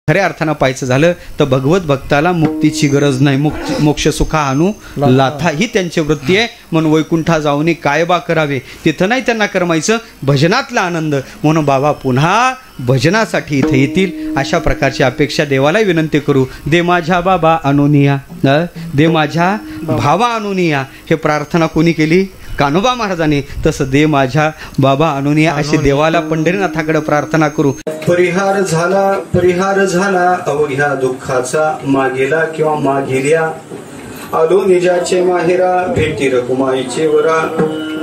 खऱ्या अर्थानं पाहायचं झालं तर भगवत भक्ताला मुक्तीची गरज नाही, मोक्ष सुखा आणू लाथा ही त्यांची वृत्ती आहे. म्हणून वैकुंठा जाऊन कायबा करावे, तिथं नाही त्यांना करमायचं, भजनातला आनंद. म्हणून बाबा पुन्हा भजनासाठी इथे येतील अशा प्रकारची अपेक्षा देवाला विनंती करू. दे माझ्या बाबा अनुनिया, दे माझ्या भावा अनुनिया. हे प्रार्थना कोणी केली? कान्होबा महाराजांनी. तसं दे माझ्या बाबा अनुनिया अशी देवाला पंढरीनाथाकडे प्रार्थना करू. परिहार झाला अवघ्या दुःखाचा, मागेला किंवा मागेल्या आलो निजाचे माहेरा, भेटी रकुमाईचे वरा.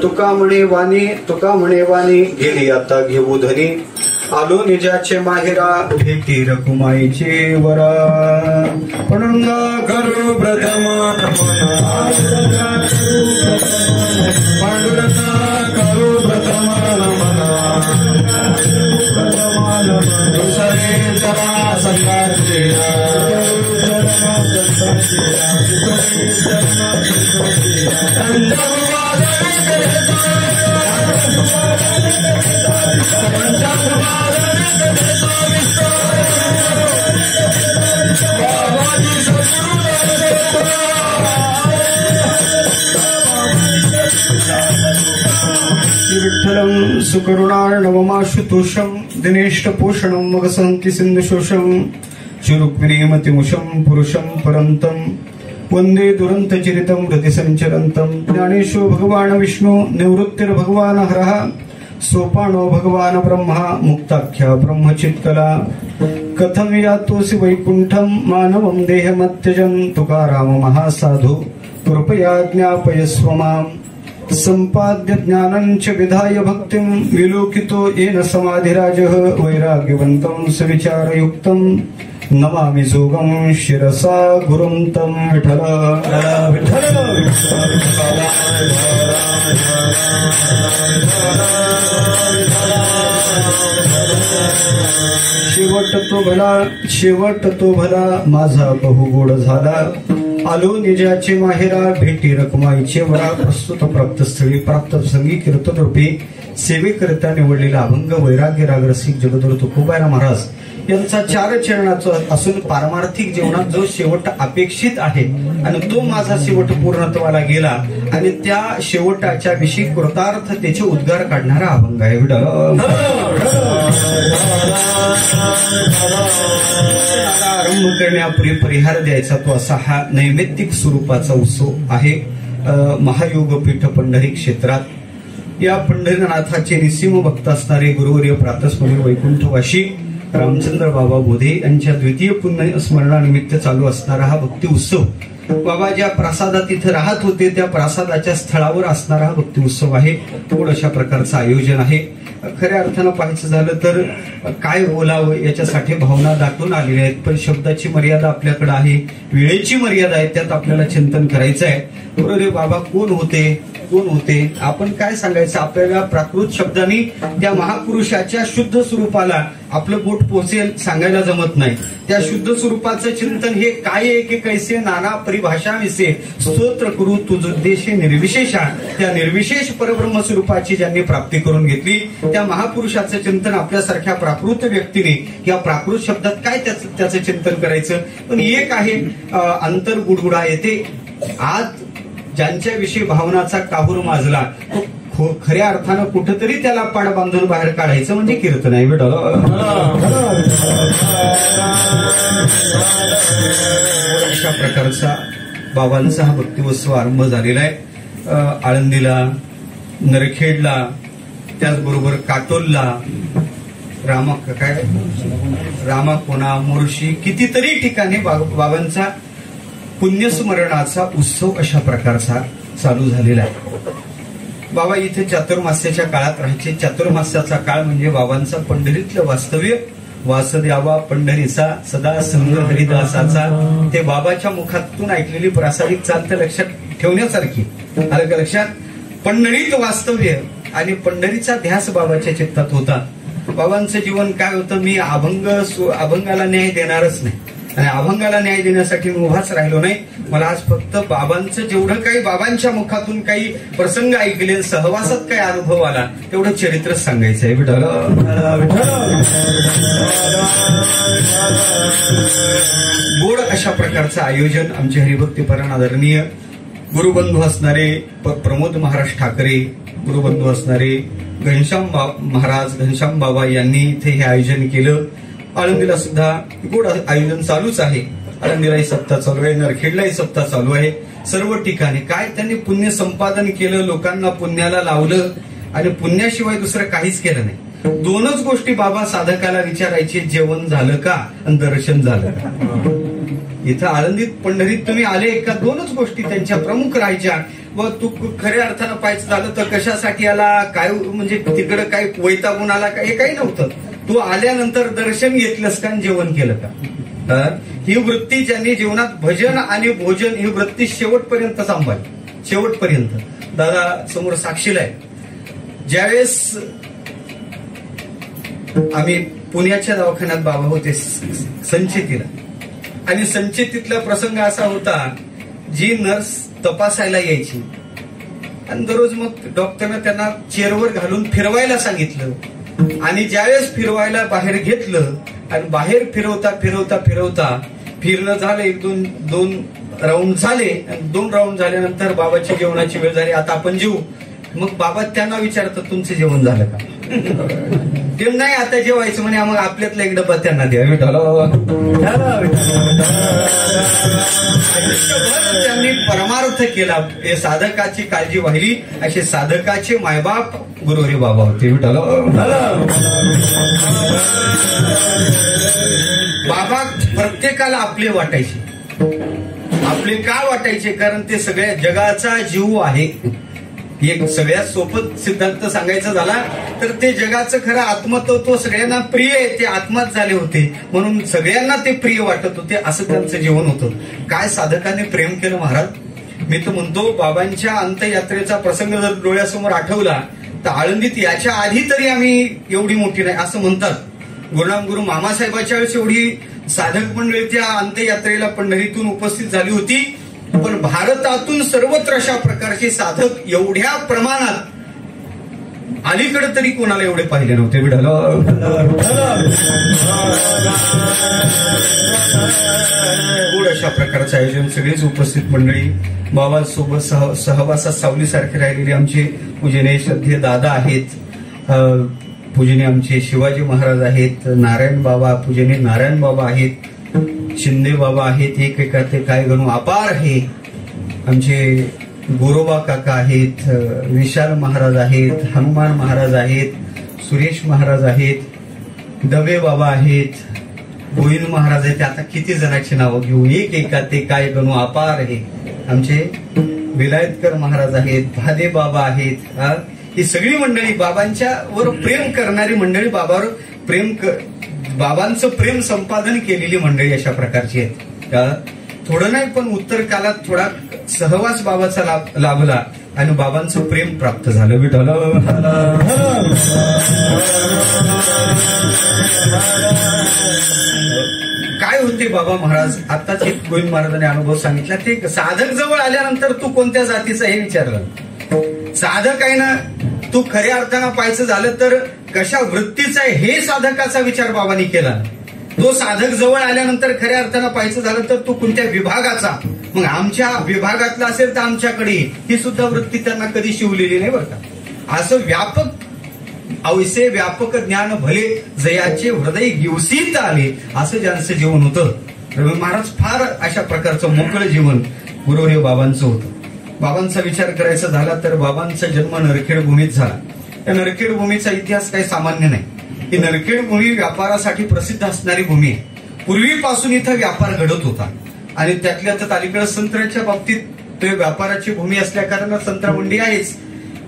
तुका म्हणे वाणी गेली आता घेऊ धनी, आलो निजाचे माहेरा, भेटी रकुमाईचे वरा. पणंगा करू प्रथम पांडुरंगा करू प्रथम विठ्ठलं सुकरुणार्णवमाशुतोषं दिनेष्टपोषणं मगसन्ति सिन्धुशोषं चिरुक्मिणीमतिमुषं पुरुषं परन्तं वन्दे दुरन्तचरितं हृदिसञ्चरन्तं. ज्ञानेशो भगवान् विष्णु निवृत्तिर्भगवान् हरः, सोपानो भगवान् ब्रह्मा मुक्ताख्या ब्रह्मचित्कला. कथं यातोऽसि वैकुण्ठं मानवं देहमत्यजन्, तुकाराम महासाधु कृपया ज्ञापयस्व माम्. संपाद्य ज्ञानं च विधाय भक्तिं, विलोकितो येन समाधिराजः, वैराग्यवन्तं सविचारयुक्तं नमामि जोगं शिरसा गुरुं तं. विठ्ठल विठ्ठल शेवट तो भला माझा बहु गोड झाला, आलो निजाचे माहेरा, भेटी रकुमाईचे वरा. प्रस्तुत प्राप्तस्थळी प्राप्त संगी कीर्तन रूपी सेवेकरिता निवडलेला अभंग वैराग्य रागरसिक जगद्गुरु तुकोबाराय महाराज यांचा 4 चरणाचा असून पारमार्थिक जीवनात जो शेवट अपेक्षित आहे आणि तो माझा शेवट पूर्णत्वाला गेला आणि त्या शेवटाच्या विषयी कृतार्थतेचे उद्गार काढणारा अभंग आहे. आरंभ करण्यापूर्वी परिहार द्यायचा तो असा हा नैमित्तिक स्वरूपाचा उत्सव आहे. महायोगपीठ पंढरी क्षेत्रात या पंढरीनाथाचे निस्सीम भक्त असणारे गुरुवर्य प्रातस्मरण वैकुंठवाशी रामचंद्र बाबा बोधे यांच्या द्वितीय पुण्य स्मरणानिमित्त चालू असणारा हा भक्ती उत्सव. बाबा ज्या प्रासादात इथे राहत होते त्या प्रासादाच्या स्थळावर असणारा हा भक्ती उत्सव आहे. थोड अशा प्रकारचं आयोजन आहे. खऱ्या अर्थानं पाहायचं झालं तर काय बोलावं याच्यासाठी भावना दाटून आलेल्या आहेत, पण शब्दाची मर्यादा आपल्याकडे आहे, वेळेची मर्यादा आहे, त्यात आपल्याला चिंतन करायचं आहे. बरोबर बाबा कोण होते आपण काय सांगायचं? आपल्याला प्राकृत शब्दांनी त्या महापुरुषाच्या शुद्ध स्वरूपाला आपलं बोट पोचेल सांगायला जमत नाही. त्या शुद्ध स्वरूपाचं चिंतन हे काय आहे की कैसे नाना परिभाषा विसे स्तोत्र करू तुझोद्देशे निर्विशेषा. त्या निर्विशेष परब्रह्म स्वरूपाची ज्यांनी प्राप्ती करून घेतली त्या महापुरुषाचं चिंतन आपल्यासारख्या प्राकृत व्यक्तीने या प्राकृत शब्दात काय त्याचं चिंतन करायचं? पण एक आहे अंतर गुडगुडा येते. आज ज्यांच्याविषयी भावनाचा काहूर माजला तो खऱ्या अर्थानं कुठंतरी त्याला पाड बांधून बाहेर काढायचं म्हणजे कीर्तन आहे. अशा प्रकारचा बाबांचा हा भक्ती उत्सव आरंभ झालेला आहे. आळंदीला, नरखेडला, त्याचबरोबर काटोलला, रामाकोना, मोर्शी कितीतरी ठिकाणी बाबांचा पुण्यस्मरणाचा उत्सव अशा प्रकारचा चालू झालेला आहे. बाबा इथे चातुर्मास्याच्या काळात राहायचे. चातुर्मास्याचा काळ म्हणजे बाबांचा पंढरीतलं वास्तव्य. वासुदेवा पंढरीचा सदा संग हरिदासाचा. ते बाबाच्या मुखातून ऐकलेली प्रासादिक चाल तर लक्षात ठेवण्यासारखी. आलं का लक्षात? पंढरीत वास्तव्य आणि पंढरीचा ध्यास बाबाच्या चित्तात होता. बाबांचं जीवन काय होतं? मी अभंगाला न्याय देणारच नाही. आणि अभंगाला न्याय देण्यासाठी मी उभाच राहिलो नाही. मला आज फक्त बाबांचं जेवढं काही बाबांच्या मुखातून काही प्रसंग ऐकले, सहवासात काही अनुभव आला, तेवढं चरित्रच सांगायचं आहे. विठ्ठल गोड अशा प्रकारचं आयोजन आमचे हरिभक्तीपरायण आदरणीय गुरुबंधू असणारे प्रमोद महाराज ठाकरे, गुरुबंधू असणारे घनश्याम महाराज घनश्याम बाबा यांनी इथे हे आयोजन केलं. आळंदीला सुद्धा गोड आयोजन चालूच आहे. आळंदीलाही सप्ताह चालू आहे, नरखेडलाही सप्ताह चालू आहे. सर्व ठिकाणी काय त्यांनी पुण्य संपादन केलं, लोकांना पुण्याला लावलं आणि पुण्याशिवाय दुसरं काहीच केलं नाही. दोनच गोष्टी बाबा साधकाला विचारायचे, जेवण झालं का आणि दर्शन झालं का. इथं आळंदीत पंढरीत तुम्ही आले का, दोनच गोष्टी त्यांच्या प्रमुख राहायच्या. व तू खऱ्या अर्थानं पाहायचं झालं तर कशासाठी आला, काय म्हणजे तिकडं काय वैतागून आला का, हे काही नव्हतं. तू आल्यानंतर दर्शन घेतलंस का, जेवण केलं का. ही वृत्ती ज्यांनी जीवनात भजन आणि भोजन ही वृत्ती शेवटपर्यंत सांभाळली, शेवटपर्यंत. दादा समोर साक्षीला आहे. ज्यावेळेस आम्ही पुण्याच्या दवाखान्यात बाबा होते संचेतीला, आणि संचेतीतला प्रसंग असा होता, जी नर्स तपासायला यायची आणि दररोज मग डॉक्टरनं त्यांना चेअरवर घालून फिरवायला सांगितलं. आणि ज्यावेळेस फिरवायला बाहेर घेतलं आणि बाहेर फिरवता फिरवता फिरवता फिरणं झालं, एक दोन राऊंड झाले. 2 राऊंड झाल्यानंतर बाबाची जेवणाची वेळ झाली, आता आपण जेवू. मग बाबा त्यांना विचारतात, तुमचं जेवण झालं का. ते नाही आता जेवायचं म्हणे, मग आपल्यातला एक डब्बा त्यांना द्या. त्यांनी परमार्थ केला, हे साधकाची काळजी वाहिली, असे साधकाचे मायबाप गुरुहरी बाबा होते. विठ्ठल बाबा प्रत्येकाला आपले वाटायचे. आपले का वाटायचे, कारण ते सगळ्या जगाचा जीव आहे. एक सगळ्यात सोपं सिद्धांत सांगायचा झाला तर ते जगाचं खरं आत्मतत्व सगळ्यांना प्रिय आहे, ते आत्माच झाले होते, म्हणून सगळ्यांना ते प्रिय वाटत होते, असं त्यांचं जीवन होतं. काय साधकाने प्रेम केलं महाराज. मी तर म्हणतो, बाबांच्या अंत्ययात्रेचा प्रसंग जर डोळ्यासमोर आठवला तर आळंदीत याच्या आधी तरी आम्ही एवढी मोठी नाही असं म्हणतात. गुरुनाम गुरु मामासाहेबाच्या वेळेस एवढी साधक मंडळी त्या अंत्ययात्रेला पंढरीतून उपस्थित झाली होती, पण भारतातून सर्वत्र अशा प्रकारचे साधक एवढ्या प्रमाणात अलीकडे तरी कोणाला एवढे पाहिले नव्हते. विठ्ठल गोड अशा प्रकारचं आयोजन, सगळेच उपस्थित मंडळी, बाबांसोबत सहवासात सावलीसारखे राहिलेले आमचे पूजनीय श्रद्धेय दादा आहेत, पूजनीय आमचे शिवाजी महाराज आहेत, नारायण बाबा पूजनीय नारायण बाबा आहेत, शिंदे बाबा आहेत, एक एका ते काय गणू अपार आहे. आमचे गोरोबा काका आहेत, विशाल महाराज आहेत, हनुमान महाराज आहेत, सुरेश महाराज आहेत, दवे बाबा आहेत, गोविंद महाराज आहेत. आता किती जणांची नावं घेऊ, एक एका ते काय गणू अपार आहे. आमचे विलायतकर महाराज आहेत, भादे बाबा आहेत. ही सगळी मंडळी बाबांच्या वर प्रेम करणारी मंडळी, बाबावर बाबांचं प्रेम संपादन केलेली मंडळी अशा प्रकारची आहेत. थोडं नाही पण उत्तर काळात थोडा सहवास बाबाचा लाभला आणि बाबांचं प्रेम प्राप्त झालं. विठ्ठल काय होते बाबा महाराज, आताच एक गोविंद महाराजांनी अनुभव सांगितला. ते साधक जवळ आल्यानंतर तू कोणत्या जातीचं हे विचारलं. साधक आहे ना, तू खऱ्या अर्थानं पाहायचं झालं तर कशा वृत्तीचा आहे हे साधकाचा विचार बाबांनी केला. तो साधक जवळ आल्यानंतर खऱ्या अर्थानं पाहायचं झालं तर तू कोणत्या विभागाचा, मग आमच्या विभागातला असेल तर आमच्याकडे ही सुद्धा वृत्ती त्यांना कधी शिवलेली नाही बरं का. असं व्यापक अवसे व्यापक ज्ञान भले जयाचे हृदय गिवसीत आले, असं ज्यांचं जीवन होतं. रवी महाराज फार अशा प्रकारचं मोकळं जीवन गुरुहरी बाबांचं होतं. बाबांचा विचार करायचा झाला तर बाबांचा जन्म नरखेड भूमीत झाला. त्या नरखेड भूमीचा इतिहास काही सामान्य नाही. ही नरखेड भूमी व्यापारासाठी प्रसिद्ध असणारी भूमी आहे. पूर्वीपासून इथं व्यापार घडत होता आणि त्यातल्या त्यात अलीकडे संत्र्याच्या बाबतीत ते व्यापाराची भूमी असल्या कारणानं संत्रा मंडी आहेच.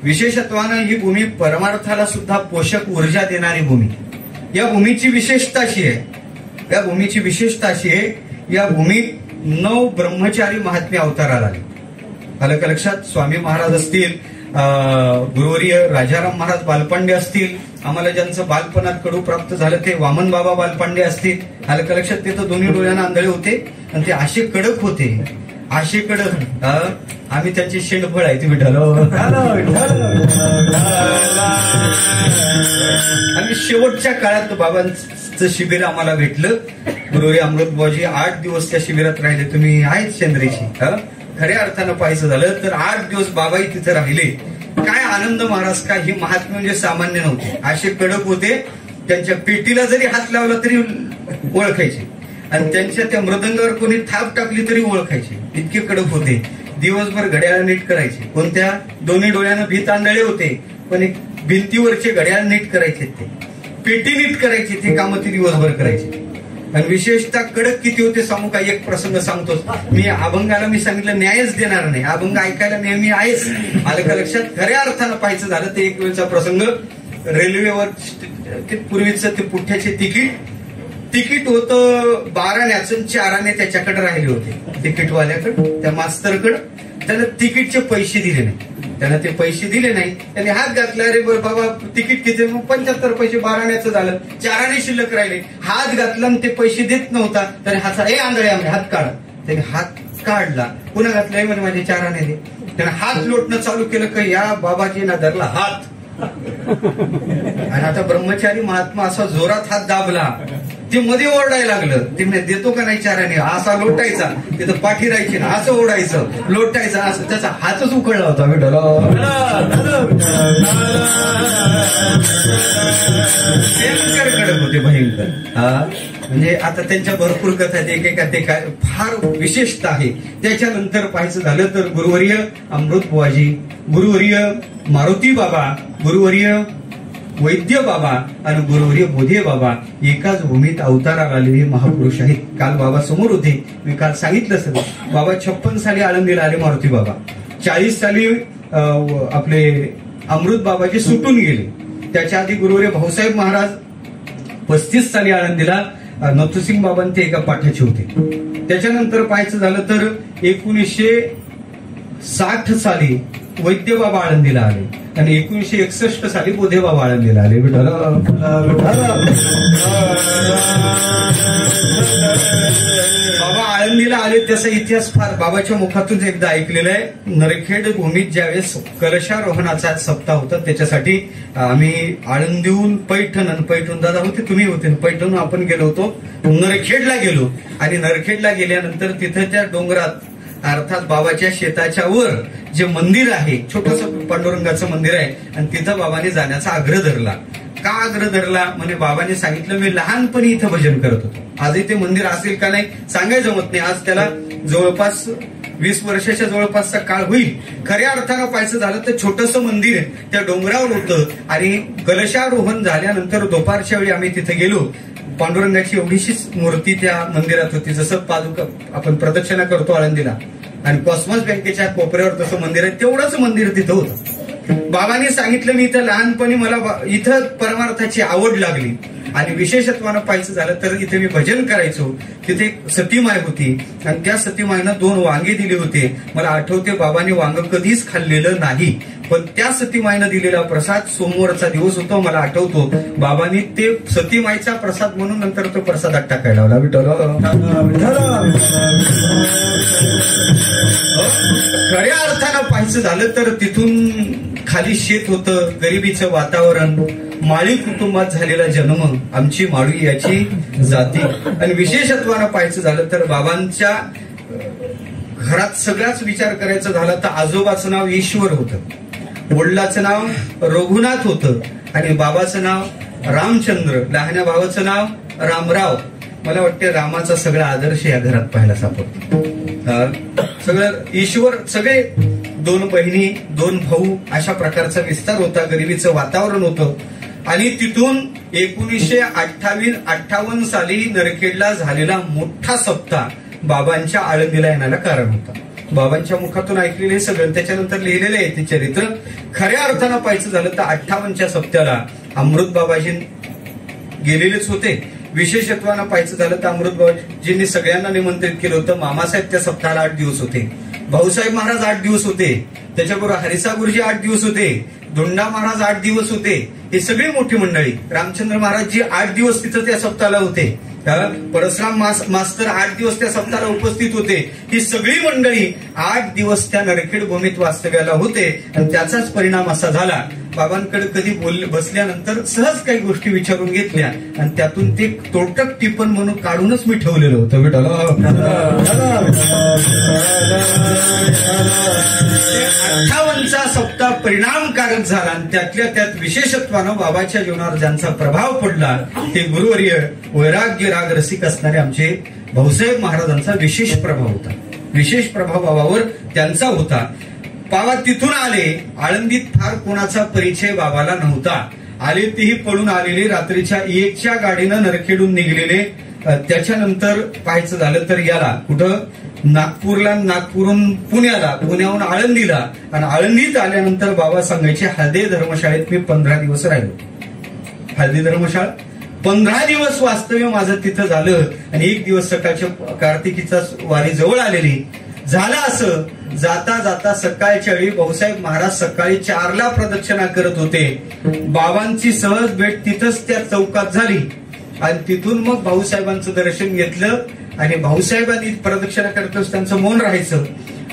विशेषत्वानं ही भूमी परमार्थाला सुद्धा पोषक ऊर्जा देणारी भूमी. या भूमीची विशेषता अशी आहे, या भूमीत 9 ब्रह्मचारी महात्मे अवताराला आले. आलं का लक्षात. स्वामी महाराज असतील, गुरुवर्य राजाराम महाराज बालपांडे असतील, आम्हाला ज्यांचं बालपणात कडू प्राप्त झालं ते वामन बाबा बालपांडे असतील, आलं का लक्षात? ते तर दोन्ही डोळ्यांना आंधळे होते आणि ते असे कडक होते, असे कडक. आम्ही त्यांची शेंडफळ आहे ती विठाल. आणि शेवटच्या काळात बाबांचं शिबिर आम्हाला भेटलं. गुरुरी अमृतबाजी 8 दिवस त्या शिबिरात राहिले. तुम्ही आहेत शेंद्रेची, खऱ्या अर्थानं पाहायचं झालं तर 8 दिवस बाबाही तिथे राहिले. काय आनंद महाराज, काय ही महात्मे म्हणजे सामान्य नव्हते. असे कडक होते, त्यांच्या पेटीला जरी हात लावला तरी ओळखायचे आणि त्यांच्या त्या मृदंगावर कोणी थाप टाकली तरी ओळखायचे, इतके कडक होते. दिवसभर घड्याळ नीट करायचे. कोणत्या? दोन्ही डोळ्यानं भीत आंधळे होते, पण एक भिंतीवरचे घड्याळ नीट करायचे, ते पेटी नीट करायची, ते कामं ते दिवसभर करायचे. आणि विशेषतः कडक किती होते सांगू का? एक प्रसंग सांगतोच मी. अभंगाला मी सांगितलं न्यायच देणार नाही, अभंग ऐकायला नेहमी आहेच. आलं का लक्षात? खऱ्या अर्थानं पाहायचं झालं ते एक वेळचा प्रसंग. रेल्वेवर ते पूर्वीचं ते पुठ्याचे तिकीट होतं 12 आण्याचं, 4 आणे त्याच्याकडे राहिले होते तिकीटवाल्याकडे, त्या मास्तरकडे. त्यानं तिकीटचे पैसे दिले नाही. त्यानं ते पैसे दिले नाही, त्याने हात घातला. अरे बाबा तिकीट किती? मग 75 पैसे 12 आण्याचं झालं, 4 आणे शिल्लक राहिले. हात घातला आणि ते पैसे देत नव्हता. त्याने हात आंधळे आंधळे हात काढ. त्याने हात काढला. पुन्हा घातलाय म्हणजे माझे 4 आणे दे. त्याने हात लोटणं चालू केलं का या बाबाजीना धरला हात. आणि आता ब्रह्मचारी महात्मा असा जोरात हात दाबला, ते मध्ये ओरडायला लागलं. ते म्हणजे देतो का नाही 4 आणे? असा लोटायचा, तिथं पाठी राहायची ना, असं ओढायचं, लोटायचं, असं. त्याचा हातच उकळला होता विठ्ठल. भयंकर कडक होते, भयंकर. म्हणजे आता त्यांच्या भरपूर कथा आहेत, एकेका ते काय फार विशेषता आहे. त्याच्यानंतर पाहायचं झालं तर गुरुवर्य अमृत बुवाजी, गुरुवर्य मारुती बाबा, गुरुवर्य वैद्य बाबा आणि गुरुवर्य बोधे बाबा एकाच भूमीत अवताराला आलेले महापुरुष आहेत. काल बाबा समोर होते, मी काल सांगितलं सगळं. बाबा 56 साली आळंदीला आले मारुती बाबा. 40 साली आपले अमृत बाबाजी सुटून गेले. त्याच्या आधी गुरुवर्य भाऊसाहेब महाराज 35 साली आळंदीला, नथुसिंग बाबां ते एका पाठ्याचे होते. त्याच्यानंतर पाहायचं झालं तर 1960 साली वैद्य बाबा आळंदीला आले आणि 1961 साली बोधे बाबा आळंदीला आले. बाबा आळंदीला आले त्याचा इतिहास फार बाबाच्या मुखातून एकदा ऐकलेला आहे. नरखेड भूमीत ज्यावेळेस कलशारोहणाचा सप्ताह होता, त्याच्यासाठी आम्ही आळंदीहून पैठण, आणि पैठण दादा होते, तुम्ही होते, पैठण आपण गेलो होतो, नरखेडला गेलो. आणि नरखेडला गेल्यानंतर तिथं त्या डोंगरात अर्थात बाबाच्या शेताच्या वर जे मंदिर आहे, छोटस पांडुरंगाचं मंदिर आहे, आणि तिथं बाबाने जाण्याचा आग्रह धरला. का आग्रह धरला? म्हणजे बाबांनी सांगितलं मी लहानपणी इथं भजन करत होतो. आजही ते मंदिर असेल का नाही सांगायचं जमत नाही. आज त्याला जवळपास 20 वर्षाच्या जवळपासचा काळ होईल. खऱ्या अर्थानं पाहायचं झालं तर छोटंसं मंदिर त्या डोंगरावर होतं. आणि कलशारोहण झाल्यानंतर दुपारच्या वेळी आम्ही तिथे गेलो. पांडुरंगाची एवढीशीच मूर्ती त्या मंदिरात होती, जसं पादुका आपण प्रदक्षिणा करतो आळंदीला, आणि कॉस्मॉस बँकेच्या कोपऱ्यावर तसं मंदिर आहे, तेवढंच मंदिर तिथं होतं. बाबांनी सांगितलं मी इथं लहानपणी मला इथं परमार्थाची आवड लागली. आणि विशेषत्वानं पाहायचं झालं तर इथे मी भजन करायचो. तिथे एक सतीमाय होती आणि त्या सतीमायनं 2 वांगे दिले होते. मला आठवते बाबांनी वांग कधीच खाल्लेलं नाही, पण त्या सतीमाईनं दिलेला प्रसाद सोमवारचा दिवस होता, मला आठवतो. बाबांनी ते सतीमाईचा प्रसाद म्हणून नंतर तो प्रसादात टाकायला लावला. खऱ्या अर्थानं पाहायचं झालं तर तिथून खाली शेत होतं, गरिबीचं वातावरण, माळी कुटुंबात झालेला जन्म, आमची माळी याची जाती. आणि विशेषत्वानं पाहायचं झालं तर बाबांच्या घरात सगळाच विचार करायचा झाला तर आजोबाचं नाव ईश्वर होतं, वडिलाचं नाव रघुनाथ होतं, आणि बाबाचं नाव रामचंद्र, लहान्या भावाचं नाव रामराव. मला वाटतं रामाचा सगळा आदर्श या घरात पाहायला सापडतो. सगळं ईश्वर, सगळे 2 बहिणी 2 भाऊ, अशा प्रकारचा विस्तार होता, गरिबीचं वातावरण होतं. आणि तिथून 1958 साली नरखेडला झालेला मोठा सप्ताह बाबांच्या आळंदीला येण्याला कारण होता. बाबांच्या मुखातून ऐकलेले हे सगळं त्याच्यानंतर लिहिलेले आहे ते चरित्र. खऱ्या अर्थानं पाहायचं झालं तर 58च्या सप्त्याला अमृत बाबाजी गेलेलेच होते. विशेषत्वानं पाहायचं झालं तर अमृत बाबाजींनी सगळ्यांना निमंत्रित केलं होतं. मामासाहेब त्या सप्ताहाला 8 दिवस होते, भाऊसाहेब महाराज 8 दिवस होते, त्याच्याबरोबर हरिसा गुरुजी 8 दिवस होते, धोंडा महाराज 8 दिवस होते, ही सगळी मोठी मंडळी, रामचंद्र महाराज जी 8 दिवस तिथं त्या सप्ताहाला होते, परशुराम मास्तर 8 दिवस त्या सप्ताहाला उपस्थित होते, ही सगळी मंडळी 8 दिवस त्या नरखेड भूमीत वास्तव्याला होते. आणि त्याचाच परिणाम असा झाला, बाबांकडे कधी बसल्यानंतर सहज काही गोष्टी विचारून घेतल्या आणि त्यातून ते तोटक टिपण म्हणून काढूनच मी ठेवलेलं होतं. विठ्ठल 58चा सप्ताह परिणामकारक झाला आणि त्यातल्या त्यात विशेषत्वानं बाबाच्या जीवनावर ज्यांचा प्रभाव पडला ते गुरुवर्य वैराग्य राग रसिक असणारे आमचे भाऊसाहेब महाराजांचा विशेष प्रभाव होता. विशेष प्रभाव बाबावर त्यांचा होता. बाबा तिथून आले, आळंदीत फार कोणाचा परिचय बाबाला नव्हता. आले तेही पळून आलेले, रात्रीच्या 1च्या गाडीनं नरखेडून निघलेले. त्याच्यानंतर पाहायचं झालं तर याला कुठं नागपूरला, नागपूरहून पुण्याला, पुण्याहून आळंदीला, आणि आळंदीत आल्यानंतर बाबा सांगायचे हळदे धर्मशाळेत मी 15 दिवस राहिलो. हळदी धर्मशाळा 15 दिवस वास्तव्य माझं तिथं झालं. आणि एक दिवस सकाळच्या कार्तिकीचा वारी जवळ आलेली. झालं असं, जाता जाता सकाळच्या वेळी भाऊसाहेब महाराज सकाळी 4ला प्रदक्षिणा करत होते. बाबांची सहज भेट तिथंच त्या चौकात झाली आणि तिथून मग भाऊसाहेबांचं दर्शन घेतलं. आणि भाऊसाहेबांनी प्रदक्षिणा करतच त्यांचं मौन राहायचं.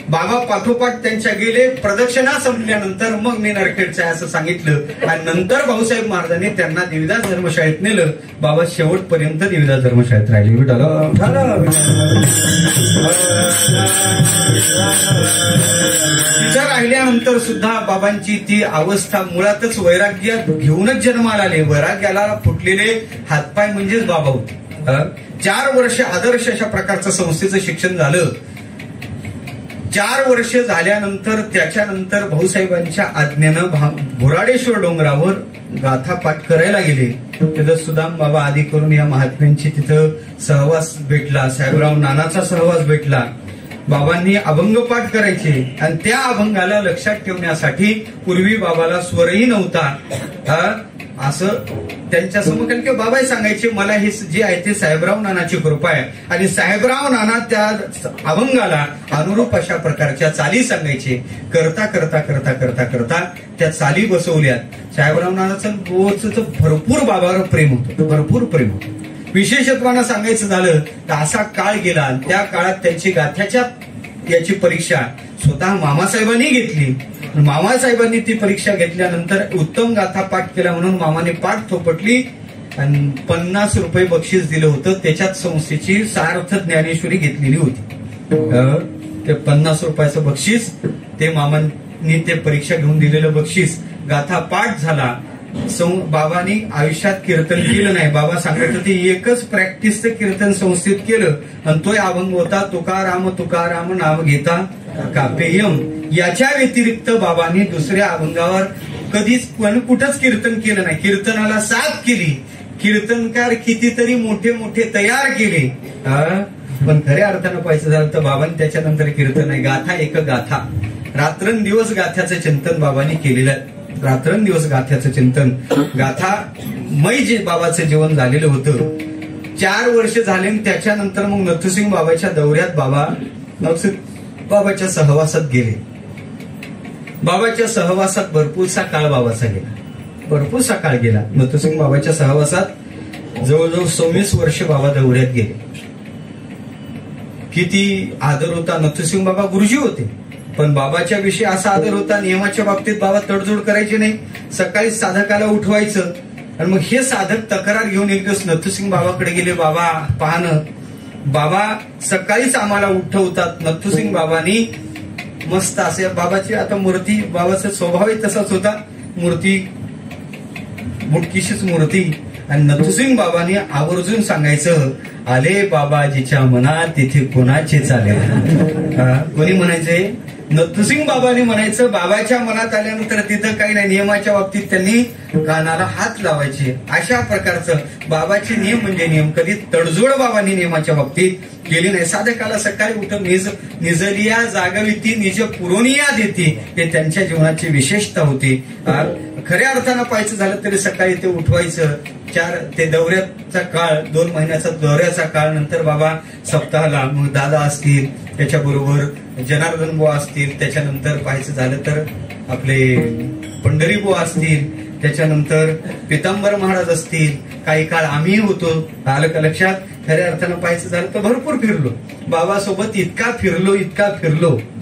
बाबा पाठोपाठ त्यांच्या गेले. प्रदक्षिणा संपल्यानंतर मग मी नरखेडचं आहे असं सांगितलं आणि नंतर भाऊसाहेब महाराजांनी त्यांना देवीदास धर्मशाळेत नेलं. बाबा शेवटपर्यंत देवीदास धर्मशाळेत राहिले. तिथं राहिल्यानंतर सुद्धा बाबांची ती अवस्था मुळातच वैराग्य घेऊनच जन्माला आले. वैराग्याला फुटलेले हातपाय म्हणजेच बाबा होते. 4 वर्ष आदर्श अशा प्रकारचं संस्थेचं शिक्षण झालं. 4 वर्ष झाल्यानंतर त्याच्यानंतर भाऊसाहेबांच्या आज्ञेनं घोराडेश्वर डोंगरावर गाथा पाठ करायला गेले. तिथं सुदाम बाबा आदी करून या महात्म्यांची तिथं सहवास भेटला. साहेबराव नानाचा सहवास भेटला. बाबांनी अभंग पाठ करायचे आणि त्या अभंगाला लक्षात ठेवण्यासाठी पूर्वी बाबाला स्वरही नव्हता. असं त्यांच्या समोर, कारण की बाबा सांगायचे मला हे जे आहे ते साहेबराव नानाची कृपा आहे. आणि साहेबराव नाना त्या अभंगाला अनुरूप अशा प्रकारच्या चाली सांगायचे. करता करता करता करता करता त्या चाली बसवल्यात. साहेबराव नानाचं भरपूर बाबावर प्रेम होतं, भरपूर प्रेम होतं. विशेषत्वानं सांगायचं झालं तर असा काळ गेला. त्या काळात त्यांची गाथ्याच्या याची परीक्षा स्वतः मामासाहेबांनी घेतली. मामासाहेबांनी ती परीक्षा घेतल्यानंतर उत्तम गाथा पाठ केला म्हणून मामाने पाठ थोपटली आणि 50 रुपये बक्षीस दिलं होतं. त्याच्यात संस्थेची सार्थ ज्ञानेश्वरी घेतलेली होती. ते 50 रुपयाचं बक्षीस ते मामांनी ते परीक्षा घेऊन दिलेलं बक्षीस. गाथा पाठ झाला. बाबांनी आयुष्यात कीर्तन केलं नाही. बाबा सांगत होते एकच प्रॅक्टिसचं कीर्तन संस्थेत केलं आणि तो अभंग होता तुकाराम तुकाराम नाव घेता कापेयम. याच्या व्यतिरिक्त बाबांनी दुसऱ्या अभंगावर कधीच कुठंच कीर्तन केलं नाही. कीर्तनाला साथ केली. कीर्तनकार कितीतरी मोठे मोठे तयार केले, पण खऱ्या अर्थानं पाहायचं झालं तर बाबांनी त्याच्यानंतर कीर्तन आहे. गाथा एक गाथा, रात्रंदिवस गाथ्याचं चिंतन बाबांनी केलेलं आहे. रात्रंदिवस गाथ्याचं चिंतन, गाथा मय जे बाबाचं जीवन झालेलं होतं. 4 वर्ष झाले. त्याच्यानंतर मग नथुसिंग बाबाच्या दौऱ्यात बाबाच्या सहवासात गेले. बाबाच्या सहवासात भरपूरसा काळ बाबाचा गेला. भरपूरसा काळ गेला नथुसिंग बाबाच्या सहवासात. जवळजवळ 26 वर्ष बाबा दौऱ्यात गेले. किती आदर होता. नथुसिंग बाबा गुरुजी होते, पण बाबाच्या विषयी असा आदर होता. नियमाच्या बाबतीत बाबा तडजोड करायची नाही. सकाळी साधकाला उठवायचं आणि मग हे साधक तक्रार घेऊन एक दिवस नथुसिंग बाबाकडे गेले. बाबा पाहणं, बाबा सकाळीच आम्हाला उठवतात. नथुसिंग बाबांनी मस्त असे बाबाची आता मूर्ती, बाबाचा स्वभावही तसाच होता. मूर्ती मुटकीशीच मूर्ती. आणि नथुसिंग बाबांनी आवर्जून सांगायचं आले बाबाजीच्या मनात तिथे कोणाचे चालेल. कोणी म्हणायचे नथुसिंग बाबांनी म्हणायचं बाबाच्या मनात आल्यानंतर तिथं काही नाही. नियमाच्या बाबतीत त्यांनी कानाला हात लावायचे. अशा प्रकारचं बाबाचे नियम म्हणजे नियम. कधी तडजोड बाबांनी नियमाच्या बाबतीत केली नाही. साधकाला सकाळी उठून निजलिया जागविती निज पुरोनिया देते हे त्यांच्या जीवनाची विशेषता होती. खऱ्या अर्थानं पाहायचं झालं तरी सकाळी ते उठवायचं. ते दौऱ्याचा काळ 2 महिन्याचा दौऱ्याचा काळ. नंतर बाबा सप्ताहाला मग दादा असतील, त्याच्याबरोबर जनार्दन बुवा असतील, त्याच्यानंतर पाहायचं झालं तर आपले पंढरी बुवा असतील, त्याच्यानंतर पितांबर महाराज असतील, काही काळ आम्ही होतो. आलं का लक्षात? खऱ्या अर्थानं पाहायचं झालं तर भरपूर फिरलो बाबासोबत, इतका फिरलो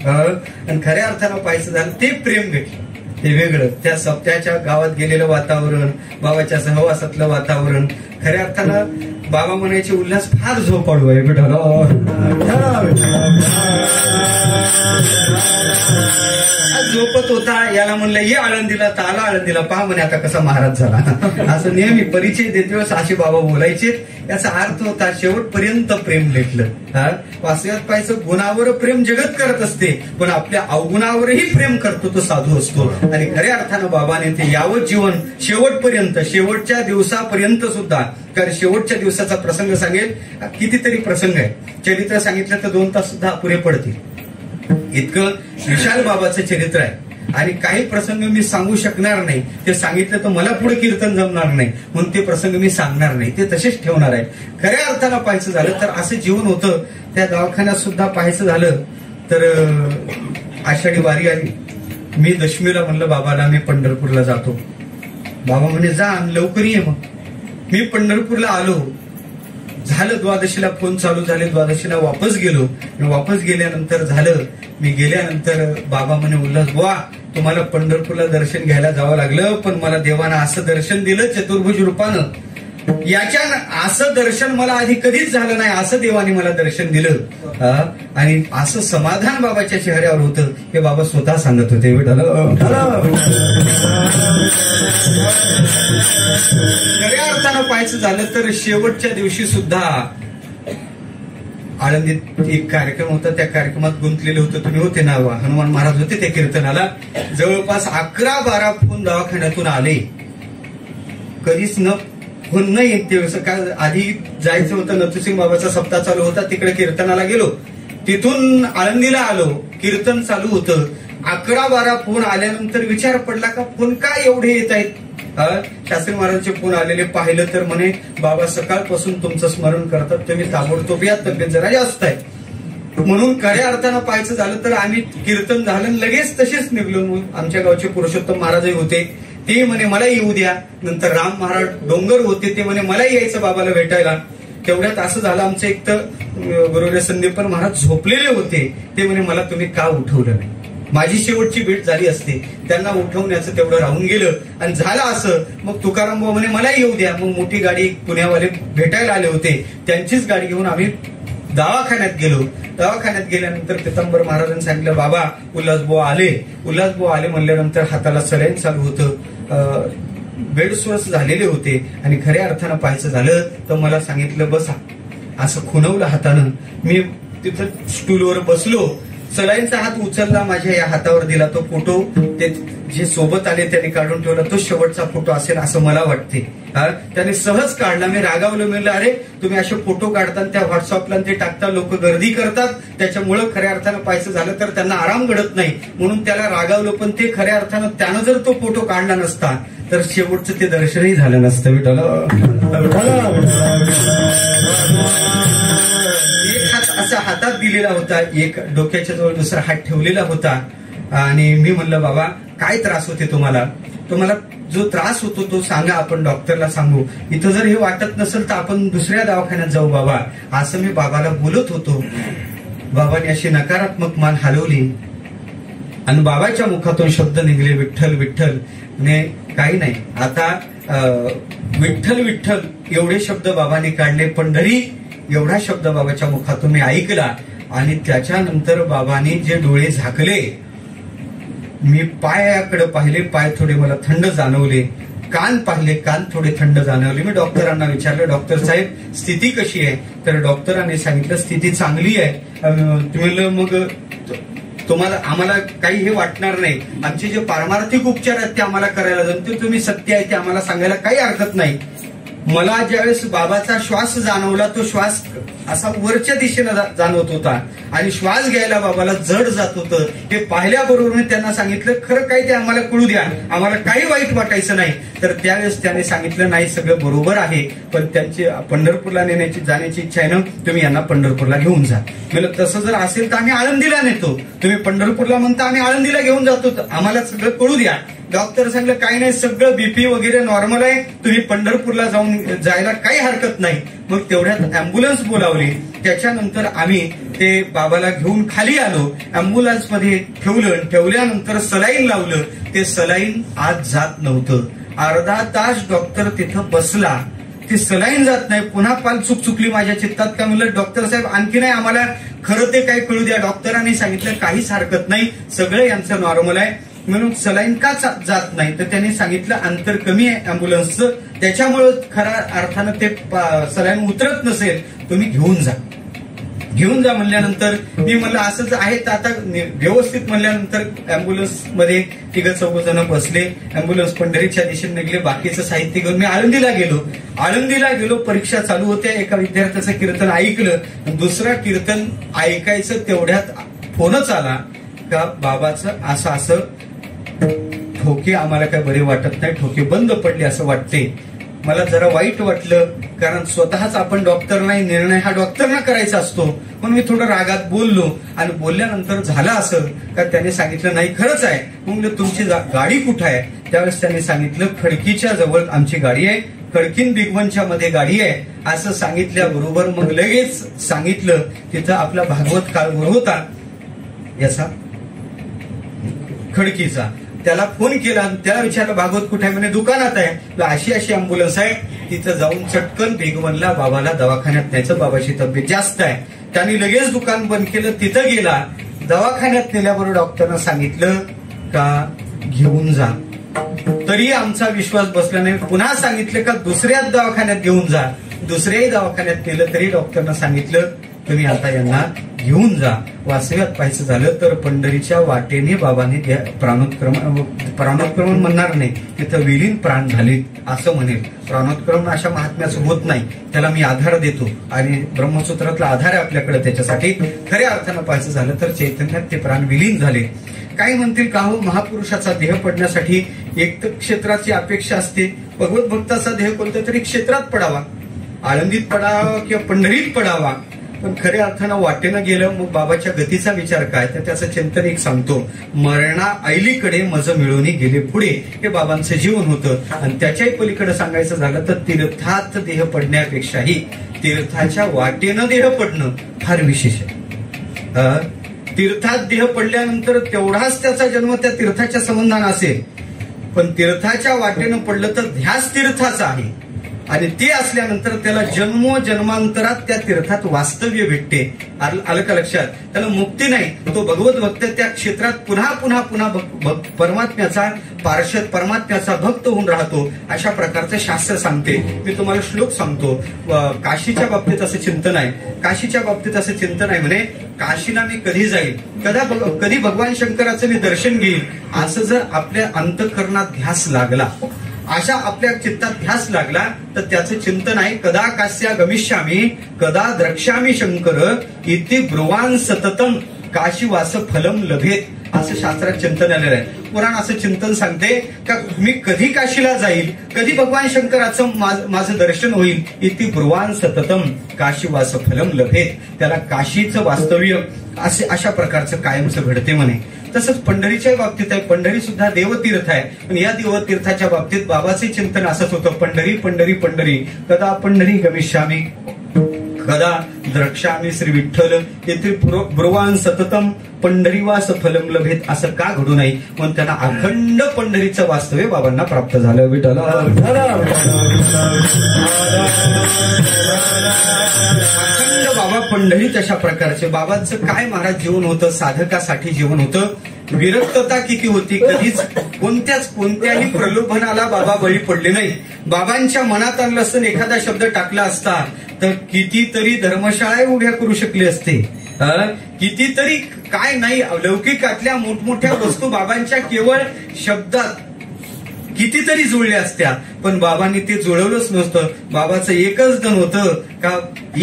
आणि खऱ्या अर्थानं पाहायचं झालं ते प्रेम भेटलं, ते वेगळं. त्या सप्त्याच्या गावात गेलेलं वातावरण, बाबाच्या सहवासातलं वातावरण, खऱ्या अर्थानं बाबा म्हणायचे उल्हास फार झोपाडू आहे बेटा. झोपत होता, याला म्हणलं ये आळंदीला, तर आला आळंदीला, पहा म्हणे आता कसा महाराज झाला. असं नेहमी परिचय देते वेळेस असे बाबा बोलायचे. याचा अर्थ होता शेवटपर्यंत प्रेम भेटलं. वास्तवात पाहायचं, गुणावर प्रेम जगत करत असते, पण आपल्या अवगुणावरही प्रेम करतो तो साधू असतो. आणि खऱ्या अर्थानं बाबाने ते यावं जीवन शेवटपर्यंत, शेवटच्या दिवसापर्यंत सुद्धा, कारण शेवटच्या दिवसाचा प्रसंग सांगेल, कितीतरी प्रसंग आहे, चरित्र सांगितलं तर 2 तास सुद्धा अपुरे पडतील, इतकं विशाल बाबाचं चरित्र आहे. आणि काही प्रसंग मी सांगू शकणार नाही, ते सांगितलं तर मला पुढे कीर्तन जमणार नाही, म्हणून ते प्रसंग मी सांगणार नाही, ते तसेच ठेवणार आहे. खऱ्या अर्थानं पाहायचं झालं तर असं जीवन होतं. त्या दवाखान्यात सुद्धा पाहायचं झालं तर आषाढी वारी आली. मी दशमीला म्हणलं बाबाला मी पंढरपूरला जातो. बाबा म्हणे जा लवकर ये. मग मी पंढरपूरला आलो, झालं द्वादशीला फोन चालू झाले, द्वादशीला वापस गेलो. वापस गेल्यानंतर झालं, मी गेल्यानंतर बाबा म्हणे उल्हास बुवा तुम्हाला पंढरपूरला दर्शन घ्यायला जावं लागलं, पण मला देवानं असं दर्शन दिलं चतुर्भुज रूपानं, याच्या असं दर्शन मला आधी कधीच झालं नाही, असं देवाने मला दर्शन दिलं. आणि असं समाधान बाबाच्या चेहऱ्यावर होतं, हे बाबा स्वतः सांगत होते. खऱ्या अर्थानं पाहायचं झालं तर शेवटच्या दिवशी सुद्धा आळंदीत एक कार्यक्रम होता, त्या कार्यक्रमात गुंतलेले होते, तुम्ही होते ना, हनुमान महाराज होते त्या कीर्तनाला. जवळपास 11-12 फोन दवाखान्यातून आले, कधीच न फोन नाही ते काय. आधी जायचं होतं, नथुसिंग बाबाचा सप्ताह चालू होता, तिकडे कीर्तनाला गेलो, तिथून आळंदीला आलो, कीर्तन चालू होतं. 11-12 फोन आल्यानंतर विचार पडला का फोन काय एवढे येत आहेत. शास्त्री महाराजांचे फोन आलेले पाहिलं तर म्हणे बाबा सकाळपासून तुमचं स्मरण करतात, तुम्ही ताबडतोब या, तब्येत जरा जास्त आहे. म्हणून खऱ्या अर्थानं पाहायचं झालं तर आम्ही कीर्तन झालं लगेच तसेच निघलो. आमच्या गावचे पुरुषोत्तम महाराजही होते, ते म्हणे मला येऊ द्या. नंतर राम महाराज डोंगर होते, ते म्हणे मला यायचं बाबाला भेटायला. तेवढ्यात असं झालं, आमचं एक तर गुरुदेव संदीपन महाराज झोपलेले होते, ते म्हणे मला तुम्ही का उठवलं नाही, माझी शेवटची भेट झाली असते. त्यांना उठवण्याचं तेवढं राहून गेलं. आणि झालं असं, मग तुकाराम बाबा म्हणे मला येऊ द्या. मग मोठी गाडी पुण्यावाले भेटायला आले होते, त्यांचीच गाडी घेऊन आम्ही दवाखान्यात गेलो. दवाखान्यात गेल्यानंतर पितांबर महाराजांनी सांगितलं बाबा उल्हासबुवा आले. उल्हासबुवा आले म्हणल्यानंतर हाताला सलाईन चालू होतं, बेड सोर्स झालेले होते. आणि खऱ्या अर्थानं पाहायचं झालं तर मला सांगितलं बसा, असं खुणवलं हातानं. मी तिथं स्टूलवर बसलो, सलाईनचा हात उचलला, माझ्या या हातावर दिला. तो फोटो ते जे सोबत आले त्यांनी काढून ठेवला, तो शेवटचा फोटो असेल असं मला वाटते. त्याने सहज काढला. मी रागावलं, म्हणलं अरे तुम्ही असे फोटो काढता, त्या व्हॉट्सअपला ते टाकता, लोक गर्दी करतात, त्याच्यामुळं खऱ्या अर्थानं पाहायचं झालं तर त्यांना आराम घडत नाही, म्हणून त्याला रागावलं. पण ते खऱ्या अर्थानं त्यानं जर तो फोटो काढला नसता तर शेवटचं ते दर्शनही झालं नसतं. विठ्ठल एक हात असा हातात दिलेला होता, एक डोक्याच्या जवळ दुसरा हात ठेवलेला होता. आणि मी म्हणलं बाबा काय त्रास होते तुम्हाला, तुम्हाला जो त्रास होतो तो सांगा, आपण डॉक्टरला सांगू. इथं जर हे वाटत नसेल तर आपण दुसऱ्या दवाखान्यात जाऊ बाबा, असं मी बाबाला बोलत होतो. बाबाने अशी नकारात्मक मान हलवली आणि बाबाच्या मुखातून शब्द निघले विठ्ठल विठ्ठल. काही नाही, आता विठ्ठल विठ्ठल एवढे शब्द बाबाने काढले, पंढरी एवढा शब्द बाबाच्या मुखातून मी ऐकला. आणि त्याच्यानंतर बाबाने जे डोळे झाकले, मी पायाकडे पाहिले, पाय थोडे मला थंड जाणवले, कान पाहिले, कान थोडे थंड जाणवले. मी डॉक्टरांना विचारलं डॉक्टर साहेब स्थिती कशी आहे, तर डॉक्टरांनी सांगितलं स्थिती चांगली आहे. म्हणलं मग तुम्हाला आम्हाला काही हे वाटणार नाही, आमचे जे पारमार्थिक उपचार आहेत ते आम्हाला करायला जमते, तुम्ही सत्य आहे ते आम्हाला सांगायला काही हरकत नाही. मला ज्यावेळेस बाबाचा श्वास जाणवला, तो श्वास असा वरच्या दिशेला जाणवत होता आणि श्वास घ्यायला बाबाला जड जात होतं. हे पाहिल्याबरोबर मी त्यांना सांगितलं खरं काय ते आम्हाला कळू द्या, आम्हाला काही वाईट वाटायचं नाही. तर त्यावेळेस त्याने सांगितलं नाही सगळं बरोबर आहे, पण त्यांची पंढरपूरला जाण्याची इच्छा आहे ना, तुम्ही यांना पंढरपूरला घेऊन जा. म्हणजे तसं जर असेल तर आम्ही आळंदीला नेतो, तुम्ही पंढरपूरला म्हणता आम्ही आळंदीला घेऊन जातो, आम्हाला सगळं कळू द्या. डॉक्टर सांगलं काही नाही, सगळं बीपी वगैरे नॉर्मल आहे, तुम्ही पंढरपूरला जायला काही हरकत नाही. मग तेवढ्यात अँब्युलन्स बोलावली. त्याच्यानंतर आम्ही ते बाबाला घेऊन खाली आलो. अँब्युलन्स मध्ये ठेवल्यानंतर सलाईन लावलं. ते सलाईन आज जात नव्हतं. अर्धा तास डॉक्टर तिथं बसला, ती सलाईन जात नाही. पुन्हा पाल चुकली माझ्या चित्तात. का म्हणलं डॉक्टर साहेब आणखी नाही, आम्हाला खरं ते काय कळू द्या. डॉक्टरांनी सांगितलं काहीच हरकत नाही, सगळं यांचं नॉर्मल आहे. म्हणून सलाईन का जात नाही, तर त्यांनी सांगितलं अंतर कमी आहे अँब्युलन्सचं, त्याच्यामुळं खऱ्या अर्थानं ते सलाईन उतरत नसेल, तुम्ही घेऊन जा म्हणल्यानंतर मी म्हणलं असंच आहे तर आता व्यवस्थित म्हणल्यानंतर अँब्युलन्स मध्ये 3-4 जण बसले. अँब्युलन्स पंढरीच्या दिशेने निघले. बाकीचं साहित्य घेऊन मी आळंदीला गेलो. परीक्षा चालू होत्या. एका विद्यार्थ्याचं कीर्तन ऐकलं. दुसरं कीर्तन ऐकायचं तेवढ्यात फोनच आला का बाबाचं असं ठोके आम्हाला काय बरे वाटत नाही, ठोके बंद पडले असं वाटते. मला जरा वाईट वाटलं, कारण स्वतःच आपण डॉक्टर नाही, निर्णय हा डॉक्टरना करायचा असतो. म्हणून मी थोडं रागात बोललो आणि बोलल्यानंतर झालं असं का त्याने सांगितलं नाही खरंच आहे. मग तुमची गाडी कुठं आहे? त्यावेळेस त्यांनी सांगितलं खडकीच्या जवळ आमची गाडी आहे, खडकीन बिगवनच्या मध्ये गाडी आहे असं सांगितल्याबरोबर मग लगेच सांगितलं तिथं आपला भागवत काळभोर होता याचा खडकीचा, त्याला फोन केला. त्याला विचारलं भागवत कुठे आहे? म्हणे दुकानात आहे. अशी अँब्युलन्स आहे, तिथं जाऊन चटकन बेगवनला बाबाला दवाखान्यात न्यायचं, बाबाची तब्येत जास्त आहे. त्यांनी लगेच दुकान बंद केलं, तिथं गेला. दवाखान्यात नेल्याबरोबर डॉक्टरनं सांगितलं का घेऊन जा. तरी आमचा विश्वास बसला नाही. पुन्हा सांगितलं का दुसऱ्याच दवाखान्यात घेऊन जा. दुसऱ्याही दवाखान्यात नेलं तरी डॉक्टरनं सांगितलं तुम्ही आता यांना घेऊन जा. वास्तव्यात पाहायचं झालं तर पंढरीच्या वाटेने बाबांनी प्राणोत्क्रमण म्हणणार नाही, तिथं विलीन प्राण झाले असं म्हणेल. प्राणोत्क्रमण अशा महात्म्याचं होत नाही, त्याला मी आधार देतो आणि ब्रह्मसूत्रातला आधार आहे आपल्याकडे. त्याच्यासाठी खऱ्या अर्थानं पाहायचं झालं तर चैतन्यात ते प्राण विलीन झाले. काही म्हणतील का हो महापुरुषाचा देह पडण्यासाठी एक तर क्षेत्राची अपेक्षा असते. भगवत भक्ताचा देह कोणत्या तरी क्षेत्रात पडावा, आळंदीत पडावा किंवा पंढरीत पडावा. पण खऱ्या अर्थानं वाटेनं गेलं. मग बाबाच्या गतीचा विचार काय, तर त्याचं चिंतन एक सांगतो. मरणा ऐलीकडे मज मिळवणी गेले पुढे, हे बाबांचं जीवन होतं. आणि त्याच्याही पलीकडे सांगायचं झालं तर तीर्थात देह पडण्यापेक्षाही तीर्थाच्या वाटेनं देह पडणं फार विशेष आहे. तीर्थात देह पडल्यानंतर तेवढाच त्याचा जन्म त्या तीर्थाच्या संबंधानं असेल, पण तीर्थाच्या वाटेनं पडलं तर ध्यास तीर्थाचा आहे आणि ते असल्यानंतर त्याला जन्मोजन्मांतरात त्या तीर्थात वास्तव्य भेटते. आलं का लक्षात? त्याला मुक्ती नाही, तो भगवत भक्त त्या क्षेत्रात पुन्हा पुन्हा पुन्हा परमात्म्याचा पार्षद, परमात्म्याचा भक्त होऊन राहतो. अशा प्रकारचं शास्त्र सांगते. मी तुम्हाला श्लोक सांगतो. काशीच्या बाबतीत असं चिंतन आहे. काशीच्या बाबतीत असं चिंतन आहे म्हणे काशीला मी कधी जाईल, कधी भगवान शंकराचं मी दर्शन घेईल, असं जर आपल्या अंतःकरणात ध्यास लागला, अशा आपल्या चित्तात ध्यास लागला तर त्याचं चिंतन आहे कदा काश्या गमिष्यामी कदा द्रक्ष्यामी शंकर इति ब्रुवान सततम काशीवास फलम लभेत असं शास्त्रात चिंतन आलेलं आहे. पुराण असं चिंतन सांगते का मी कधी काशीला जाईल, कधी भगवान शंकराचं माझं दर्शन होईल. इति ब्रुवान सततम काशीवास फलम लभेत. त्याला काशीचं वास्तव्य अशा प्रकारचं कायमचं घडते म्हणे. तसंच पंढरीच्या बाबतीत आहे. पंढरी सुद्धा देवतीर्थ आहे. पण या देवतीर्थाच्या बाबतीत बाबाचे चिंतन असंच होतं. पंढरी पंढरी पंढरी कदा पंढरी गमिष्यामी कदा द्रक्ष्यामी श्री विठ्ठल येथे ब्रुवान सततम पंढरीवास फलम लभेत. असं का घडू नये म्हणून त्यांना अखंड पंढरीचं वास्तव्य बाबांना प्राप्त झालं. विठ्ठल अखंड बाबा पंढरीत अशा प्रकारचे. बाबांचं काय महाराज जीवन होतं, साधकासाठी जीवन होतं. विरक्तता किती होती, कधीच कोणत्याही प्रलोभनाला बाबा बळी पडले नाही. बाबांच्या मनात आणलं असतं एखादा शब्द टाकला असता तर कितीतरी धर्मशाळा उभ्या करू शकले असते. कितीतरी काय नाही लौकिकातल्या मोठमोठ्या वस्तू बाबांच्या केवळ शब्दात कितीतरी जुळल्या असत्या, पण बाबांनी ते जुळवलंच नसतं. बाबाचं एकच धन होतं का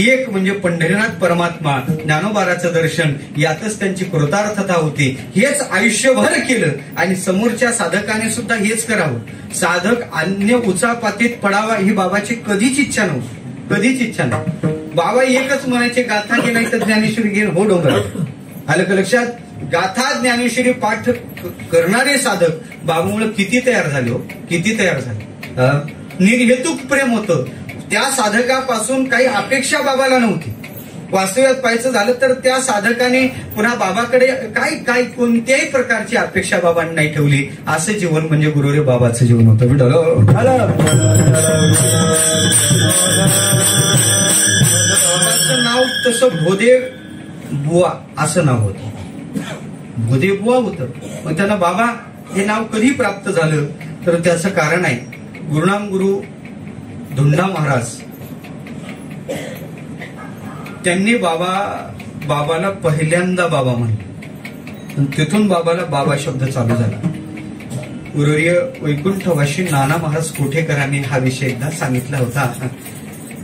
एक म्हणजे पंढरीनाथ परमात्मा, ज्ञानोबाराचं दर्शन, यातच त्यांची कृतार्थता होती. हेच आयुष्यभर केलं आणि समोरच्या साधकाने सुद्धा हेच करावं. साधक अन्य उचापातीत पडावा ही बाबाची कधीच इच्छा नव्हती, कधीच इच्छा नाही. बाबा एकच म्हणायचे गाथा की नाही तर ज्ञानेश्वरी घेऊन हो डोंगर. आलं का लक्षात? गाथा ज्ञानेश्वरी पाठ करणारे साधक बाबामुळे किती तयार झाले हो, किती तयार झाले. निर्हेतुक प्रेम होतं. त्या साधकापासून काही अपेक्षा बाबाला नव्हती. वास्तव्यात पाहायचं झालं तर त्या साधकाने पुन्हा बाबाकडे काय कोणत्याही प्रकारची अपेक्षा बाबांनी नाही ठेवली. असं जीवन म्हणजे गुरुदेव बाबाचं जीवन होतं. बाबाचं नाव तसं भोदेव बुवा असं नाव होतं. भोदेव बुवा होतं. मग त्यांना बाबा हे नाव कधी प्राप्त झालं तर त्याचं कारण आहे. गुरुनाम गुरु धुंडा महाराज त्यांनी बाबाला पहिल्यांदा बाबा म्हणले. तिथून बाबाला बाबा शब्द चालू झाला. गुरुवर्य वैकुंठवाशी नाना महाराज कोठेकरांनी हा विषय एकदा सांगितला होता.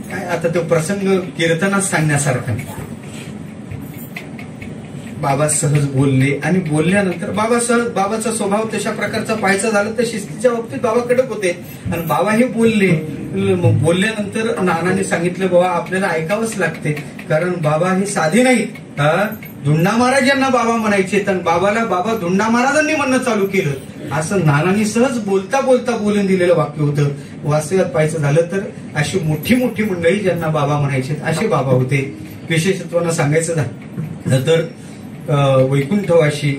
काय आता तो प्रसंग कीर्तनात सांगण्यासारखा. बाबा सहज बोलले आणि बोलल्यानंतर बाबाचा स्वभाव तशा प्रकारचा पाहायचा झाला तर शिस्तीच्या बाबतीत बाबा कडक होते. आणि बाबा हे बोलले. बोलल्यानंतर नानाने सांगितलं बाबा आपल्याला ऐकावंच लागते कारण बाबा हे साधे नाहीत. धुंडा महाराज यांना बाबा म्हणायचे तर बाबाला बाबा धुंडा महाराजांनी म्हणणं चालू केलं. असं नानांनी सहज बोलता बोलून दिलेलं वाक्य होतं. वास्तव्यात पाहायचं झालं तर अशी मोठी मंडळी ज्यांना बाबा म्हणायचे असे बाबा होते. विशेषत्वानं सांगायचं झालं तर वैकुंठवाशी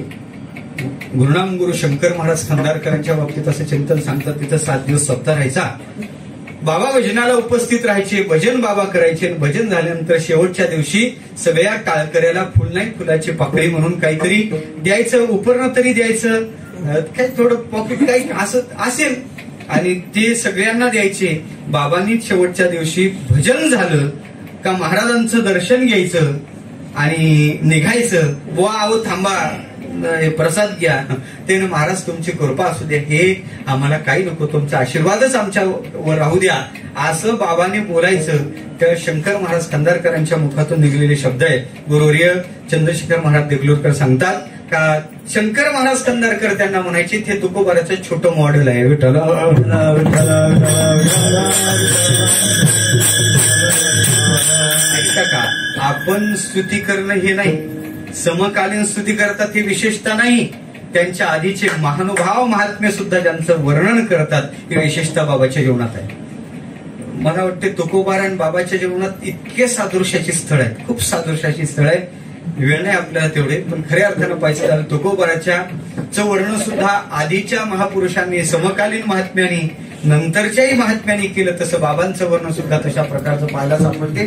गुरुनाम गुरु शंकर महाराज खंदारकरांच्या बाबतीत असं चिंतन सांगतात. तिथं 7 दिवस सप्ताह राहायचा. बाबा भजनाला उपस्थित राहायचे. भजन बाबा करायचे. भजन झाल्यानंतर शेवटच्या दिवशी सगळ्या टाळकऱ्याला फुल नाही फुलाची पाकळी म्हणून काहीतरी द्यायचं. उपरणं तरी द्यायचं. काही थोडं पॉकेट काही असं असेल आणि ते सगळ्यांना द्यायचे. बाबांनी शेवटच्या दिवशी भजन झालं का महाराजांचं दर्शन घ्यायचं आणि निघायचं. बुवा आहो थांबा प्रसाद घ्या. ते महाराज तुमची कृपा असू द्या. हे आम्हाला काही नको तुमचा आशीर्वादच आमच्यावर राहू द्या असं बाबांनी बोलायचं. त्या शंकर महाराज खंदारकरांच्या मुखातून निघलेले शब्द आहेत. गुरुवर्य चंद्रशेखर महाराज देगलूरकर सांगतात का शंकर महाराज खंदारकर त्यांना म्हणायचे ते तुकोबाराचं छोटं मॉडेल आहे. विठ्ठल ऐकता का. आपण स्तुती करणं हे नाही. समकालीन स्तुती करतात ही विशेषता नाही. त्यांच्या आधीचे महानुभाव महात्म्य सुद्धा ज्यांचं वर्णन करतात ही विशेषता बाबाच्या जीवनात आहे. मला वाटते तुकोबार आणि बाबाच्या जीवनात इतके सादृश्याची स्थळ आहेत. खूप सादृश्याची स्थळ आहेत. वेळ नाही आपल्याला तेवढे पण खऱ्या अर्थानं पाहिजे झालं तुकोबाराच्या वर्णन सुद्धा आधीच्या महापुरुषांनी समकालीन महात्म्यांनी नंतरच्याही महात्म्यांनी केलं तसं बाबांचं वर्णन सुद्धा तशा प्रकारचं पाहायला सापडते.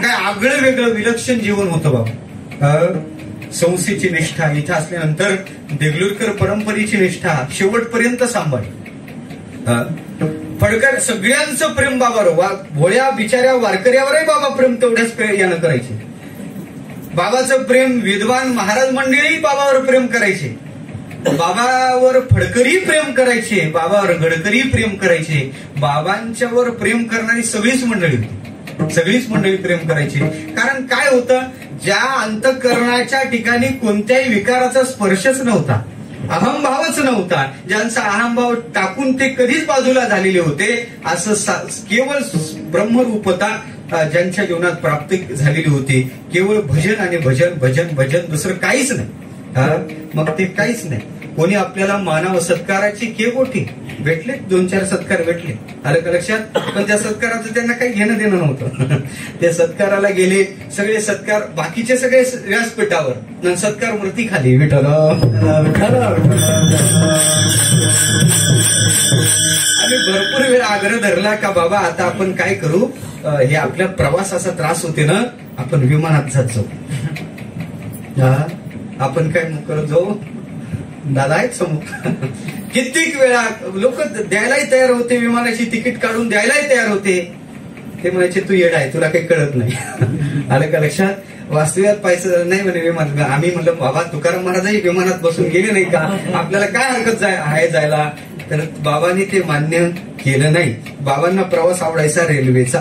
काय आगळं वेगळं विलक्षण जीवन होतं बाबा. संस्थेची निष्ठा इथं असल्यानंतर देगलूरकर परंपरेची निष्ठा शेवटपर्यंत सांभाळली. फडकर सगळ्यांचं प्रेम बाबावर. भोळ्या बिचाऱ्या वारकऱ्यावरही बाबा प्रेम तेवढ्याच यानं करायचे. बाबाचं प्रेम विद्वान महाराज मंडळी बाबावर प्रेम करायचे. बाबावर फडकरी प्रेम करायचे. बाबावर गडकरी प्रेम करायचे. बाबांच्यावर प्रेम करणारी सगळीच मंडळी प्रेम करायची. कारण काय होतं ज्या अंतःकरणाच्या ठिकाणी कोणत्याही विकाराचा स्पर्शच नव्हता. अहंभावच नव्हता. ज्यांचा अहंभाव टाकून ते कधीच बाजूला झालेले होते. असं केवळ ब्रह्मरूपता ज्यांच्या जीवनात प्राप्त झालेली होती. केवळ भजन आणि भजन भजन भजन दुसरं काहीच नाही. मग ते काहीच नाही. कोणी आपल्याला मानव सत्काराची केवटी भेटले. 2-4 सत्कार भेटले आलं का लक्षात. पण त्या सत्काराचं त्यांना काही घेणं देणं नव्हतं. त्या सत्काराला गेले सगळे सत्कार बाकीचे सगळे व्यासपीठावर सत्कार मूर्ती खाली विठ्ठल आणि भरपूर वेळ आग्रह धरला का बाबा आता आपण काय करू. हे आपल्या प्रवासाचा त्रास होते ना आपण विमानात जात जाऊ. आपण काय करत जाऊ. दादा आहेत समोर. कित्येक वेळा लोक द्यायलाही तयार होते. विमानाची तिकीट काढून द्यायलाही तयार होते. ते म्हणायचे तू येडा आहे तुला काही कळत नाही. आलं का लक्षात. वास्तव्यात पाहायचं नाही म्हणे विमान. आम्ही म्हणलं बाबा तुकाराम महाराजही विमानात बसून गेले नाही का. आपल्याला काय हरकत आहे जायला. तर बाबांनी ते मान्य केलं नाही. बाबांना प्रवास आवडायचा रेल्वेचा.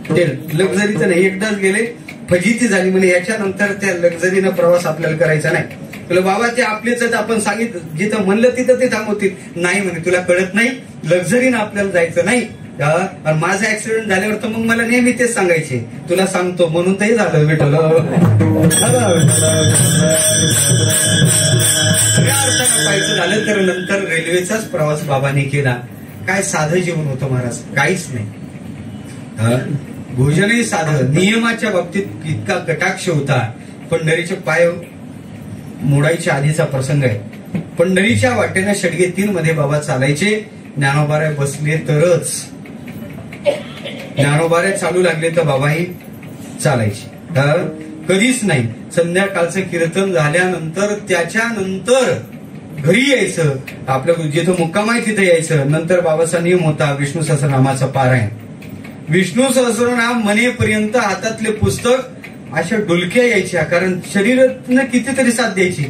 ते लक्झरीचं नाही. एकदाच गेले फजिती झाली म्हणे याच्यानंतर त्या लक्झरीनं प्रवास आपल्याला करायचा नाही. तुला बाबा ते आपलेच आपण सांगितलं जिथं म्हणलं तिथं ते थांबवतील. नाही म्हणे तुला कळत नाही लक्झरीनं आपल्याला जायचं नाही. आणि माझा ऍक्सिडेंट झाल्यावर तर मग मला नेहमी तेच सांगायचे, तुला सांगतो म्हणून तरी झालं विठ्ठल. सगळ्या अर्थानं पाहायचं झालं तर नंतर रेल्वेचाच प्रवास बाबांनी केला. काय साधं जीवन होतं महाराज, काहीच नाही. भोजनही साधं, नियमाच्या बाबतीत इतका कटाक्ष होता. पंढरीचे पाय मोडायच्या आधीचा प्रसंग आहे. पंढरीच्या वाटेनं षडगे 3 मध्ये बाबा चालायचे. ज्ञानोबाऱ्या बसले तरच, ज्ञानोबाऱ्या चालू लागले तर बाबाही चालायचे, कधीच नाही. संध्याकाळचं कीर्तन झाल्यानंतर त्याच्यानंतर घरी यायचं, आपलं जिथं मुक्काम आहे तिथे यायचं. नंतर बाबाचा नियम होता विष्णू सहस्रनामाचा पारायण. विष्णू सहस्रनाम म्हणेपर्यंत हातातले पुस्तक अशा डुलक्या यायच्या, कारण शरीरातनं कितीतरी साथ द्यायची,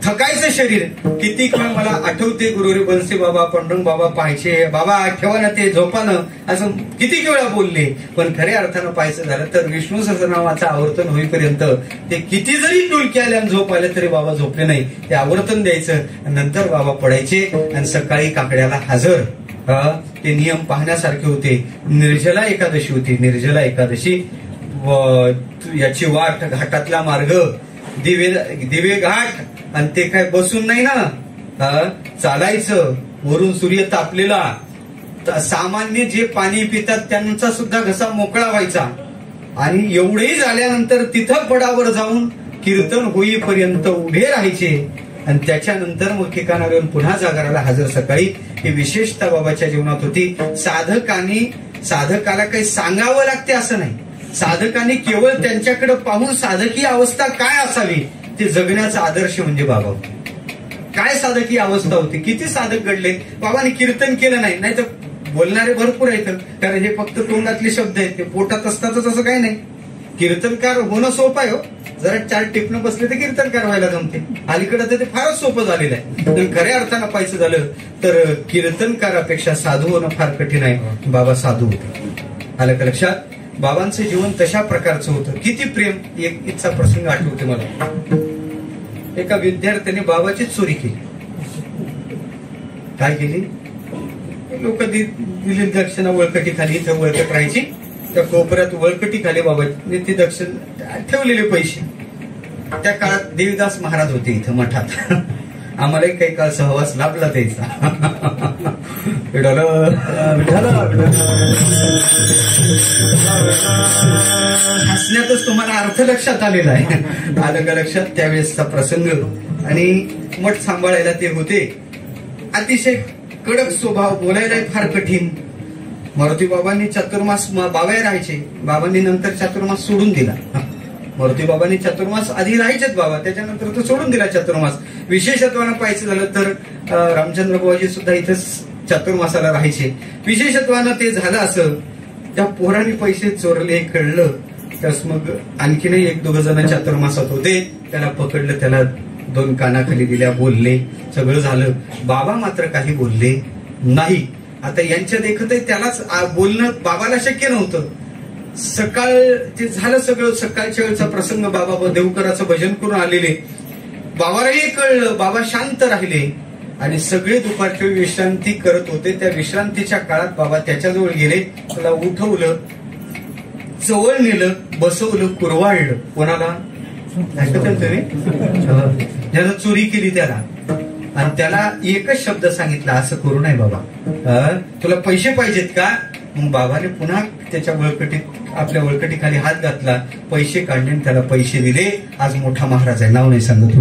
थकायचं शरीर. किती वेळा मला आठवते गुरुरी बनसे बाबा, पांडुरंग बाबा पाहायचे, बाबा ठेवा ना ते झोपानं, असं किती वेळा बोलले. पण खऱ्या अर्थानं पाहायचं झालं तर विष्णू सहस्रनामाचं आवर्तन होईपर्यंत ते किती जरी डुलकी आल्या आणि झोप आल्या तरी बाबा झोपले नाही. ते आवर्तन द्यायचं, नंतर बाबा पडायचे आणि सकाळी काकड्याला हजर. ते नियम पाहण्यासारखे होते. निर्जला एकादशी होती. निर्जला एकादशी याची वाट, घाटातला मार्ग, दिवे घाट, आणि ते काय बसून नाही ना, चालायचं. वरून सूर्य तापलेला, सामान्य जे पाणी पितात त्यांचा सुद्धा घसा मोकळा व्हायचा. आणि एवढेही झाल्यानंतर तिथं पडावर जाऊन कीर्तन होईपर्यंत उभे राहायचे. आणि त्याच्यानंतर मग ठिकाणावर येऊन पुन्हा जागराला हजर सकाळी. ही विशेषता बाबाच्या जीवनात होती. साधकाला काही सांगावं लागते असं नाही. साधकांनी केवळ त्यांच्याकडे पाहून साधकी अवस्था काय असावी ते जगण्याचा आदर्श म्हणजे बाबा. काय साधकी अवस्था होती, किती साधक घडले. बाबांनी कीर्तन केलं नाही, नाही तर बोलणारे भरपूर आहेत, कारण हे फक्त तोंडातले शब्द आहेत, ते पोटात असतातच असं काही नाही. कीर्तनकार होणं सोपं आहे हो. जरा 4 टिपणं बसले तर कीर्तनकार व्हायला जमते. अलीकडे तर ते फारच सोपं झालेलं आहे. पण खऱ्या अर्थानं पाहायचं झालं तर कीर्तनकारापेक्षा साधू होणं फार कठीण आहे. बाबा साधू होते. आलं का लक्षात? बाबांचं जीवन तशा प्रकारचं होतं. किती प्रेम. एक इच्छा प्रसंग आठवते मला. एका विद्यार्थ्याने बाबाचीच चोरी केली. काय केली? लोक दिली दक्षिणा वळकटी खाली, इथं वळकट राहायची, त्या कोपऱ्यात वळकटी खाली बाबा ती दक्षिण ठेवलेले पैसे. त्या काळात देवीदास महाराज होते इथं मठात. आम्हालाही काही काळ सहवास लाभला त्याचा. हसण्यातच तुम्हाला अर्थ लक्षात आलेला आहे. आलं का लक्षात? त्यावेळेसचा प्रसंग. आणि मठ सांभाळायला ते होते. अतिशय कडक स्वभाव, बोलायला फार कठीण. मारुती बाबांनी चातुर्मास बाबा राहायचे. बाबांनी नंतर चातुर्मास सोडून दिला. मारुती बाबांनी चातुर्मास आधी राहायचेच बाबा, त्याच्यानंतर तो सोडून दिला चातुर्मास. विशेषत्वानं पाहायचं झालं तर रामचंद्र बाबाजी सुद्धा इथंच चातुर्मासाला राहायचे. विशेषत्वानं ते झालं असं, त्या पोरांनी पैसे चोरले कळलं तर मग आणखीनही 1-2 जण चातुर्मासात होते. त्याला पकडलं, त्याला 2 कानाखाली दिल्या, बोलले, सगळं झालं. बाबा मात्र काही बोलले नाही. आता यांच्या देखतही त्यालाच बोलणं बाबाला शक्य नव्हतं. सकाळ ते झालं सगळं. सकाळच्या वेळचा प्रसंग. बाबा देवकराचं भजन करून आलेले. बाबालाही कळलं. बाबा शांत राहिले आणि सगळे दुपारच्या विश्रांती करत होते. त्या विश्रांतीच्या काळात बाबा त्याच्याजवळ गेले, त्याला उठवलं, जवळ नेलं, बसवलं, कुरवाळलं. कोणाला? ज्यानं चोरी केली त्याला. आणि त्याला एकच शब्द सांगितला, असं करू नये बाबा, तुला पैसे पाहिजेत का? मग बाबाने पुन्हा त्याच्या आपल्या वळकटीखाली हात घातला, पैसे काढले, त्याला पैसे दिले. आज मोठा महाराज आहे. नाव नाही सांगत.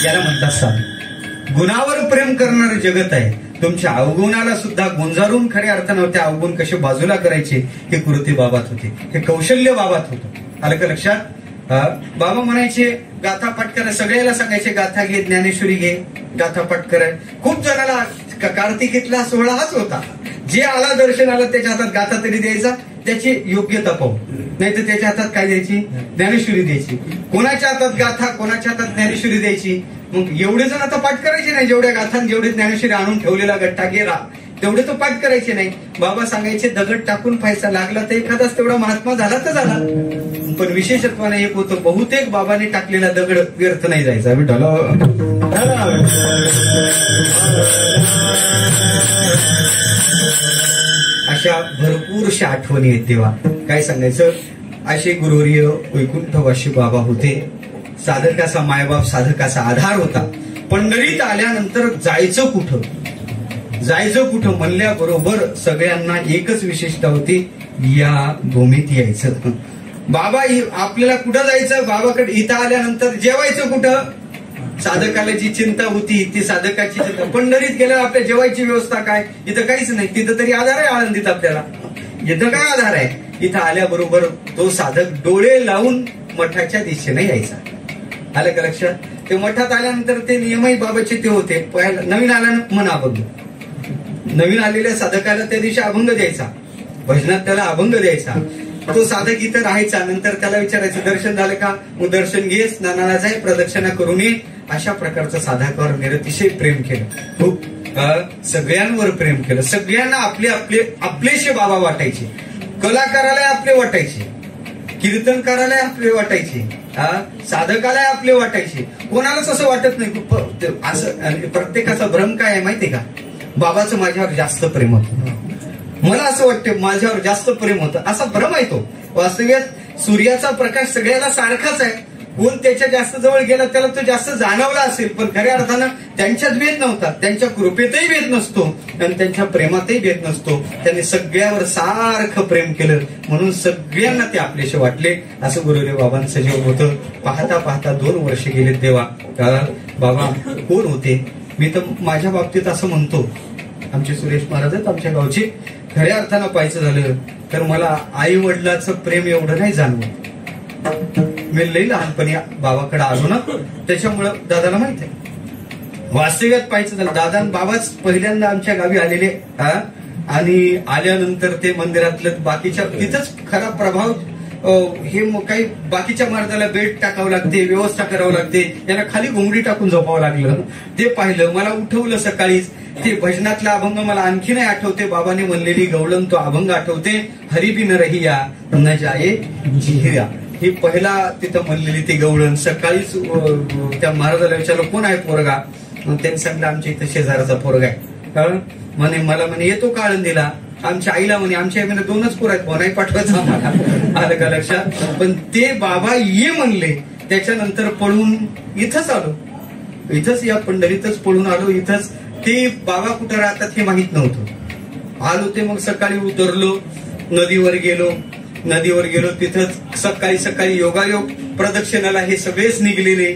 याला म्हणतात साधू. गुणावर प्रेम करणारं जगत आहे. तुमच्या अवगुणाला सुद्धा गुंजारून खऱ्या अर्थानं त्या अवगुण कसे बाजूला करायचे हे कृती बाबात होते. हे कौशल्य बाबात होतं. आलं का लक्षात? बाबा म्हणायचे गाथा पाठ करा. सगळ्याला सांगायचे गाथा घे, ज्ञानेश्वरी घे, गाथा पाठ कराय. खूप जणाला कार्तिकीतला सोहळा हाच होता. जे आला दर्शन आलं त्याच्या हातात गाथा तरी द्यायचा, त्याची योग्यता पाहू. नाही तर त्याच्या हातात काय द्यायची? ज्ञानेश्वरी द्यायची. कोणाच्या हातात गाथा, कोणाच्या हातात ज्ञानेश्वरी द्यायची. मग एवढे जण आता पाठ करायचे नाही. जेवढ्या गाथा जेवढे ज्ञानेश्वरी आणून ठेवलेला गट्टा गेला. तेवढे तो पाठ करायचे नाही. बाबा सांगायचे दगड टाकून पैसा लागला तर एखादाच तेवढा महात्मा झाला तर झाला. पण विशेषत्वाने एक होतं, बहुतेक बाबाने टाकलेला दगड व्यर्थ नाही जायचा. विठ्ठल अशा भरपूरशा आठवणी आहेत तेव्हा. काय सांगायचं, असे गुरुवर्य वैकुंठवासी बाबा होते. साधकाचा मायबाप, साधकाचा आधार होता. पंढरीत आल्यानंतर जायचं कुठं म्हणल्याबरोबर सगळ्यांना एकच विशेषता होती, या भूमीत यायचं. बाबा आपल्याला कुठं जायचं, बाबाकडे इथं आल्यानंतर जेवायचं कुठं. साधकाला जी चिंता होती ती साधकाची चिंता. पंढरीत गेल्यावर आपल्या जेवायची व्यवस्था काय, इथं काहीच नाही. तिथं तरी आधार आहे आळंदीत आपल्याला, इथं काय आधार आहे. इथं आल्याबरोबर तो साधक डोळे लावून मठाच्या दिशेने यायचा. आलं का लक्षात. ते मठात आल्यानंतर ते नियमही बाबाचे ते होते. नवीन आल्यानं मन अभंग, नवीन आलेल्या साधकाला त्या दिवशी अभंग द्यायचा, भजनात त्याला अभंग द्यायचा. तो साधक इथं राहायचा. नंतर त्याला विचारायचं दर्शन झालं का, मग दर्शन घे, स्नानाला जाय, प्रदक्षिणा करून ये. अशा प्रकारचं साधकावर निरतिशय प्रेम केलं. खूप सगळ्यांवर प्रेम केलं. सगळ्यांना आपले आपले आपलेशे बाबा वाटायचे. कलाकाराला आपले वाटायचे, कीर्तनकाराला आपले वाटायचे, साधकाला आपले वाटायचे. कोणालाच असं वाटत नाही. असं प्रत्येकाचा भ्रम काय आहे माहितीये का, बाबाचं माझ्यावर जास्त प्रेम होतं, मला असं वाटतं माझ्यावर जास्त प्रेम होतं, असा भ्रम आहे तो. वास्तव्यात सूर्याचा प्रकाश सगळ्याला सारखाच आहे. कोण त्याच्या जास्त जवळ गेला त्याला तो जास्त जाणवला असेल, पण खऱ्या अर्थानं त्यांच्यात भेद नव्हता. त्यांच्या कृपेतही भेद नसतो आणि त्यांच्या प्रेमातही भेद नसतो. त्यांनी सगळ्यावर सारखं प्रेम केलं, म्हणून सगळ्यांना ते आपलेसे वाटले. असं गुरुदेव बाबांचं जीवन होतं. पाहता पाहता 2 वर्ष गेले तेव्हा बाबा कोण होते. मी तर माझ्या बाबतीत असं म्हणतो, आमचे सुरेश महाराज आहेत आमच्या गावचे. खऱ्या अर्थानं पाहायचं झालं तर मला आई वडिलाचं प्रेम एवढं नाही जाणवत. मी लई लहानपणी बाबाकडे आलो ना, त्याच्यामुळं दादाला माहित आहे. वास्तव्यात पाहायचं झालं, दादा आणि बाबाच पहिल्यांदा आमच्या गावी आलेले. आणि आल्यानंतर ते मंदिरातलं बाकीच्या तिथंच खरा प्रभाव. हे काही बाकीच्या मार्गाला बेड टाकावं लागते, व्यवस्था करावं लागते, यांना खाली घोंगडी टाकून झोपावं लागलं. ते पाहिलं, मला उठवलं सकाळीच. ते भजनातला अभंग मला आणखी नाही आठवते. बाबाने म्हणलेली गवळण तो अभंग आठवते, हरी बिन रहिया न जाये जिहिरा. ही पहिला तिथं म्हणलेली ती गवळण. सकाळीच त्या महाराजाला विचारलं कोण आहे पोरगा, त्यांनी सांगितलं आमच्या इथं शेजाराचा पोरगा आहे. म्हणे मला म्हणे येतो का आळंदीला. आमच्या आईला म्हणे आमच्या आई म्हणे 2च पोरं आहेत, नाही पाठवायचं आम्हाला. आलं का लक्षात. पण ते बाबा ये म्हणले, त्याच्यानंतर पळून इथंच आलो. इथंच या पंढरीतच पळून आलो. इथंच ते बाबा कुठं राहतात हे माहित नव्हतं. आलो ते मग सकाळी उतरलो, नदीवर गेलो. तिथंच सकाळी सकाळी योगायोग प्रदक्षिणाला हे सगळेच निघलेले.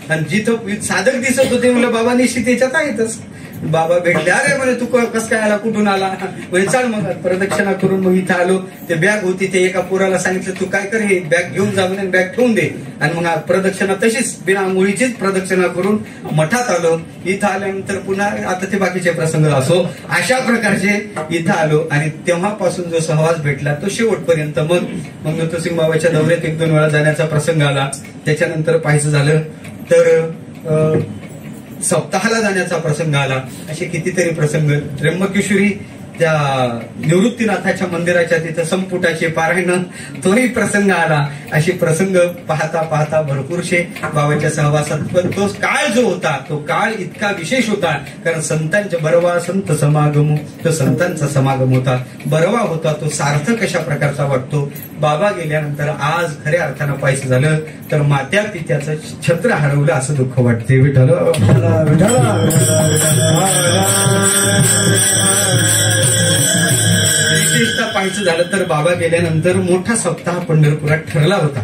आणि जिथं साधक दिसत होते म्हणलं बाबा निश्चित त्याच्यात आहेतच. बाबा भेटले, अरे म्हणे तू कस काय आला, कुठून आला. म्हणजे चाल मग प्रदक्षिणा करून मग इथं आलो. ते बॅग होती, ते एका पोराला सांगितलं तू काय कर, हे बॅग घेऊन जा म्हणे, बॅग ठेवून दे. आणि मग प्रदक्षिणा तशीच बिना आंघोळीचीच प्रदक्षिणा करून मठात आलो. इथं आल्यानंतर पुन्हा आता ते बाकीचे प्रसंग असो, अशा प्रकारचे इथं आलो. आणि तेव्हापासून जो सहवास भेटला तो शेवटपर्यंत. मग नृसिंह बाबाच्या दौऱ्यात 1-2 वेळा जाण्याचा प्रसंग आला. त्याच्यानंतर पाहायचं झालं तर सप्ताहाला जाण्याचा प्रसंग आला. असे कितीतरी प्रसंग. त्र्यंबकेश्वरी त्या निवृत्तीनाथाच्या मंदिराच्या तिथं संपुटाचे पारायण, तोही प्रसंग आला. असे प्रसंग पाहता पाहता भरपूरशे बाबाच्या सहवासात. पण तो काळ जो होता तो काळ इतका विशेष होता, कारण संतांच्या बरवा संत समागम, तो संतांचा समागम होता. बरवा होता तो सार्थक अशा प्रकारचा वाटतो. बाबा गेल्यानंतर आज खऱ्या अर्थानं पाहायचं झालं तर मात्या पित्याचं छत्र हरवलं असं दुःख वाटते. विठ्ठल विशेषतः पाहायचं झालं तर बाबा गेल्यानंतर मोठा सप्ताह पंढरपुरात ठरला होता.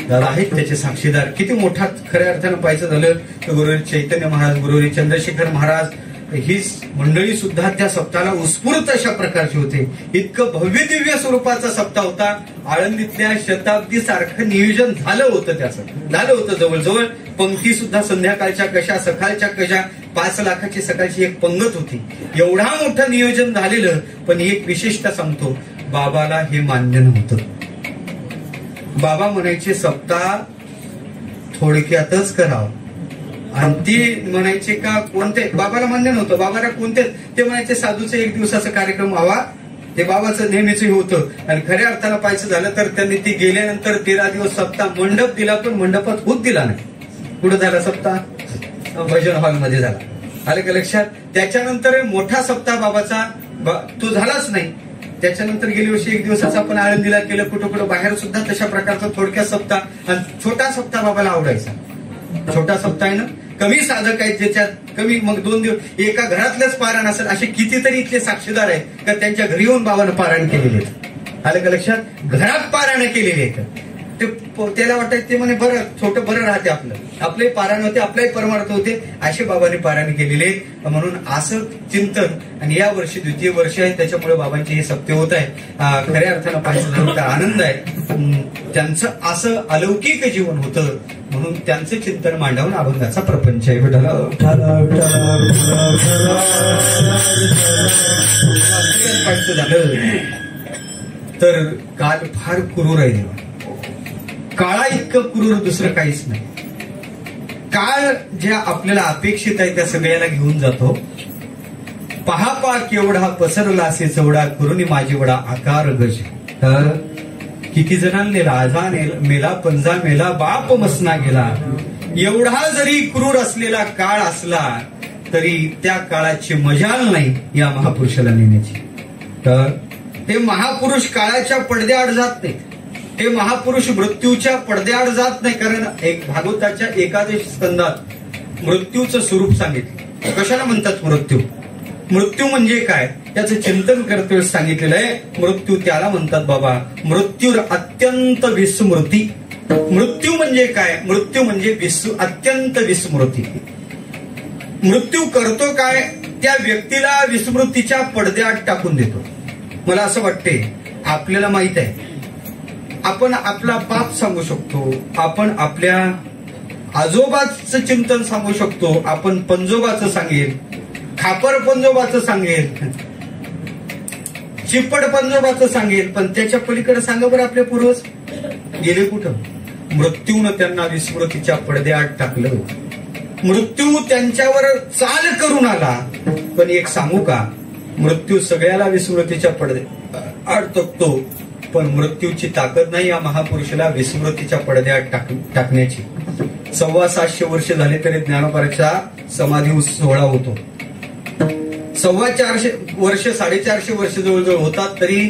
दादा आहेत त्याचे साक्षीदार. किती मोठा खऱ्या अर्थानं पाहायचं झालं तर गुरुरी चैतन्य महाराज, गुरुरी चंद्रशेखर महाराज ही मंडळी सुद्धा त्या सप्ताहाला उत्स्फूर्त अशा प्रकारची होते. इतकं भव्य दिव्य स्वरूपाचा सप्ताह होता. आळंदीतल्या शताब्दी सारखं नियोजन झालं होतं जवळजवळ. पंक्ती सुद्धा संध्याकाळच्या कशा, सकाळच्या कशा, 5 लाखाची सकाळची एक पंगत होती. एवढा मोठं नियोजन झालेलं. पण एक विशेषता सांगतो, बाबाला हे मान्य नव्हतं. बाबा म्हणायचे सप्ताह थोडक्यातच करावं, आणि ती म्हणायचे का कोणते बाबाला मान्य नव्हतं, बाबाला कोणते ते म्हणायचे साधूचा एक दिवसाचा कार्यक्रम व्हावा, ते बाबाचं नेहमीच होतं. आणि खऱ्या अर्थानं पाहायचं झालं तर त्यांनी ती गेल्यानंतर 13 दिवस सप्ताह मंडप दिला, पण मंडपात होत दिला नाही. कुठं झाला सप्ताह? भजन हॉलमध्ये झाला. आलं का लक्षात? त्याच्यानंतर मोठा सप्ताह बाबाचा तो झालाच नाही. त्याच्यानंतर गेल्या वर्षी एक दिवसाचा आपण आळंदीला केलं, कुठं कुठं बाहेर सुद्धा तशा प्रकारचा थोडक्यात सप्ताह. आणि छोटा सप्ताह बाबाला आवडायचा. छोटा सप्ताह आहे ना, कमी साधक आहेत ज्याच्यात कमी, मग 2 दिवस एका घरातलंच पारायण असेल असे कितीतरी इथले साक्षीदार आहेत का त्यांच्या घरी येऊन बाबानं पारायण केलेले आहेत. आलं का लक्षात? घरात पारायण केलेले आहेत. ते त्याला वाटायचं ते म्हणे बरं छोटं बरं राहते, आपले पारायण होते, आपल्याही परमार्थ होते, असे बाबांनी पारायण केलेले. म्हणून असं चिंतन. आणि या वर्षी द्वितीय वर्ष आहे, त्याच्यामुळे बाबांचे हे सप्ते होत आहे. खऱ्या अर्थानं पाहिजे तर आनंद आहे. त्यांचं असं अलौकिक जीवन होतं म्हणून त्यांचं चिंतन मांडवून अभंगाचा प्रपंच आहे. झालं तर काल फार क्रूर आहे देवा. काळा इतकं क्रूर दुसरं काहीच नाही. काळ ज्या आपल्याला अपेक्षित आहे त्या सगळ्याला घेऊन जातो. पहा केवढा पसरला असे चवडा करून माझी वडा आकार गज. तर किती जणांना आजा मेला, पंजा मेला, बाप मसना गेला. एवढा जरी क्रूर असलेला काळ असला तरी त्या काळाची मजाल नाही या महापुरुषाला नेण्याची. तर हे महापुरुष काळाच्या पडद्याआड जात नाहीत. हे महापुरुष मृत्यूच्या पडद्याआड जात नाही. कारण एक भागवताच्या एकादश स्कंदात मृत्यूचं स्वरूप सांगितलं. कशाला म्हणतात मृत्यू? मृत्यू म्हणजे काय त्याचं चिंतन करते सांगितलेलं आहे. मृत्यू त्याला म्हणतात बाबा मृत्यूर अत्यंत विस्मृती. मृत्यू म्हणजे काय? मृत्यू म्हणजे अत्यंत विस्मृती. मृत्यू करतो काय? त्या व्यक्तीला विस्मृतीच्या पडद्याआड टाकून देतो. मला असं वाटते आपल्याला माहित आहे आपण आपला पाप सांगू शकतो, आपण आपल्या आजोबाचं चिंतन सांगू शकतो, आपण पंजोबाचं सांगेल, खापर पंजोबाचं सांगेल, चिप्पड पंजोबाचं सांगेल, पण त्याच्या पलीकडे सांगा बरं आपले पूर्वज गेले कुठं? मृत्यूनं त्यांना विस्मृतीच्या पडद्याआड टाकलं. मृत्यू त्यांच्यावर चाल करून आला. पण एक सांगू का, मृत्यू सगळ्याला विस्मृतीच्या पडद्याआड टाकतो, पण मृत्यूची ताकद नाही या महापुरुषाला विस्मृतीच्या पडद्याआड टाकण्याची. 725 वर्ष झाले तरी ज्ञानोबाचा समाधी सोहळा होतो. 425 वर्ष 450 वर्ष जवळजवळ होतात तरी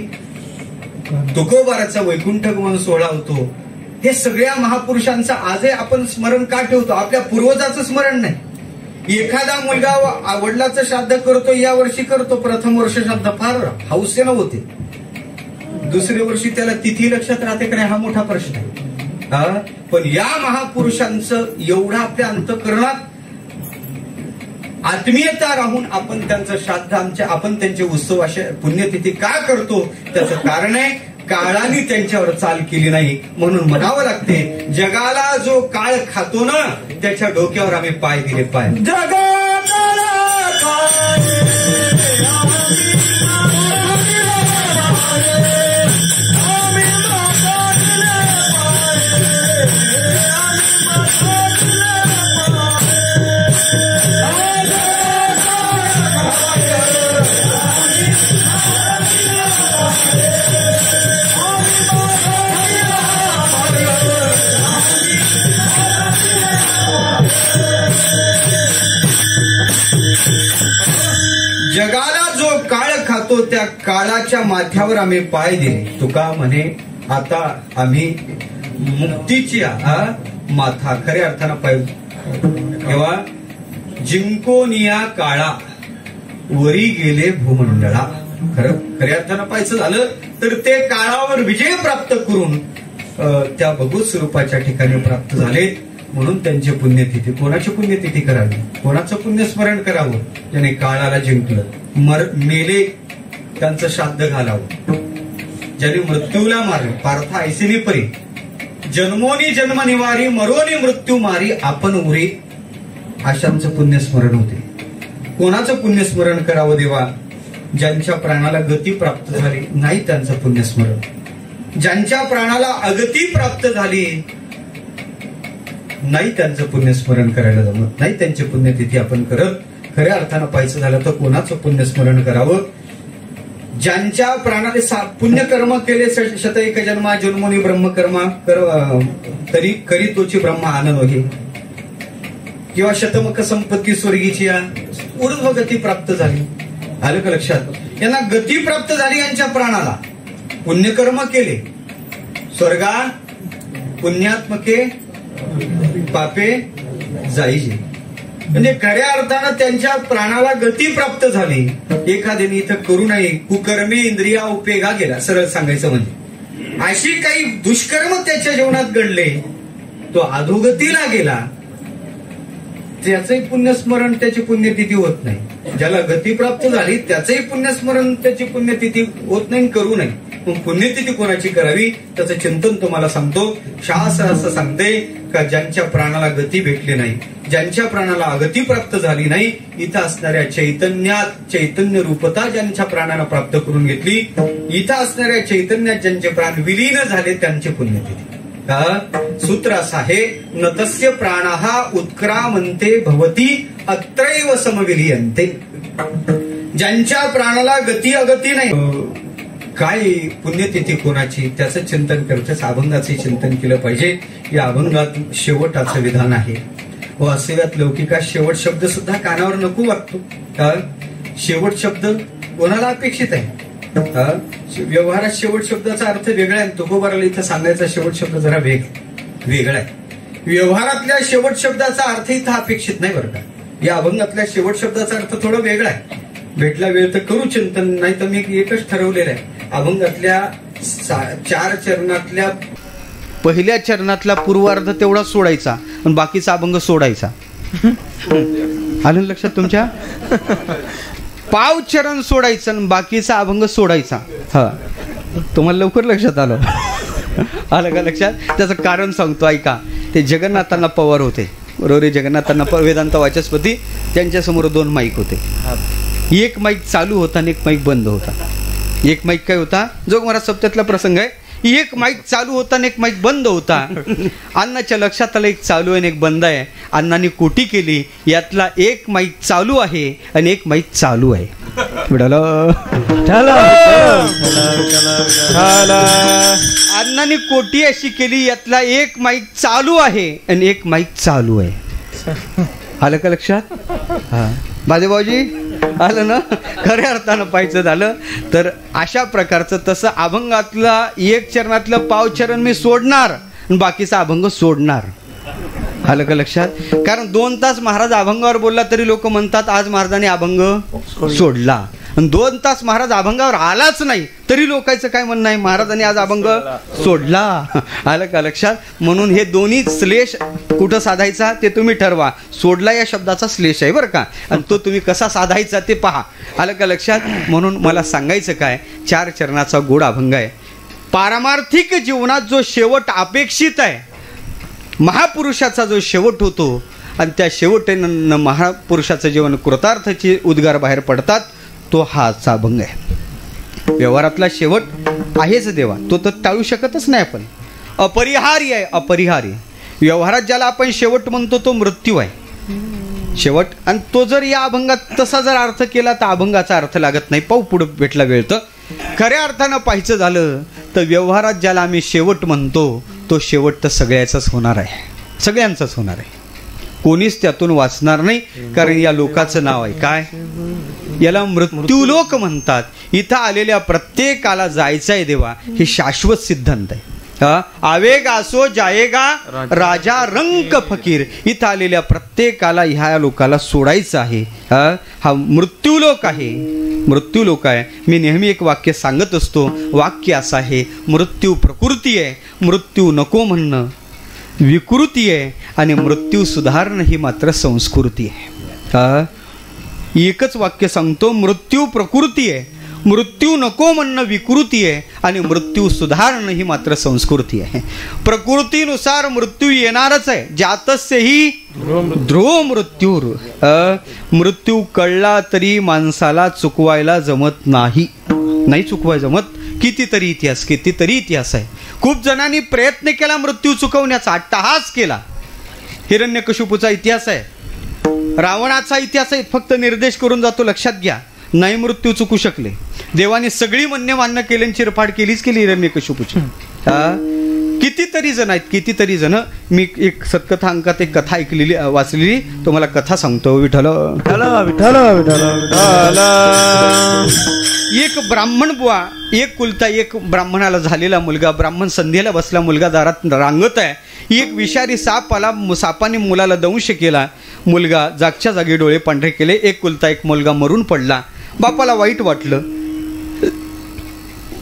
तुकोबाराचा वैकुंठगमन सोहळा होतो. हे सगळ्या महापुरुषांचं आजही आपण स्मरण का ठेवतो? आपल्या पूर्वजाचं स्मरण नाही. एखादा मुलगा वडिलाचं श्राद्ध करतो, या वर्षी करतो, प्रथम वर्ष श्राद्ध फार हौसेनं होते, दुसऱ्या वर्षी त्याला तिथी लक्षात राहते का नाही हा मोठा प्रश्न आहे. पण या महापुरुषांचं एवढं आपल्या अंतःकरणात आत्मीयता राहून आपण त्यांचं श्राद्ध आपण त्यांचे उत्सव असे पुण्यतिथी का करतो? त्याचं कारण आहे काळाने त्यांच्यावर चाल केली नाही म्हणून म्हणावं लागते. जगाला जो काळ खातो ना त्याच्या डोक्यावर आम्ही पाय दिले. पाय जगाला जो काळ खातो त्या काळाच्या माथ्यावर आम्ही पाय दिले. तुका म्हणे आता आम्ही मुक्तीची माथा खऱ्या अर्थानं पाय तेव्हा जिंकोनिया काळा वरी गेले भूमंडळा. खऱ्या अर्थानं पाहायचं झालं तर ते काळावर विजय प्राप्त करून त्या भगवत स्वरूपाच्या ठिकाणी प्राप्त झाले. म्हणून त्यांची पुण्यतिथी. कोणाची पुण्यतिथी करावी? कोणाचं पुण्यस्मरण करावं? ज्याने काळाला जिंकलं, मेले त्यांचं श्राद्ध घालावं. ज्याने मृत्यूला मारले, पार्था ऐसिनी परी जन्मोनी जन्म निवारी मरोनी मृत्यू मारी आपण उरे, अशांचं पुण्यस्मरण होते. कोणाचं पुण्यस्मरण करावं देवा? ज्यांच्या प्राणाला गती प्राप्त झाली नाही त्यांचं पुण्यस्मरण. ज्यांच्या प्राणाला अगती प्राप्त झाली नाही त्यांचं पुण्यस्मरण करायला जमत, नाही त्यांची पुण्यतिथी आपण करत. खऱ्या अर्थानं पाहायचं झालं तर कोणाचं पुण्यस्मरण करावं? ज्यांच्या प्राणाने पुण्यकर्म केले शतैक जन्मा जन्मोनी ब्रह्मकर्मा तरी करी तोची ब्रह्म आनंद हे, किंवा शतमक संपत्ती स्वर्गीची ऊर्ध्व गती प्राप्त झाली. आलं का लक्षात? यांना गती प्राप्त झाली यांच्या प्राणाला. पुण्यकर्म केले स्वर्गा पुण्यात्मके पापे जाईजे, म्हणजे खऱ्या अर्थानं त्यांच्या प्राणाला गती प्राप्त झाली. एखाद्याने इथं करू नये कुकर्मी इंद्रिया उपयोगा गेला, सरळ सांगायचं म्हणजे अशी काही दुष्कर्म त्याच्या जीवनात घडले, तो अधोगतीला गेला, त्याचंही पुण्यस्मरण त्याची पुण्यतिथी होत नाही. ज्याला गती प्राप्त झाली त्याचंही पुण्यस्मरण त्याची पुण्यतिथी होत नाही, करू नये. मग पुण्यतिथी कोणाची करावी त्याचं चिंतन तुम्हाला सांगतो. शास्त्र असं सांगते का ज्यांच्या प्राणाला गती भेटली नाही, ज्यांच्या प्राणाला अगती प्राप्त झाली नाही, इथं असणाऱ्या चैतन्यात चैतन्य रूपता ज्यांच्या प्राणाला प्राप्त करून घेतली, इथं असणाऱ्या चैतन्यात ज्यांचे प्राण विलीन झाले त्यांची पुण्यतिथी. सूत्र असं आहे, न तस्य प्राणहा उत्क्रामन्ते भवती अत्रैव समविलीयन्ते. ज्यांच्या प्राणाला गती अगती नाही, काय पुण्यतिथी कोणाची त्याचं चिंतन करतच अभंगाचे चिंतन केलं पाहिजे. या अभंगात शेवटाचं विधान आहे. वास्तव्यात लौकिका शेवट शब्द सुद्धा कानावर नको वाटतो. शेवट शब्द कोणाला अपेक्षित आहे? व्यवहारात शेवट शब्दाचा अर्थ वेगळा आहे. तुकोबाराला इथं सांगायचा शेवट शब्द जरा वेगळा आहे. व्यवहारातल्या शेवट शब्दाचा अर्थ इथं अपेक्षित नाही बरं का. या अभंगातल्या शेवट शब्दाचा अर्थ थोडा वेगळा आहे. भेटला वेळ तर करू चिंतन, नाही तर मी एकच ठरवलेलं आहे. अभंगातल्या 4 चरणातल्या पहिल्या चरणातला पूर्वार्ध तेवढा सोडायचा आणि बाकीचा अभंग सोडायचा. आलं लक्षात तुमच्या? पाव चरण सोडायचं आणि बाकीचा अभंग सोडायचा. हा, तुम्हाला लवकर लक्षात आलं? आलं का लक्षात? त्याचं कारण सांगतो ऐका. ते जगन्नाथांना पवार होते बरोबर आहे. जगन्नाथांना वेदांत वाचस्पती, त्यांच्यासमोर 2 माईक होते. एक माईक चालू होता आणि एक माईक बंद होता. एक माईक काय होता? जोग महाराज सप्त्यातला प्रसंग आहे. एक माईक चालू होता आणि एक माईक बंद होता. अण्णाच्या लक्षात आलं एक चालू आहे आणि एक बंद आहे. अण्णांनी कोटी केली, यातला एक माईक चालू आहे आणि एक माईक चालू आहे. अण्णांनी कोटी अशी केली, यातला एक माईक चालू आहे आणि एक माईक चालू आहे. आलं का लक्षात? हा बादेभाऊजी आलं ना? खऱ्या अर्थानं पाहायचं झालं तर अशा प्रकारचं तसं अभंगातला एक चरणातलं पाव चरण मी सोडणार आणि बाकीचा अभंग सोडणार. आलं का लक्षात? कारण 2 तास महाराज अभंगावर बोलला तरी लोक म्हणतात आज महाराजांनी अभंग सोडला. 2 तास महाराज अभंगावर आलाच नाही तरी लोकांचं काय म्हणणं आहे? महाराजांनी आज अभंग सोडला. आलं का लक्षात? म्हणून हे दोन्ही श्लेष कुठं साधायचा ते तुम्ही ठरवा. सोडला या शब्दाचा श्लेष आहे बरं का, आणि तो तुम्ही कसा साधायचा ते पहा. आलं का लक्षात? म्हणून मला सांगायचं काय, 4 चरणाचा गोड अभंग आहे. पारमार्थिक जीवनात जो शेवट अपेक्षित आहे, महापुरुषाचा जो शेवट होतो आणि त्या शेवटानं महापुरुषाचं जीवन कृतार्थाचे उद्गार बाहेर पडतात, तो हाचा अभंग आहे. व्यवहारातला शेवट आहेच देवा, तो तर टाळू शकतच नाही आपण. अपरिहार्य आहे, अपरिहार्य. व्यवहारात ज्याला आपण शेवट म्हणतो तो मृत्यू आहे शेवट. आणि तो जर या अभंगात तसा जर अर्थ केला तर अभंगाचा अर्थ लागत नाही. पाहू पुढे भेटला वेळ तर. खऱ्या अर्थानं पाहायचं झालं तर व्यवहारात ज्याला आम्ही शेवट म्हणतो तो शेवट तर सगळ्याचाच होणार आहे, सगळ्यांचाच होणार आहे. कोणीच त्यातून वाचणार नाही. कारण या लोकाचं नाव आहे काय? याला मृत्यूलोक म्हणतात. इथं आलेल्या प्रत्येकाला जायचं आहे देवा, हे शाश्वत सिद्धांत आहे. आवेगा असो जायेगा राजा रंक फकीर. इथं आलेल्या प्रत्येकाला ह्या लोकाला सोडायचं आहे. हा मृत्यूलोक आहे, मृत्यूलोक आहे. मी नेहमी एक वाक्य सांगत असतो. वाक्य असं आहे, मृत्यू प्रकृती आहे, मृत्यू नको म्हणणं विकृती आहे आणि मृत्यू सुधारणं ही मात्र संस्कृती आहे. एकच वाक्य सांगतो, मृत्यू प्रकृती आहे, मृत्यू नको म्हणणं विकृती आहे आणि मृत्यू सुधारणं ही मात्र संस्कृती आहे. प्रकृतीनुसार मृत्यू येणारच आहे. जातस्यही ध्रुव मृत्यू. मृत्यू कळला तरी माणसाला चुकवायला जमत नाही, नाही चुकवायला जमत. कितीतरी इतिहास आहे. खूप जणांनी प्रयत्न केला मृत्यू चुकवण्याचा, अट्टहास केला. हिरण्यकशिपूचा इतिहास आहे, रावणाचा इतिहास आहे, फक्त निर्देश करून जातो. लक्षात घ्या, नाही मृत्यू चुकू शकले. देवाने सगळी म्हणणे मान्य केली, चिरफाड केलीच केली हिरण्यकशिपूची. कितीतरी जण आहेत, कितीतरी जण. मी एक सत्कथा अंकात एक कथा ऐकलेली, वाचलेली, तुम्हाला कथा सांगतो. विठ्ठल एक ब्राह्मण बुवा, एक कुलता एक ब्राह्मणाला झालेला मुलगा, ब्राह्मण संध्येला बसला, मुलगा दारात रांगत आहे. एक विषारी साप आला, सापाने मुलाला दंश केला. मुलगा जागच्या जागी डोळे पांढरे केले. एक कुलता एक मुलगा मरून पडला. बापाला वाईट वाटलं.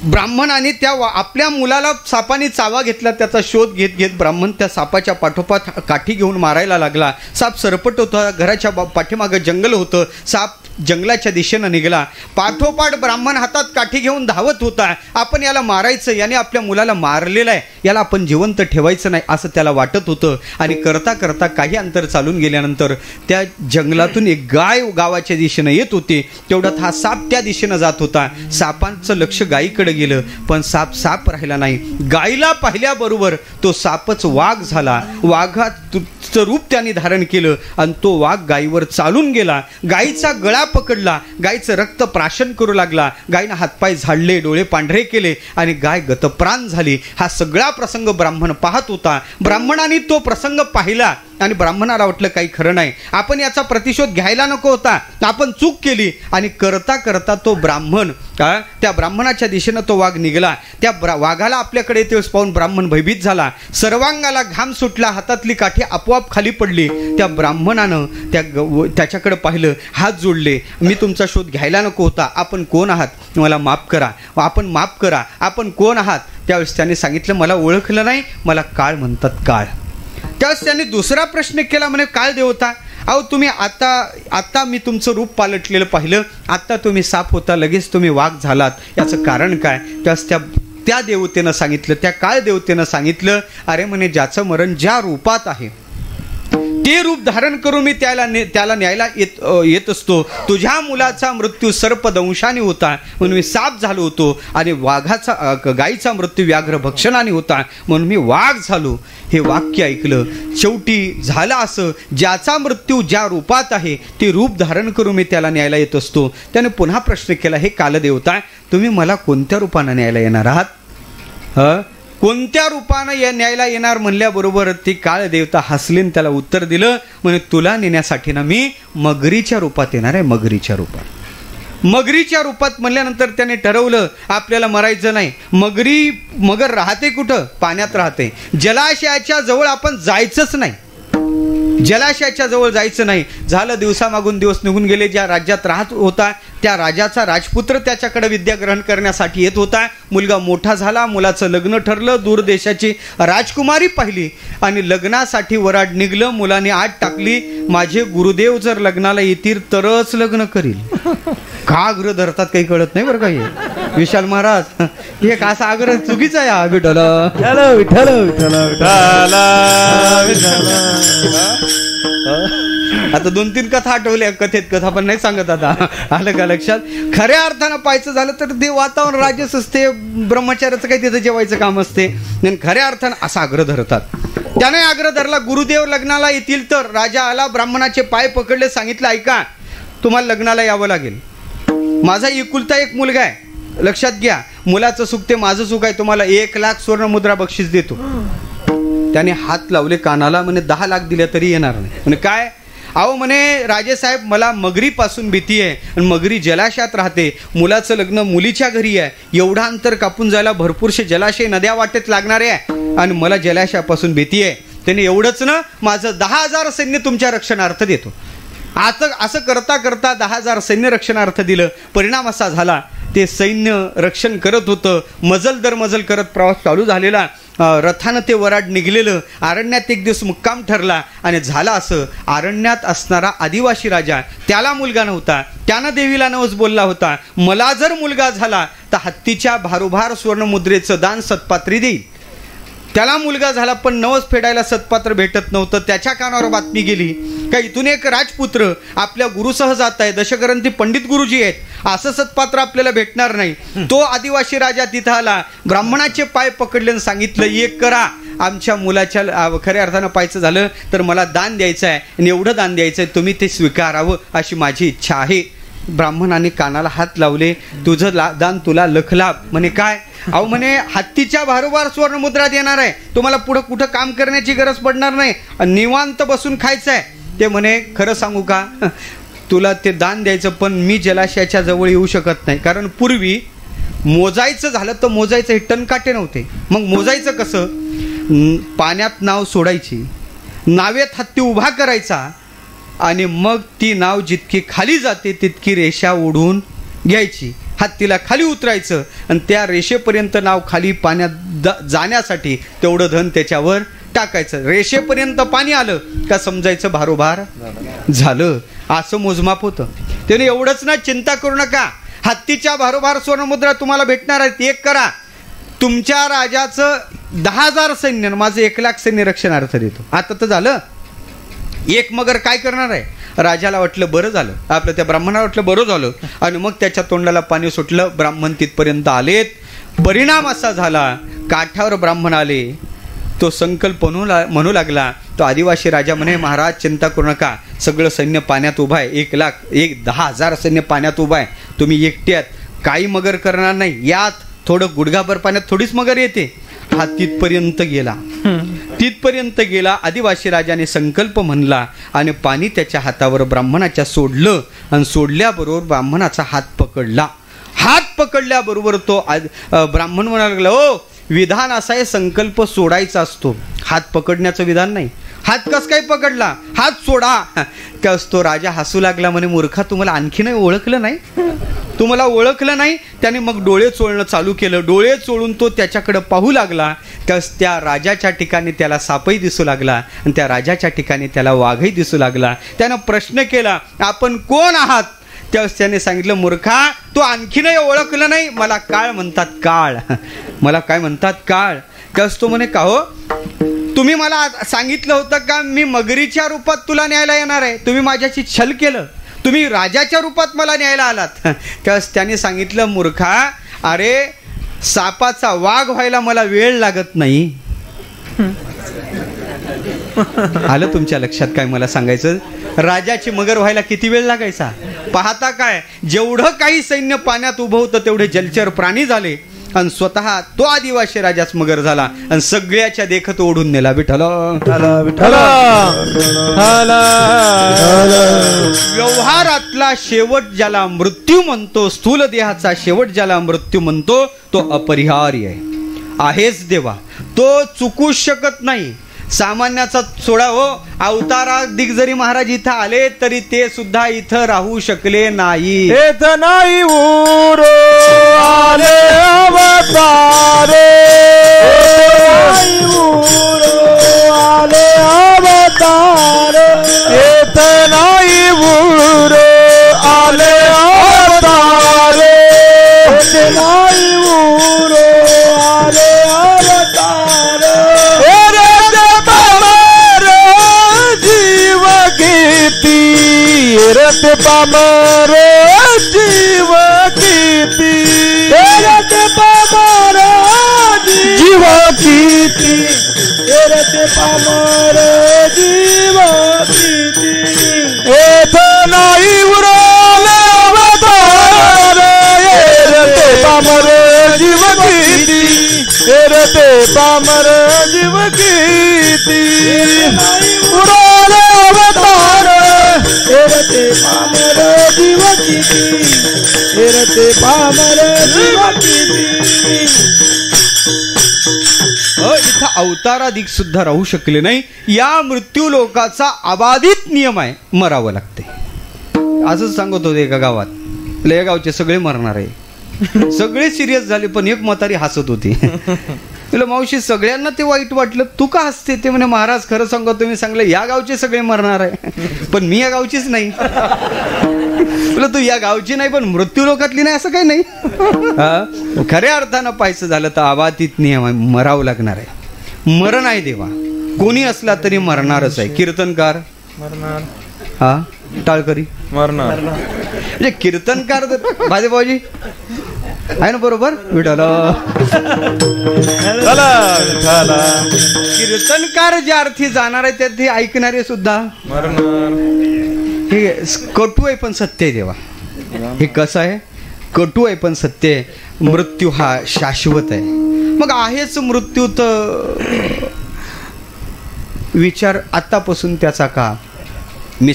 ब्राह्मणाने त्या आपल्या मुलाला सापाने चावा घेतला. त्याचा शोध घेत घेत ब्राह्मण त्या सापाच्या पाठोपाठ काठी घेऊन मारायला लागला. साप सरपट होता, घराच्या पाठीमागं जंगल होतं. साप जंगलाच्या दिशेनं निघाला. पाठोपाठ ब्राह्मण हातात काठी घेऊन धावत होता. आपण याला मारायचं, याने आपल्या मुलाला मारलेलं आहे, याला आपण जिवंत ठेवायचं नाही असं त्याला वाटत होतं. आणि करता करता काही अंतर चालून गेल्यानंतर त्या जंगलातून एक गाय गावाच्या दिशेनं येत होती. तेवढ्यात हा साप त्या दिशेनं जात होता. सापांचं लक्ष गायीकडे गेलं, पण साप राहिला नाही. गायीला पाहिल्याबरोबर तो सापच वाघ झाला. वाघाचं रूप त्याने धारण केलं आणि तो वाघ गायीवर चालून गेला. गायीचा गळा पकडला, गायीचं रक्त प्राशन करू लागला. गायीनं हातपाय झाडले, डोळे पांढरे केले आणि गाय गतप्राण झाली. हा सगळा प्रसंग ब्राह्मण पाहत होता. ब्राह्मणाने तो प्रसंग पाहिला आणि ब्राह्मणाला वाटलं काही खरं नाही, आपण याचा प्रतिशोध घ्यायला नको होता, आपण चूक केली. आणि करता करता तो ब्राह्मण, त्या ब्राह्मणाच्या दिशेनं तो वाघ निघाला. त्या वाघाला आपल्याकडे येते पाहून ब्राह्मण भयभीत झाला. सर्वांगाला घाम सुटला, हातातली काठी आपोआप खाली पडली. त्या ब्राह्मणानं त्याच्याकडे पाहिलं, हात जोडले, मी तुमचा शोध घ्यायला नको होता, आपण कोण आहात, मला माफ करा, आपण माफ करा, आपण कोण आहात. त्यावेळेस त्याने सांगितलं, मला ओळखलं नाही, मला काळ म्हणतात, काळ. त्यावेळेस त्यांनी दुसरा प्रश्न केला, म्हणे काळ देवता, अहो तुम्ही आता मी तुमचं रूप पालटलेलं पाहिलं, आता तुम्ही साप होता, लगेच तुम्ही वाघ झालात, याचं कारण काय. त्यावेळेस त्या देवतेनं सांगितलं, त्या काळ देवतेनं सांगितलं, अरे म्हणे ज्याचं मरण ज्या रूपात आहे ते रूप धारण करून मी त्याला न्यायला येत असतो. तुझ्या मुलाचा मृत्यू सर्पदंशाने होता म्हणून मी साप झालो होतो, आणि गायीचा मृत्यू व्याघ्र भक्षणाने होता म्हणून मी वाघ झालो. हे वाक्य ऐकलं. शेवटी झालं असं, ज्याचा मृत्यू ज्या रूपात आहे ते रूप धारण करून मी त्याला न्यायला येत असतो. त्याने पुन्हा प्रश्न केला, हे कालदेवता, तुम्ही मला कोणत्या रूपानं न्यायला येणार आहात, कोणत्या रूपानं न्यायला येणार म्हणल्याबरोबर ती काळ देवता हसलीन त्याला उत्तर दिलं, म्हणजे तुला नेण्यासाठी ना मी मगरीच्या रूपात येणार आहे, मगरीच्या रूपात. मगरीच्या रूपात म्हणल्यानंतर त्याने ठरवलं आपल्याला मरायचं नाही. मगर राहते कुठं, पाण्यात राहते. जलाशयाच्या जवळ आपण जायचंच नाही, जलाशयाच्या जवळ जायचं नाही. झालं, दिवसामागून दिवस निघून गेले. ज्या राज्यात राहत होता त्या राजाचा राजपुत्र त्याच्याकडे विद्या ग्रहण करण्यासाठी येत होता. मुलगा मोठा झाला, मुलाचं लग्न ठरलं, दूरदेशाची राजकुमारी पाहिली आणि लग्नासाठी वराड निघलं. मुलाने आट टाकली, माझे गुरुदेव जर लग्नाला येतील तरच लग्न करील. का आग्रह धरतात काही कळत नाही बरं काही. विशाल महाराज, हे असा आग्रह चुकीचा आहे. विठ्ठल विठ्ठल विठ्ठल विठ्ठल. आता 2-3 कथा आठवल्या, कथा पण नाही सांगत आता, आलं का लक्षात. खऱ्या अर्थानं पाहायचं झालं तर ते वातावरण राजस असते, ब्रह्मचार्याचं काही तिथं जेवायचं काम असते. खऱ्या अर्थानं असा आग्रह धरतात. त्याने आग्रह धरला, गुरुदेव लग्नाला येतील तर. राजा आला, ब्राह्मणाचे पाय पकडले, सांगितलं, ऐका, तुम्हाला लग्नाला यावं लागेल. माझा एकुलता एक मुलगा आहे, लक्षात घ्या, मुलाचं सुख ते माझं सुख आहे, तुम्हाला 1 लाख स्वर्ण मुद्रा बक्षीस देतो. त्याने हात लावले कानाला, म्हणे 10 लाख दिले तरी येणार नाही. म्हणे काय, अहो म्हणे राजेसाहेब, मला मगरीपासून भीती आहे, आणि मगरी जलाशयात राहते, मुलाचं लग्न मुलीच्या घरी आहे, एवढा अंतर कापून जायला भरपूरशे जलाशय नद्या वाटेत लागणारे आहे, आणि मला जलाशयापासून भीती आहे. त्याने एवढंच ना, माझं 10,000 सैन्य तुमच्या रक्षणार्थ देतो. आता असं करता करता 10,000 सैन्य रक्षणार्थ दिलं. परिणाम असा झाला, ते सैन्य रक्षण करत होतं. मजल दर मजल करत प्रवास चालू झालेला. रथानं ते वराड निघलेलं. अरण्यात एक दिवस मुक्काम ठरला. आणि झाला असं, अरण्यात असणारा आदिवासी राजा, त्याला मुलगा नव्हता. त्यानं देवीला नवस बोलला होता, मला जर मुलगा झाला तर हत्तीच्या भारोभार सुवर्णमुद्रेचं दान सत्पात्री देईल. त्याला मुलगा झाला, पण नवस फेडायला सत्पात्र भेटत नव्हतं. त्याच्या कानावर बातमी गेली का इथून एक राजपुत्र आपल्या गुरुसह जात आहे, दशग्रंथी पंडित गुरुजी आहेत, असं सत्पात्र आपल्याला भेटणार नाही. तो आदिवासी राजा तिथं आला, ब्राह्मणाचे पाय पकडले आणि सांगितलं, एक करा, आमच्या मुलाच्या खऱ्या अर्थानं पाहायचं झालं तर मला दान द्यायचं आहे आणि एवढं दान द्यायचं आहे, तुम्ही ते स्वीकारावं अशी माझी इच्छा आहे. ब्राह्मणाने कानाला हात लावले. तुझं दान तुला लखलाभ. म्हणे काय? अहो म्हणे हत्तीच्या भारोभार सुवर्णमुद्रा देणार आहे, तुम्हाला पुढं कुठं काम करण्याची गरज पडणार नाही, निवांत बसून खायचं आहे. ते म्हणे खरं सांगू का, तुला ते दान द्यायचं पण मी जलाशयाच्या जवळ येऊ शकत नाही, कारण पूर्वी मोजायचं झालं तर मोजायचं हे टनकाटे नव्हते. मग मोजायचं कसं? पाण्यात नाव सोडायची, नावेत हत्ती उभा करायचा आणि मग ती नाव जितकी खाली जाते तितकी रेषा ओढून घ्यायची, हत्तीला खाली उतरायचं आणि त्या रेषेपर्यंत नाव खाली पाण्यात जाण्यासाठी तेवढं धन त्याच्यावर टाकायचं. रेषेपर्यंत पाणी आलं का समजायचं भारोभार झालं. असं मोजमाप होतं. त्याने एवढंच ना, चिंता करू नका, हत्तीच्या भारोभार सुवर्णमुद्रा तुम्हाला भेटणार आहेत. एक करा, तुमच्या राजाचं 10,000 सैन्य, माझं 1,00,000 सैन्य रक्षणार्थ देतो. आता तर झालं. एक मगर काय करणार आहे? राजाला वाटलं बरं झालं, आपलं त्या ब्राह्मणाला वाटलं बरं झालं आणि मग त्याच्या तोंडाला पाणी सुटलं. ब्राह्मण तिथपर्यंत आलेत. परिणाम असा झाला, काठावर ब्राह्मण आले. तो संकल्प म्हणू लागला. तो आदिवासी राजा म्हणे, महाराज चिंता करू नका, सगळं सैन्य पाण्यात उभं आहे, 10,000 सैन्य पाण्यात उभं आहे, तुम्ही एकट्यात काही मगर करणार नाही, यात थोडं गुडघाभर पाण्यात थोडीच मगर येते. हा तिथपर्यंत गेला. आदिवासी राजाने संकल्प म्हणला आणि पाणी त्याच्या हातावर ब्राह्मणाच्या सोडलं आणि सोडल्याबरोबर ब्राह्मणाचा हात पकडला. हात पकडल्याबरोबर तो ब्राह्मण म्हणायला लागला, ओ विधान असा आहे, संकल्प सोडायचा असतो, हात पकडण्याचं विधान नाही. हात कस काय पकडला? हात सोडा कस. तो राजा हसू लागला. म्हणे, मूर्खा, तुम्हाला आणखी नाही ओळखलं नाही? तुम्हाला ओळखलं नाही? त्याने मग डोळे चोळणं चालू केलं. डोळे चोळून तो त्याच्याकडे पाहू लागला. त्या राजाच्या ठिकाणी त्याला सापही दिसू लागला आणि त्या राजाच्या ठिकाणी त्याला वाघही दिसू लागला. त्यानं प्रश्न केला, आपण कोण आहात? त्यावेळेस त्याने सांगितलं, मूर्खा, तू आणखी नाही ओळखलं नाही, मला काळ म्हणतात, काळ. मला काय म्हणतात? काळ. त्यावेळेस तो म्हणे, का हो, तुम्ही मला सांगितलं होतं का मी मगरीच्या रूपात तुला न्यायला येणार आहे? तुम्ही माझ्याशी छल केलं, तुम्ही राजाच्या रूपात मला न्यायला आलात. त्यावेळेस त्याने सांगितलं, मूर्खा, अरे सापाचा वाघ व्हायला मला वेळ लागत नाही. आलं तुमच्या लक्षात काय मला सांगायचं? राजाची मगर व्हायला किती वेळ लागायचा? पाहता काय, जेवढं काही सैन्य पाण्यात उभं होतं तेवढे जलचर प्राणी झाले आणि स्वतः तो आदिवासी राजाच मगर झाला आणि सगळ्याच्या देखत ओढून नेला. व्यवहारातला शेवट ज्याला मृत्यू म्हणतो, स्थूल देहाचा शेवट ज्याला मृत्यू म्हणतो, तो अपरिहार्य आहेच देवा, तो चुकूच शकत नाही. सामान्याचा सोडा हो, अवताराधिक जरी महाराज इथं आले तरी ते सुद्धा इथं राहू शकले नाही. नाही उरो आले अवतारे, आले अवतारे, येत नाही उरो आले अवतारे, नाही उरो आले अवतारे. रते पामर जीव कीती, रते पामर जीव कीती, रते पामर जीव कीती. एथ नाही उरले अवतार, रते पामर जीव कीती, रते पामर जीव कीती. उरले अवतार, एरते पामर जीव कीती, एरते पामर जीव कीती. इथं अवताराधिक सुद्धा राहू शकले नाही. या मृत्यू लोकाचा अबाधित नियम आहे, मरावं लागते. असंच सांगत होते एका गावात, या गावचे सगळे मरणार आहे. सगळे सिरियस झाले पण एक म्हातारी हसत होती. तुला मावशी सगळ्यांना ते वाईट वाटलं, तू का हसते? ते म्हणे, महाराज खरं सांगतो, तुम्ही सांगलं या गावचे सगळे मरणार आहे पण मी या गावचीच नाही. तुला तू या गावची नाही पण मृत्यू लोकातली नाही असं काही नाही. खऱ्या अर्थानं पाहायचं झालं तर अबाधित नियम आहे, मरावं लागणार आहे. मरण आहे देवा, कोणी असला तरी मरणारच आहे. कीर्तनकार मरणार, हा टाळकरी मरणार. म्हणजे कीर्तनकार भाजी आहे ना बरोबर विठ्ठल. कीर्तनकार ज्या अर्थी जाणार आहे त्या ते ऐकणारे सुद्धा हे कटू आहे पण सत्य आहे देवा. हे कसं आहे, कटू आहे पण सत्य आहे. मृत्यू हा शाश्वत आहे. मग आहेच मृत्यू तर विचार आतापासून त्याचा का. मी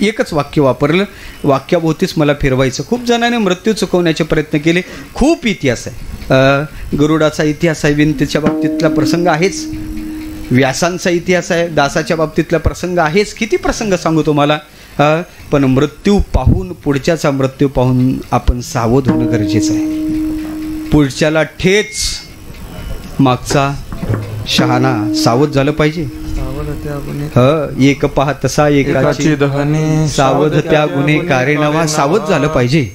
एकच वाक्य वापरलं, वाक्याभोवतीच मला फिरवायचं. खूप जणांनी मृत्यू चुकवण्याचे प्रयत्न केले. खूप इतिहास आहे. गरुडाचा इतिहास आहे, विनतेच्या बाबतीतला प्रसंग आहेच. व्यासांचा इतिहास आहे, दासाच्या बाबतीतला प्रसंग आहेच. किती प्रसंग सांगू तुम्हाला. पण मृत्यू पाहून, पुढच्याचा मृत्यू पाहून आपण सावध होणं गरजेचं आहे. पुढच्याला ठेच, मागचा शहाणा. सावध झालं पाहिजे. एक पाहतसा एकाची दहने, सावध त्या गुन्हेगारी नवा. सावध झालं पाहिजे.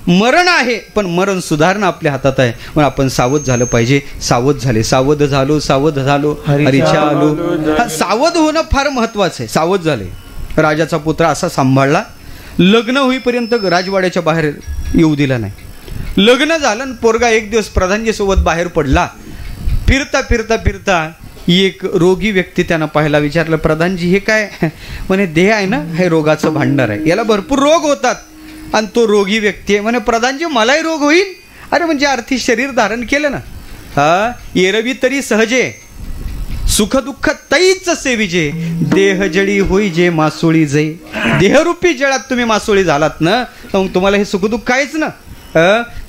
मरण आहे पण मरण सुधारणं आपल्या हातात आहे. पण आपण सावध झालं पाहिजे. सावध झाले, सावध झालो, सावध झालो, हरीच्या आलो. सावध होणं फार महत्वाचं आहे. सावध झाले. राजाचा पुत्र असा सांभाळला, लग्न होईपर्यंत राजवाड्याच्या बाहेर येऊ दिला नाही. लग्न झालं, पोरगा एक दिवस प्रधानजी सोबत बाहेर पडला. फिरता फिरता फिरता एक रोगी व्यक्ती त्यांना पाहायला. विचारलं, प्रधानजी हे काय. म्हणे देह आहे ना, हे रोगाचं भांडार आहे, याला भरपूर रोग होतात आणि तो रोगी व्यक्ती आहे. म्हणे प्रधानजी मलाही रोग होईल. अरे म्हणजे अर्थी शरीर धारण केलं ना. एरवी तरी सहजे सुख दुःख तैच सेविजे, देह जळी होई जे मासोळी जे. देहरूपी जळात तुम्ही मासोळी झालात ना, मग तुम्हाला हे सुख दुःख आहेच ना.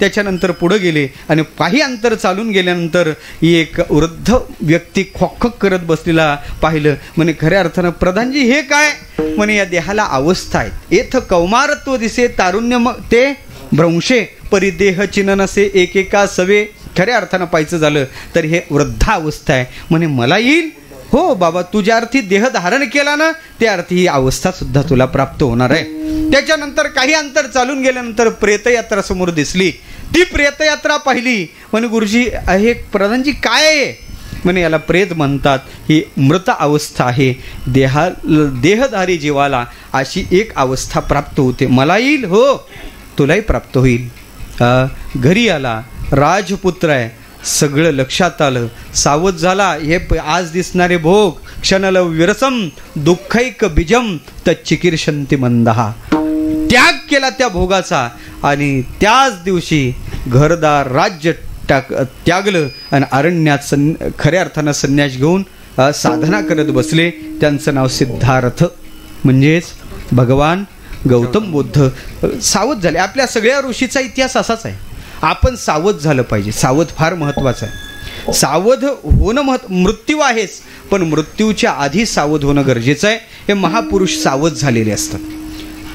त्याच्यानंतर पुढे गेले आणि काही अंतर चालून गेल्यानंतर एक वृद्ध व्यक्ती खोक करत बसलेला पाहिलं. म्हणे खऱ्या अर्थानं प्रधानजी हे काय. म्हणे या देहाला अवस्था आहेत. येथ कौमारत्व दिसे तारुण्य ते भ्रंशे, परिदेह चिन्ह नसे एकेका सवे. खऱ्या अर्थानं पाहायचं झालं तर हे वृद्धावस्था आहे. म्हणे मला येईल. हो बाबा, तुझ्या अर्थी देह धारण केला ना, त्या अर्थी ही अवस्था सुद्धा तुला प्राप्त होणार आहे. त्याच्यानंतर काही अंतर चालून गेल्यानंतर प्रेतयात्रा समोर दिसली. ती प्रेतयात्रा पाहिली. म्हणे गुरुजी हे प्रधानजी काय आहे. म्हणे याला प्रेत म्हणतात. ही मृत अवस्था आहे. देहधारी जीवाला अशी एक अवस्था प्राप्त होते. मला येईल. हो तुलाही प्राप्त होईल. घरी आला, राजपुत्र आहे. सगळं लक्षात आलं. सावध झाला. हे आज दिसणारे भोग क्षणल विरसम दुःखैक बीजम तच्चिकीर्षंती मंदहा. त्याग केला त्या भोगाचा आणि त्याच दिवशी घरदार राज्य त्यागलं आणि अरण्यात खऱ्या अर्थानं संन्यास घेऊन साधना करत बसले. त्यांचं नाव सिद्धार्थ म्हणजेच भगवान गौतम बुद्ध. सावध झाले. आपल्या सगळ्या ऋषीचा इतिहास असाच आहे. आपण सावध झालं पाहिजे. सावध फार महत्वाचं आहे. सावध होणं मृत्यू आहेच, पण मृत्यूच्या आधी सावध होणं गरजेचं आहे. हे महापुरुष सावध झालेले असतात.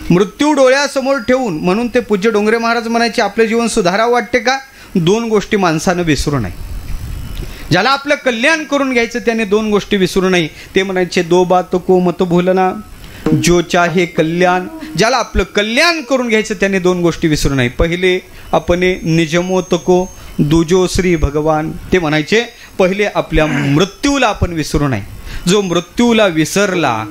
मृत्यू डोळ्यासमोर ठेवून. म्हणून ते पूज्य डोंगरे महाराज म्हणायचे, आपलं जीवन सुधारावं वाटते का, दोन गोष्टी माणसानं विसरू नये. ज्याला आपलं कल्याण करून घ्यायचं त्याने दोन गोष्टी विसरू नये. ते म्हणायचे, दो बात को मत भूलना जो चाहे कल्याण. ज्याला आपलं कल्याण करून घ्यायचं त्याने दोन गोष्टी विसरू नये. पहिले अपने निजमोत को, दुजो श्री भगवान. ते म्हणायचे पहिले आपल्या मृत्यूला आपण विसरू नये. जो मृत्यूला विसरला,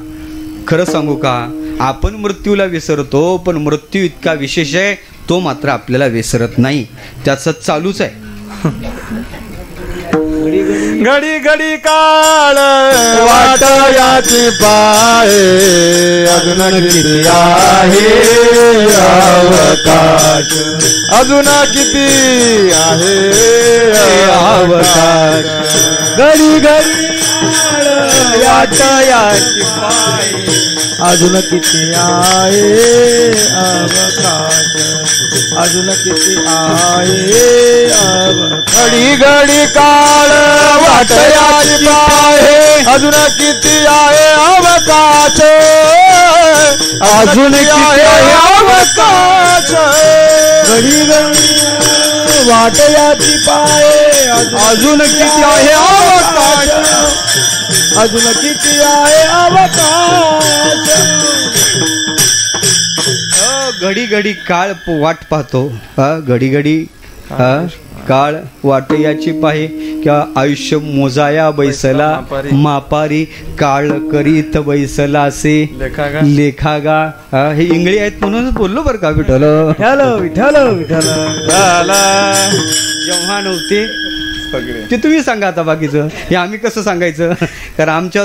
खरं सांगू का, आपण मृत्यूला विसरतो पण मृत्यू इतका विशेष आहे तो मात्र आपल्याला विसरत नाही. त्याचं चालूच आहे. घडी घडी काळ वाट याची पाहे, अजून किती आहे अवकाश, अजून किती आहे अवकाश. घडी घडी वाट याची पाहे, अजून किती आहे अवकाश, अजून किती आहे अवकाश. घडी घडी काळ वाट याची पाहे, अजून किती आहे अवकाश, अजून किती आहे अवकाश. घडी घडी वाट याची पाहे, अजून किती आहे अवकाश, अजून किती आहे अवकाश. घडी घडी काळ वाट पाहतो. घडी घडी काळ वाटयाची पाहे किंवा आयुष्य मोजाया बैसला मापारी काळ करीत बैसला असे लेखागा. हे इंगळी आहेत म्हणूनच बोललो बरं का. विठ्ठल विठ्ठल विठ्ठल जेव्हा नव्हते ते तुम्ही सांगा आता. बाकीचं हे आम्ही कसं सांगायचं, कारण आमच्या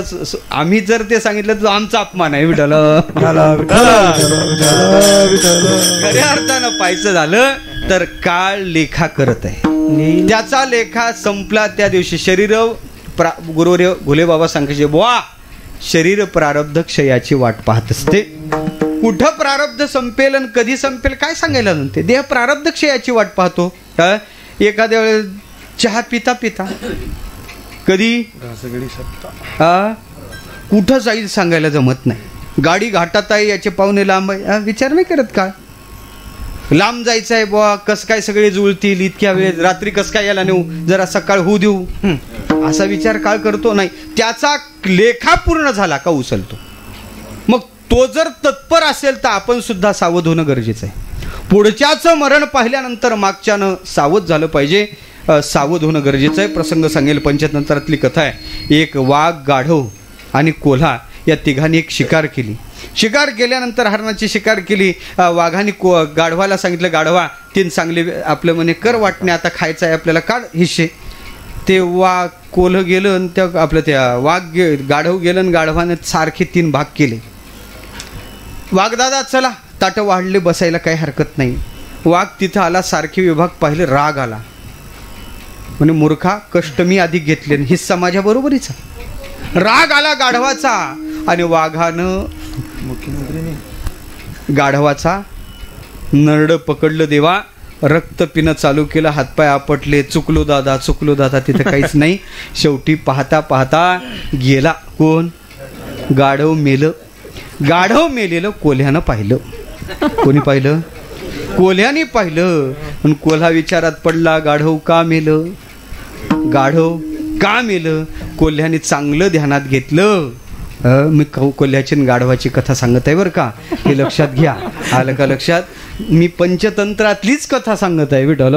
आम्ही जर ते सांगितलं तर आमचा अपमान आहे. विठ्ठल खऱ्या अर्थानं पाहायचं झालं तर काळ लेखा करत आहे. त्याचा लेखा संपला त्या दिवशी. शरीर गुरुवर्य घुले बाबा सांगायचे, बुवा शरीर प्रारब्ध क्षयाची वाट पाहत असते. कुठं प्रारब्ध संपेल आणि कधी संपेल काय सांगायला नव्हते. देह प्रारब्ध क्षयाची वाट पाहतो. एखाद्या वेळेस चहा पिता पिता कधी कुठं जाईल सांगायला जमत नाही. गाडी घाटात आहे, याचे पाहुणे लांब आहे, विचार नाही करत का लांब जायचं आहे बुवा, कसं काय सगळे जुळतील इतक्या वेळ, रात्री कसं काय याला नेऊ, जरा सकाळ होऊ देऊ, असा विचार काळ करतो नाही. त्याचा लेखा पूर्ण झाला का उचलतो. मग तो जर तत्पर असेल तर आपण सुद्धा सावध होणं गरजेचं आहे. पुढच्याचं मरण पाहिल्यानंतर मागच्यानं सावध झालं पाहिजे. सावध होणं गरजेचं आहे. प्रसंग सांगेल पंचतंत्रातली कथा आहे. एक वाघ, गाढव आणि कोल्हा या तिघांनी एक शिकार केली. शिकार केल्यानंतर हरणाची शिकार केली. वाघाने गाढवाला सांगितलं, गाढवा तीन चांगले आपलं म्हणे कर वाटणे, आता खायचं आहे आपल्याला, काढ हिस्से. ते वाघ कोल्ह गेलं आणि त्या आपलं त्या गाढव गेलं आणि गाढवाने सारखे 3 भाग केले. वाघदादा चला ताटं वाढले बसायला काही हरकत नाही. वाघ तिथं आला, सारखे विभाग पाहिले, राग आला. म्हणजे मूर्खा कष्ट मी अधिक घेतले, हिस्सा माझ्या बरोबरीचा. राग आला गाढवाचा आणि वाघानं गाढवाचा नरड पकडलं. देवा रक्त पिणं चालू केलं, हातपाय आपटले, चुकलो दादा चुकलो दादा. तिथं काहीच नाही. शेवटी पाहता पाहता गेला कोण, गाढव मेलं. गाढव मेलेलं कोल्ह्यानं पाहिलं. कोणी पाहिलं? कोल्ह्याने पाहिलं. आणि कोल्हा विचारात पडला, गाढव का मेलं, गाढव का मेलं. कोल्ह्याने चांगलं ध्यानात घेतलं. मी कोल्ह्याची गाढवाची कथा सांगत आहे बरं का, हे लक्षात घ्या. आलं का लक्षात? मी पंचतंत्रातलीच कथा सांगत आहे. विठ्ठल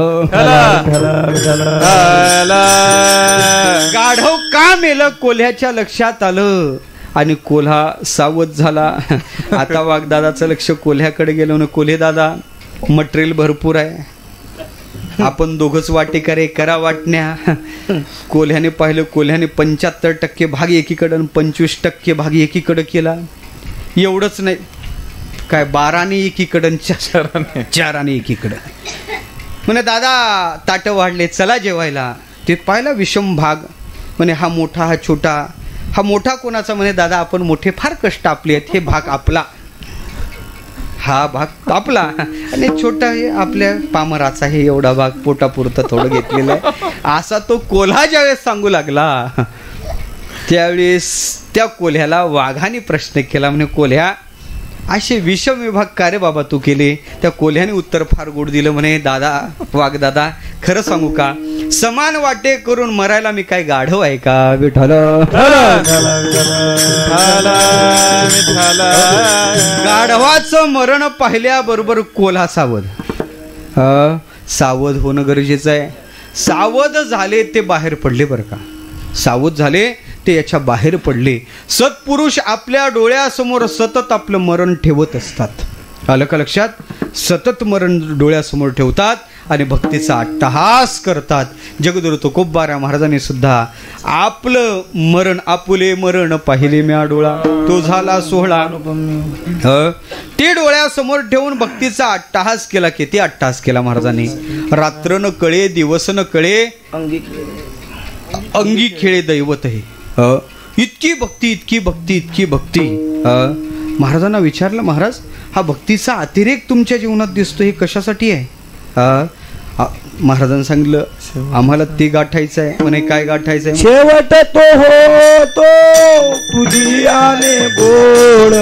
गाढव का मेलं कोल्ह्याच्या लक्षात आलं आणि कोल्हा सावध झाला. आता वाघदादाचं लक्ष कोल्ह्याकडे गेलं ना, कोल्हे दादा मटेरियल भरपूर आहे, आपण दोघंच वाटेकरे करा वाटण्या. कोल्ह्याने पाहिलं, कोल्ह्याने 75% भाग एकीकडं आणि 25% भाग एकीकडं केला. एवढंच नाही काय, 12 एकीकडं 4 एकीकडं. म्हणे दादा ताटं वाढले, चला जेवायला. ते पाहिला विषम भाग. म्हणे हा मोठा हा छोटा. हा मोठा कोणाचा? म्हणे दादा आपण मोठे फार कष्ट आपले आहेत, हे भाग आपला, हा भाग आपला. आणि छोटा हे आपल्या पामराचा, हे एवढा भाग पोटापुरता थोडं घेतलेला आहे. असा तो कोल्हा ज्यावेळेस सांगू लागला त्यावेळेस त्या कोल्ह्याला वाघाने प्रश्न केला. म्हणे कोल्ह्या असे विषम विभाग का रे बाबा तू केले? त्या कोल्ह्याने उत्तर फार गोड दिलं. म्हणे दादा वाघदादा खरं सांगू का, समान वाटे करून मरायला मी काय गाढव आहे का? विठ्ठल गाढवाचं मरण पाहिल्याबरोबर कोल्हा सावध. सावध होणं गरजेचं आहे. सावध झाले ते बाहेर पडले बरं का. सावध झाले ते याच्या बाहेर पडले. सत्पुरुष आपल्या डोळ्यासमोर सतत आपलं मरण ठेवत असतात. आलं का लक्षात? सतत मरण डोळ्यासमोर ठेवतात आणि भक्तीचा अट्टहास करतात. जगद्गुरु तुकोबा महाराजांनी सुद्धा आपलं मरण, आपुले मरण पाहिले म्या डोळा तो झाला सोहळा, ते डोळ्यासमोर ठेवून भक्तीचा अट्टहास केला. किती अट्टहास केला महाराजांनी. रात्र न कळे दिवस न कळे अंगी खेळे दैवत हे. इतकी भक्ती इतकी भक्ती इतकी भक्ती. महाराजांना विचारलं, महाराज हा भक्तीचा अतिरेक तुमच्या जीवनात दिसतो, हे कशासाठी आहे? महाराजांनी सांगितलं आम्हाला ते गाठायचं आहे. म्हणे काय गाठायचं आहे? शेवट तो हो तो तुझी आले गोड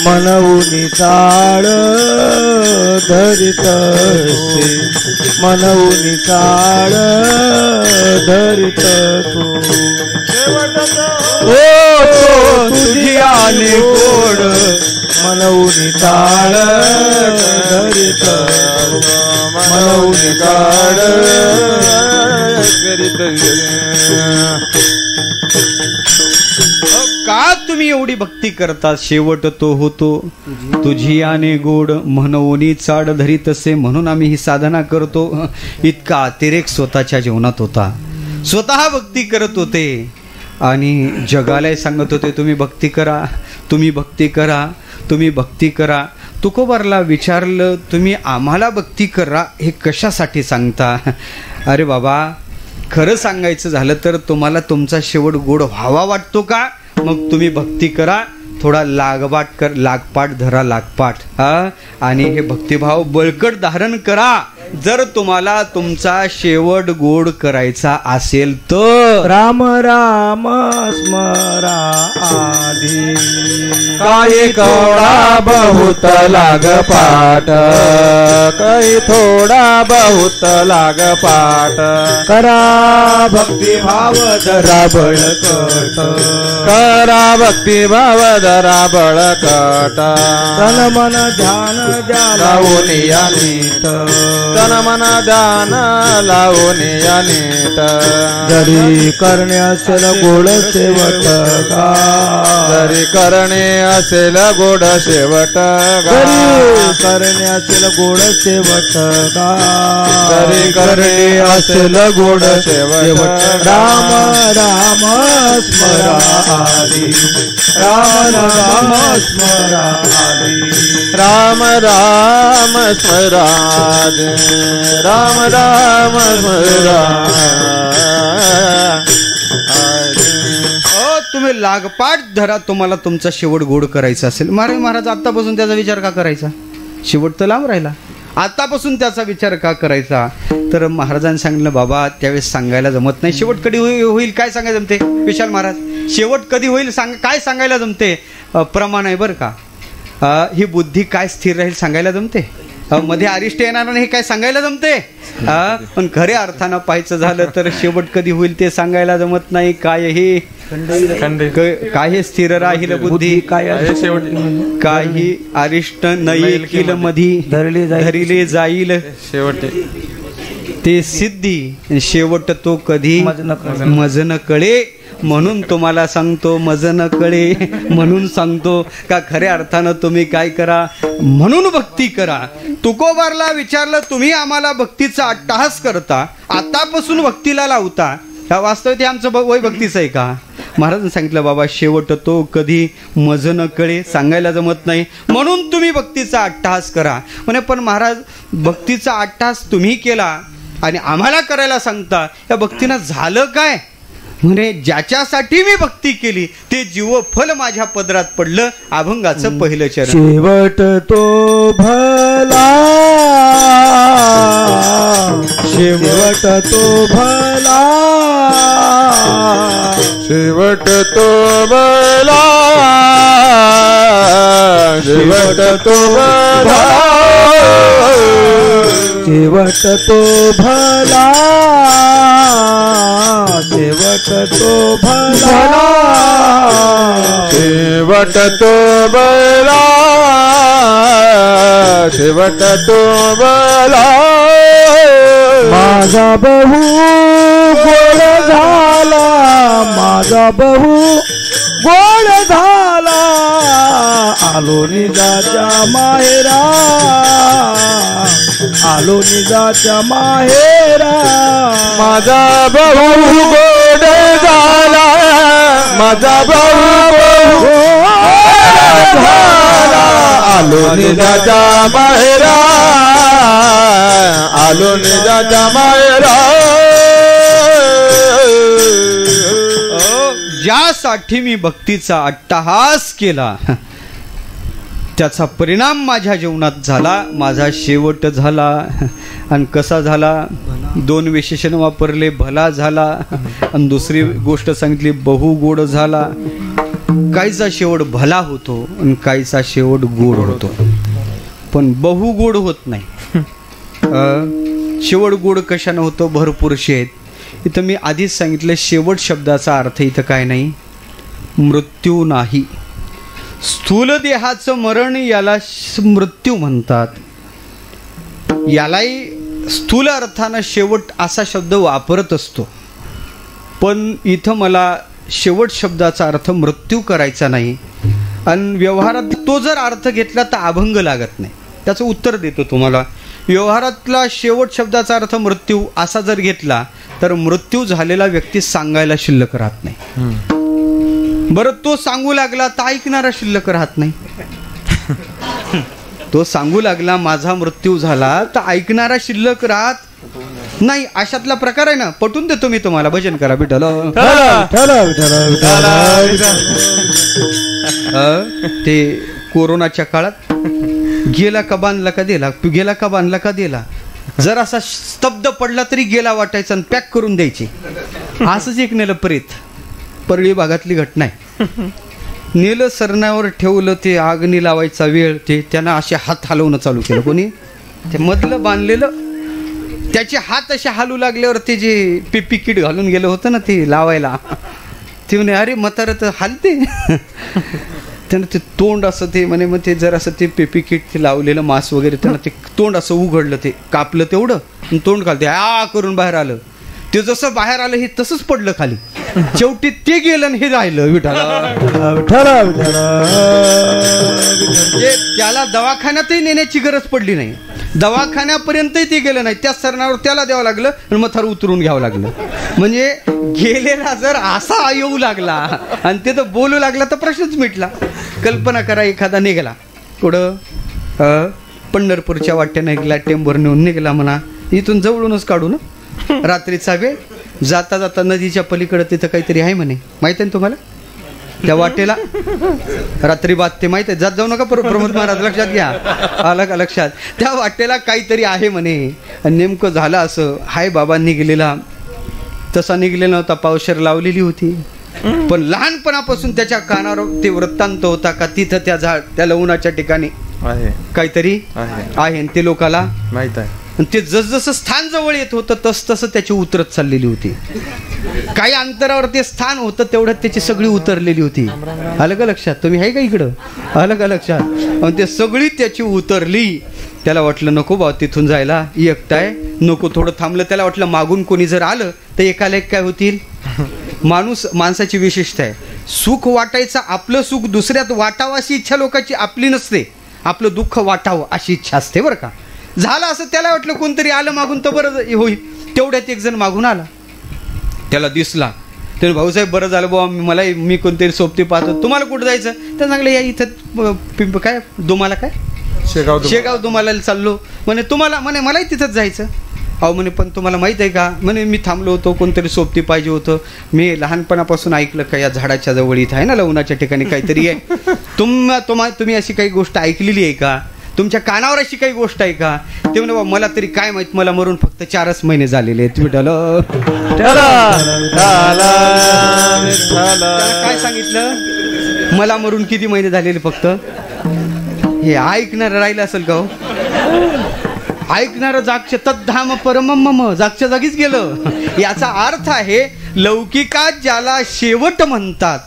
मनवून चाळ धरित मनवून चाळ धरित तू. शेवट तो तुझी आले गोड मनवून ताळ धरित मनवून ताळ का तुम्ही एवढी भक्ती करता? शेवट तो होतो तुझी आने गोड म्हणून चाड धरीत असे, म्हणून आम्ही ही साधना करतो. इतका अतिरेक स्वतःच्या जीवनात होता. स्वतः भक्ती करत होते आणि जगालाही सांगत होते तुम्ही भक्ती करा, तुम्ही भक्ती करा, तुम्ही भक्ती करा. तुकोबारला विचारलं तुम्ही आम्हाला भक्ती करा हे कशासाठी सांगता? अरे बाबा, खरं सांगायचं झालं तर तुम्हाला तुमचा शेवट गोड व्हावा वाटतो का? मग तुम्ही भक्ती करा, थोडा लागपाठ धरा लागपाठ आणि हे भक्तिभाव बळकट धारण करा. जर तुम्हाला तुमचा शेवट गोड करायचा असेल तर राम राम स्मरा आधी काही थोडा बहुत लाग पाठ काही थोडा बहुत लाग पाठ करा भक्तिभाव जरा बळकट करा भक्तिभाव जरा बळकट तन मन ध्यान लावून या नीट तन मन ध्यान लावून या नीट जरी करणे असेल गोड शेवट गा जरी करणे असेल गोड शेवट गा करणे असेल गोड शेवट गा जरी करणे असेल गोड शेवट राम राम स्मरा आधी राम राम स्मरा आधी राम राम स्मरा राम राम स्मरा. तुम्ही लागपाठ धरा तुम्हाला तुमचा शेवट गोड करायचा असेल. महाराज आतापासून त्याचा विचार का करायचा? शेवट तर लांब राहिला, आतापासून त्याचा विचार का करायचा? तर महाराजांनी सांगितलं बाबा त्यावेळेस सांगायला जमत नाही. शेवट कधी होईल काय सांगायला जमते? विशाल महाराज, शेवट कधी होईल काय सांगायला जमते? प्रमाण आहे बरं का. ही बुद्धी काय स्थिर राहील सांगायला जमते? मध्ये अरिष्ट येणार नाही हे काय सांगायला जमते? पण खऱ्या अर्थानं पाहायचं झालं तर शेवट कधी होईल ते सांगायला जमत नाही. काय हे काय स्थिर राहील बुद्धी काय काही अरिष्ट नाही किल मधी धरिले जाईल शेवट ते सिद्धी शेवट तो कधी मज न कळे. म्हणून तुम्हाला सांगतो मज न कळे म्हणून सांगतो का खऱ्या अर्थानं तुम्ही काय करा म्हणून भक्ती करा. तुकोबारला विचारलं तुम्ही आम्हाला भक्तीचा अट्टहास करता, आतापासून भक्तीला लावता, वास्तविक हे आमचं वय भक्तीचं आहे का? महाराजांनी सांगितलं बाबा शेवट तो कधी मज न कळे सांगायला जमत नाही, म्हणून तुम्ही भक्तीचा अट्टहास करा. म्हणे पण महाराज भक्तीचा अट्टहास तुम्ही केला आणि आम्हाला करायला सांगता, या भक्तीनं झालं काय? म्हणे ज्याच्यासाठी मी भक्ती केली ते जीव फल माझ्या पदरात पडलं. अभंगाचं पहिलं चरण. शेवट तो भला शेवट तो भला शेवट तो भला शेवट तो भला शेवट तो भला शेवट तो भला शेवट तो भला शेवट तो भला माझा बहु गोड झाला माझा बहु गोड झाला आलो निजाच्या माहेरा आलो निजाच्या माहेरा माझा बहु गोड झाला माझा बहु गोड झाला आलो निजाच्या माहेरा आलो निजाच्या माहेरा. ज्यासाठी मी भक्तीचा अट्टहास केला त्याचा परिणाम माझ्या जीवनात झाला, माझा शेवट झाला. आणि कसा झाला? दोन विशेषण वापरले, भला झाला आणि दुसरी गोष्ट सांगितली बहु गोड झाला. काहीचा शेवट भला होतो आणि काहीचा शेवट गोड होतो, पण बहु गोड होत नाही. शेवट गोड कशानं होतो? भरपूर आहेत. इथं मी आधीच सांगितलं शेवट शब्दाचा अर्थ इथं काय नाही, मृत्यू नाही. स्थूल देहाचं मरण याला मृत्यू म्हणतात. यालाही स्थूल अर्थानं शेवट असा शब्द वापरत असतो, पण इथं मला शेवट शब्दाचा अर्थ मृत्यू करायचा नाही. आणि व्यवहारात तो जर अर्थ घेतला तर अभंग लागत नाही. त्याचं उत्तर देतो तुम्हाला. व्यवहारातला शेवट शब्दाचा अर्थ मृत्यू असा जर घेतला तर मृत्यू झालेला व्यक्ती सांगायला शिल्लक राहत नाही. बरं, तो सांगू लागला तर ऐकणारा शिल्लक राहत नाही. तो सांगू लागला माझा मृत्यू झाला तर ऐकणारा शिल्लक राहत नाही. अशातला प्रकार आहे ना. पटून देतो मी तुम्हाला. भजन करा विठ्ठल. ते कोरोनाच्या काळात गेला का बांधला का दिला, गेला का बांधला का दिला, जर असा स्तब्ध पडला तरी गेला वाटायचा आणि पॅक करून द्यायची. असंच एक नेलं प्रेत. परळी भागातली घटना आहे. नेलं सरण्यावर ठेवलं. ते आगनी लावायचा वेळ ते त्यानं असे हात हलवणं चालू केलं. कोणी ते मधलं बांधलेलं त्याचे हात असे हलू लागल्यावर ते जे पीपी किट घालून गेलं होतं ना ते लावायला, ते म्हणे अरे म्हातारं तर हालते. त्यानं ते तोंड असं ते म्हणे मग ते जर असं ते पीपी किट ते लावलेलं मांस वगैरे त्यानं ते तोंड असं उघडलं, ते कापलं तेवढं आणि तोंड घालते आ करून बाहेर आलं. ते जसं बाहेर आलं हे तसंच पडलं खाली. शेवटी ते गेलं आणि हे राहिलं. विठाला त्याला दवाखान्यातही नेण्याची गरज पडली नाही. दवाखान्यापर्यंतही ते गेलं नाही. त्या सरणावर त्याला द्यावं लागलं आणि मथार उतरून घ्यावं लागलं. म्हणजे गेलेला जर असा येऊ लागला आणि ते तर बोलू लागला तर प्रश्नच मिटला. कल्पना करा, एखादा निघाला कुठं पंढरपूरच्या वाट्यानं निघाला, टेंभर नेऊन निघाला म्हणा, इथून जवळूनच काढू ना, रात्रीचा वेळ, जाता जाता नदीच्या पलीकडे तिथं काहीतरी आहे म्हणे. माहित आहे ना तुम्हाला? त्या वाटेला रात्री बात ते माहित आहे. जात जाऊ नका प्रमोद महाराज, लक्षात घ्या. आलं का लक्षात? त्या वाटेला काहीतरी आहे म्हणे. आणि नेमकं झालं असं, हाय बाबा निघलेला तसा निघलेला नव्हता, पावशेर लावलेली होती. पण लहानपणापासून त्याच्या कानावर ते वृत्तांत होता का तिथं त्या लवणाच्या ठिकाणी काहीतरी आहे. ते लोकाला माहित आहे. ते जसजसं स्थान जवळ येत होतं तस तसं त्याची उतरत चाललेली होती. काही अंतरावर ते स्थान होतं तेवढ्यात त्याची सगळी उतरलेली होती. आलं का लक्षात? तुम्ही आहे का इकडं? आलं का लक्षात? आणि ते सगळी त्याची उतरली. त्याला वाटलं नको बा तिथून जायला, एकटाय नको, थोडं थांबलं. त्याला वाटलं मागून कोणी जर आलं तर एकाला एक काय होतील. माणसाची विशेषता आहे, सुख वाटायचं आपलं सुख दुसऱ्यात वाटावं अशी इच्छा लोकांची आपली नसते. आपलं दुःख वाटावं अशी इच्छा असते बरं का. झालं असं, त्याला वाटलं कोणतरी आलं मागून तर बरं होईल. तेवढ्यात एक जण मागून आला, त्याला दिसला. त्याने भाऊसाहेब बरं झालं बाबा, मी कोणतरी सोबती पाहतो, तुम्हाला कुठं जायचं? त्या सांगलं या इथं काय तुम्हाला काय शेगाव तुम्हाला चाललो म्हणे. तुम्हाला म्हणे मलाही तिथंच जायचं. अहो म्हणे पण तुम्हाला माहीत आहे का म्हणे, मी थांबलो होतो, कोणतरी सोबती पाहिजे होतं. मी लहानपणापासून ऐकलं का या झाडाच्या जवळ इथं आहे ना लवणाच्या ठिकाणी काहीतरी आहे. तुम्ही अशी काही गोष्ट ऐकलेली आहे का? तुमच्या कानावर अशी काही गोष्ट आहे का? ते म्हणे बाबा मला तरी काय माहित, मला मरून फक्त 4च महिने झालेले आहेत. काय सांगितलं? मला मरून किती महिने झालेले फक्त? हे ऐकणार राहिलं असेल का हो? ऐकणारं जागच्या तद्धाम परमम, जागच्या जागीच गेलं. याचा अर्थ आहे लौकिकात ज्याला शेवट म्हणतात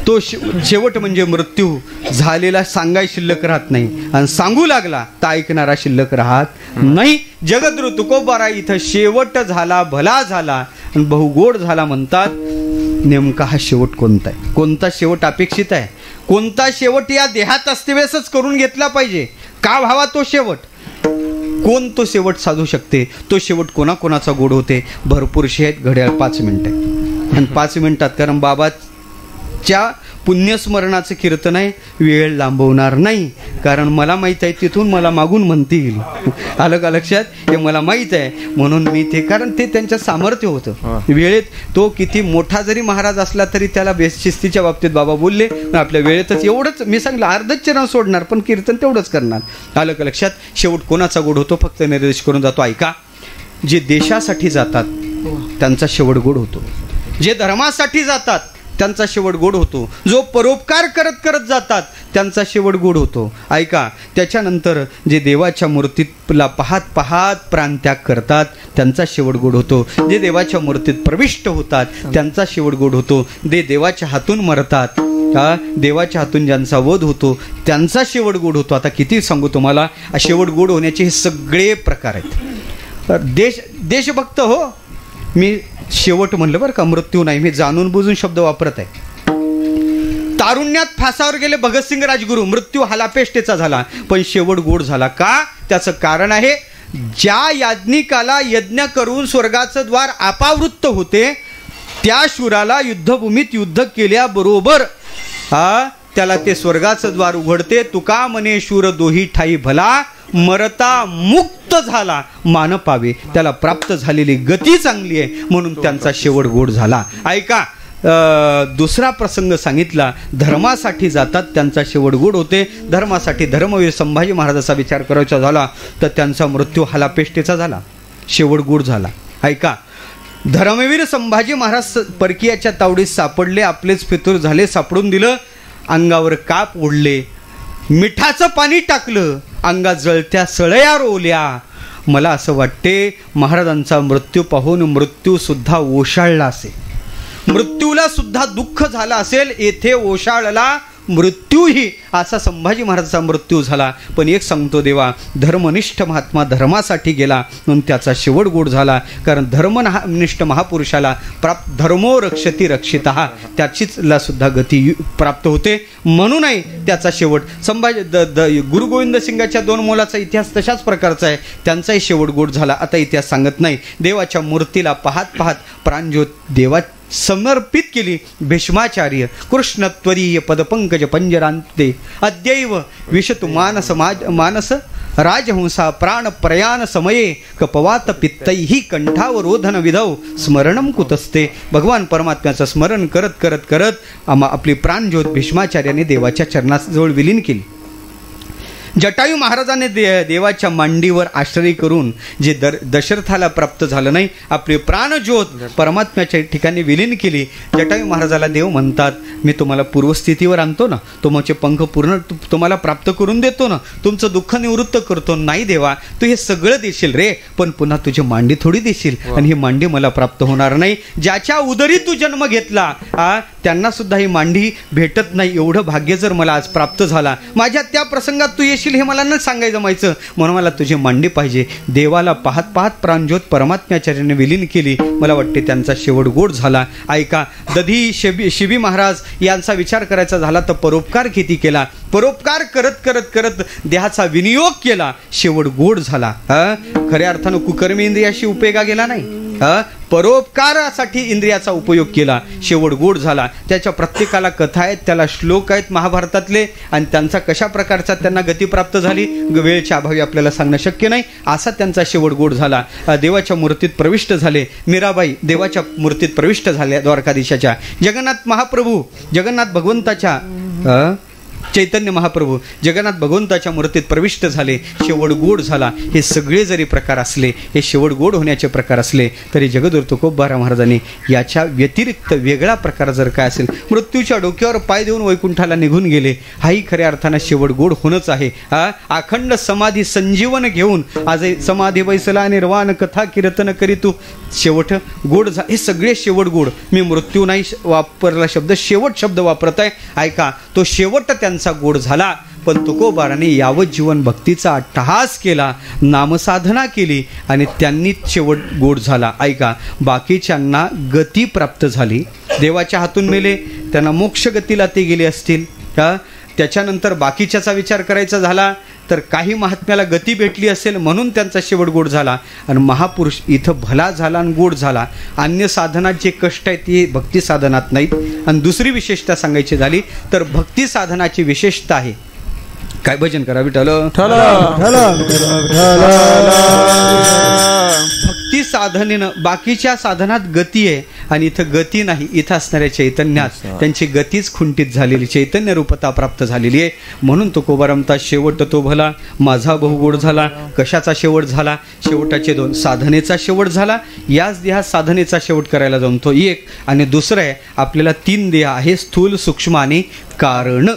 तो शेवट म्हणजे मृत्यू झालेला सांगाय शिल्लक राहत नाही. आणि सांगू लागला तर ऐकणारा शिल्लक राहत नाही. जगद्गुरु तुकोबारा इथं शेवट झाला भला झाला आणि बहुगोड झाला म्हणतात. नेमका हा शेवट कोणता आहे? कोणता शेवट अपेक्षित आहे? कोणता शेवट या देहात अस्तिवेशच करून घेतला पाहिजे का व्हावा तो शेवट? कोण तो शेवट साधू शकते? तो शेवट कोणाकोणाचा गोड होते? भरपूरशी आहेत. घड्याळ 5 मिनिटं आणि 5 मिनिटात, कारण बाबाच्या पुण्यस्मरणाचं कीर्तन आहे, वेळ लांबवणार नाही. कारण मला माहीत आहे तिथून मला मागून म्हणतील. आलं का लक्षात? हे मला माहीत आहे म्हणून मी ते, कारण ते त्यांचं सामर्थ्य होतं वेळेत. तो किती मोठा जरी महाराज असला तरी त्याला शिस्तीच्या बाबतीत बाबा बोलले, आपल्या वेळेतच एवढंच मी सांगितलं, अर्धच चरण सोडणार पण कीर्तन तेवढंच करणार. आलं का लक्षात? शेवट कोणाचा गोड होतो? फक्त निर्देश करून जातो. ऐका, जे देशासाठी जातात त्यांचा शेवट गोड होतो. जे धर्मासाठी जातात त्यांचा शेवट गोड होतो. जो परोपकार करत करत जातात त्यांचा शेवट गोड होतो. ऐका, त्याच्यानंतर जे देवाच्या मूर्तीला पाहत पाहत प्राणत्याग करतात त्यांचा शेवट गोड होतो. जे देवाच्या मूर्तीत प्रविष्ट होतात त्यांचा शेवट गोड होतो. जे देवाच्या हातून मरतात देवाच्या हातून ज्यांचा वध होतो त्यांचा शेवट गोड होतो. आता किती सांगू तुम्हाला, शेवट गोड होण्याचे हे सगळे प्रकार आहेत. देशभक्त हो, मी शेवट म्हणलं बरं का, मृत्यू नाही, मी जाणून बुजून शब्द वापरत आहे. तारुण्यात फासावर गेले भगतसिंग राजगुरू, मृत्यू हालापेष्टेचा झाला पण शेवट गोड झाला. का? त्याचं कारण आहे, ज्या याज्ञिकाला यज्ञ करून स्वर्गाचं द्वार अपावृत्त होते त्या शूराला युद्धभूमीत युद्ध केल्याबरोबर त्याला ते स्वर्गाचं द्वार उघडते. तुका म्हणे शूर दोही ठाई भला, मरता मुक्त झाला मान पावे. त्याला प्राप्त झालेली गती चांगली आहे म्हणून त्यांचा शेवट गोड झाला. ऐका, दुसरा प्रसंग सांगितला, धर्मासाठी जातात त्यांचा शेवट गोड होते. धर्मासाठी धर्मवीर संभाजी महाराजांचा विचार करायचा झाला तर त्यांचा मृत्यू हालापेष्टेचा झाला, शेवट गोड झाला. ऐका, धर्मवीर संभाजी महाराज परकीयाच्या तावडीत सापडले, आपलेच फितूर झाले, सापडून दिलं, अंगावर काप ओढले, मिठाचं पाणी टाकलं, अंगात जळत्या सळया रोवल्या. मला असं वाटते महाराजांचा मृत्यू पाहून मृत्यू सुद्धा ओशाळला असेल, मृत्यूला सुद्धा दुःख झालं असेल. येथे ओशाळला मृत्यूही, असा संभाजी महाराजांचा मृत्यू झाला. पण एक सांगतो देवा, धर्मनिष्ठ महात्मा धर्मासाठी गेला म्हणून त्याचा शेवट गोड झाला. कारण धर्मनिष्ठ महापुरुषाला प्राप्त धर्मो रक्षती रक्षितः, त्याचीचला सुद्धा गती प्राप्त होते. म्हणूनही त्याचा शेवट गुरु गोविंद सिंगाच्या 2 मुलाचा इतिहास तशाच प्रकारचा आहे, त्यांचाही शेवट गोड झाला. आता इतिहास सांगत नाही. देवाच्या मूर्तीला पाहत पाहत प्राणज्योत देवा समर्पित केली. भीष्माचार्य कृष्णत्वरीय पदपंकज पंजरांते अद्यैव विशतु मानस राजहंसा प्राण प्रयाण समये कपवात पित्तैहि कंठावरोधन विधौ स्मरणम कुतस्ते. भगवान परमात्म्याचं स्मरण करत करत करत आपली प्राणज्योत भीष्माचार्याने देवाच्या चरणाजवळ विलीन केली. जटायू महाराजाने देवाच्या मांडीवर आश्रय करून जे दशरथाला प्राप्त झालं नाही, आपली प्राणज्योत परमात्म्याच्या ठिकाणी विलीन केली. जटायू महाराजाला देव म्हणतात, मी तुम्हाला पूर्वस्थितीवर आणतो ना, तुमचे पंख पूर्ण तुम्हाला प्राप्त करून देतो ना, तुमचं दुःख निवृत्त करतो. नाही देवा, तू हे सगळं देशील रे, पण पुन्हा तुझी मांडी थोडी देशील, आणि ही मांडी मला प्राप्त होणार नाही. ज्याच्या उदरी तू जन्म घेतला त्यांना सुद्धा ही मांडी भेटत नाही. एवढं भाग्य जर मला आज प्राप्त झाला, माझ्या त्या प्रसंगात तू येशील हे मला न सांगायचं जमायचं, म्हणून मला तुझी मांडी पाहिजे. देवाला पाहत पाहत प्राणज्योत परमात्म्याचार्याने विलीन केली. मला वाटते त्यांचा शेवट गोड झाला. ऐका, दधी शिबी महाराज यांचा विचार करायचा झाला तर परोपकार किती केला, परोपकार करत करत करत देहाचा विनियोग केला, शेवट गोड झाला. खऱ्या अर्थानं कुकर्मी इंद्रियाशी उपयोगा गेला नाही, परोपकारासाठी इंद्रियाचा उपयोग केला, शेवट गोड झाला. त्याच्या प्रत्येकाला कथा आहेत, त्याला श्लोक आहेत महाभारतातले, आणि त्यांचा कशा प्रकारचा त्यांना गती प्राप्त झाली वेळेच्या अभावी आपल्याला सांगणं शक्य नाही. असा त्यांचा शेवट गोड झाला. देवाच्या मूर्तीत प्रविष्ट झाले. मीराबाई देवाच्या मूर्तीत प्रविष्ट झाल्या द्वारकाधीशाच्या. जगन्नाथ भगवंताच्या चैतन्य महाप्रभू जगन्नाथ भगवंताच्या मूर्तीत प्रविष्ट झाले, शेवट गोड झाला. हे सगळे जरी प्रकार असले, हे शेवट गोड होण्याचे प्रकार असले, तरी जगद्गुरू तुकोबाराव महाराजांनी याच्या व्यतिरिक्त वेगळा प्रकार जर काय असेल, मृत्यूच्या डोक्यावर पाय देऊन वैकुंठाला निघून गेले, हाही खऱ्या अर्थानं शेवट गोड होणंच आहे. अखंड समाधी संजीवन घेऊन आज समाधी बैसला निर्वाण कथा कीर्तन करी तू, शेवट गोड हे सगळे शेवट गोड. मी मृत्यू नाही वापरला शब्द, शेवट शब्द वापरत आहे. ऐका, तो शेवट त्यांचा गोड झाला. पण तुकोबाराने यावत जीवन भक्तीचा अट्टहास केला, नामसाधना केली, आणि त्यांनी शेवट गोड झाला. ऐका, बाकीच्यांना गती प्राप्त झाली, देवाच्या हातून मेले, त्यांना मोक्ष गतीला ते गेले असतील. त्याच्यानंतर बाकीच्याचा विचार करायचा झाला तर काही महात्म्याला गती भेटली असेल म्हणून त्यांचा शेवट गोड झाला, आणि महापुरुष इथं भला झाला आणि गोड झाला. अन्य साधनात जे कष्ट आहेत ते भक्ती साधनात नाहीत. आणि दुसरी विशेषता सांगायची झाली तर भक्ती साधनाची विशेषता आहे काय, भजन करा विठ्ठल. भक्ती साधनेनं बाकीच्या साधनात गती आहे आणि इथं गती नाही. इथं असणाऱ्या चैतन्यात त्यांची गतीच खुंटीत झालेली, चैतन्य रूपता प्राप्त झालेली आहे. म्हणून तुकोबारामचा शेवट तो भला माझा बहुगोड झाला. कशाचा शेवट झाला? शेवटाचे 2, साधनेचा शेवट झाला. याच देहात साधनेचा शेवट करायला जाऊन तो एक, आणि दुसरं आहे आपल्याला 3 देह आहे, स्थूल सूक्ष्म आणि कारण.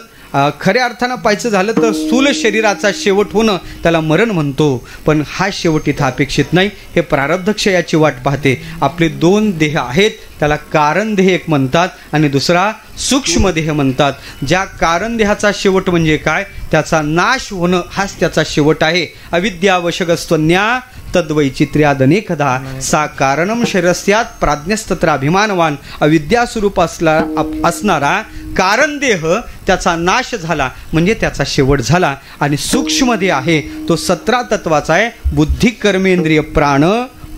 खऱ्या अर्थानं पाहायचं झालं तर स्थूल शरीराचा शेवट होणं त्याला मरण म्हणतो, पण हा शेवट इथं अपेक्षित नाही. हे प्रारब्धक्षयाची वाट पाहते. आपले 2 देह आहेत, त्याला कारण देह एक म्हणतात आणि दुसरा सूक्ष्म देह म्हणतात. ज्या कारण देहाचा शेवट म्हणजे काय, त्याचा नाश होणं हाच त्याचा शेवट आहे. अविद्यावशकस्त्वन्या तद्वैचित्र्यादनेकदा सा कारणम शरीरस्यात प्राज्ञस्तत्र अभिमानवान. अविद्या स्वरूप असणारा कारण देह त्याचा नाश झाला म्हणजे त्याचा शेवट झाला. आणि सूक्ष्म देह आहे तो 17 तत्वाचा आहे. बुद्धी कर्मेंद्रिय प्राण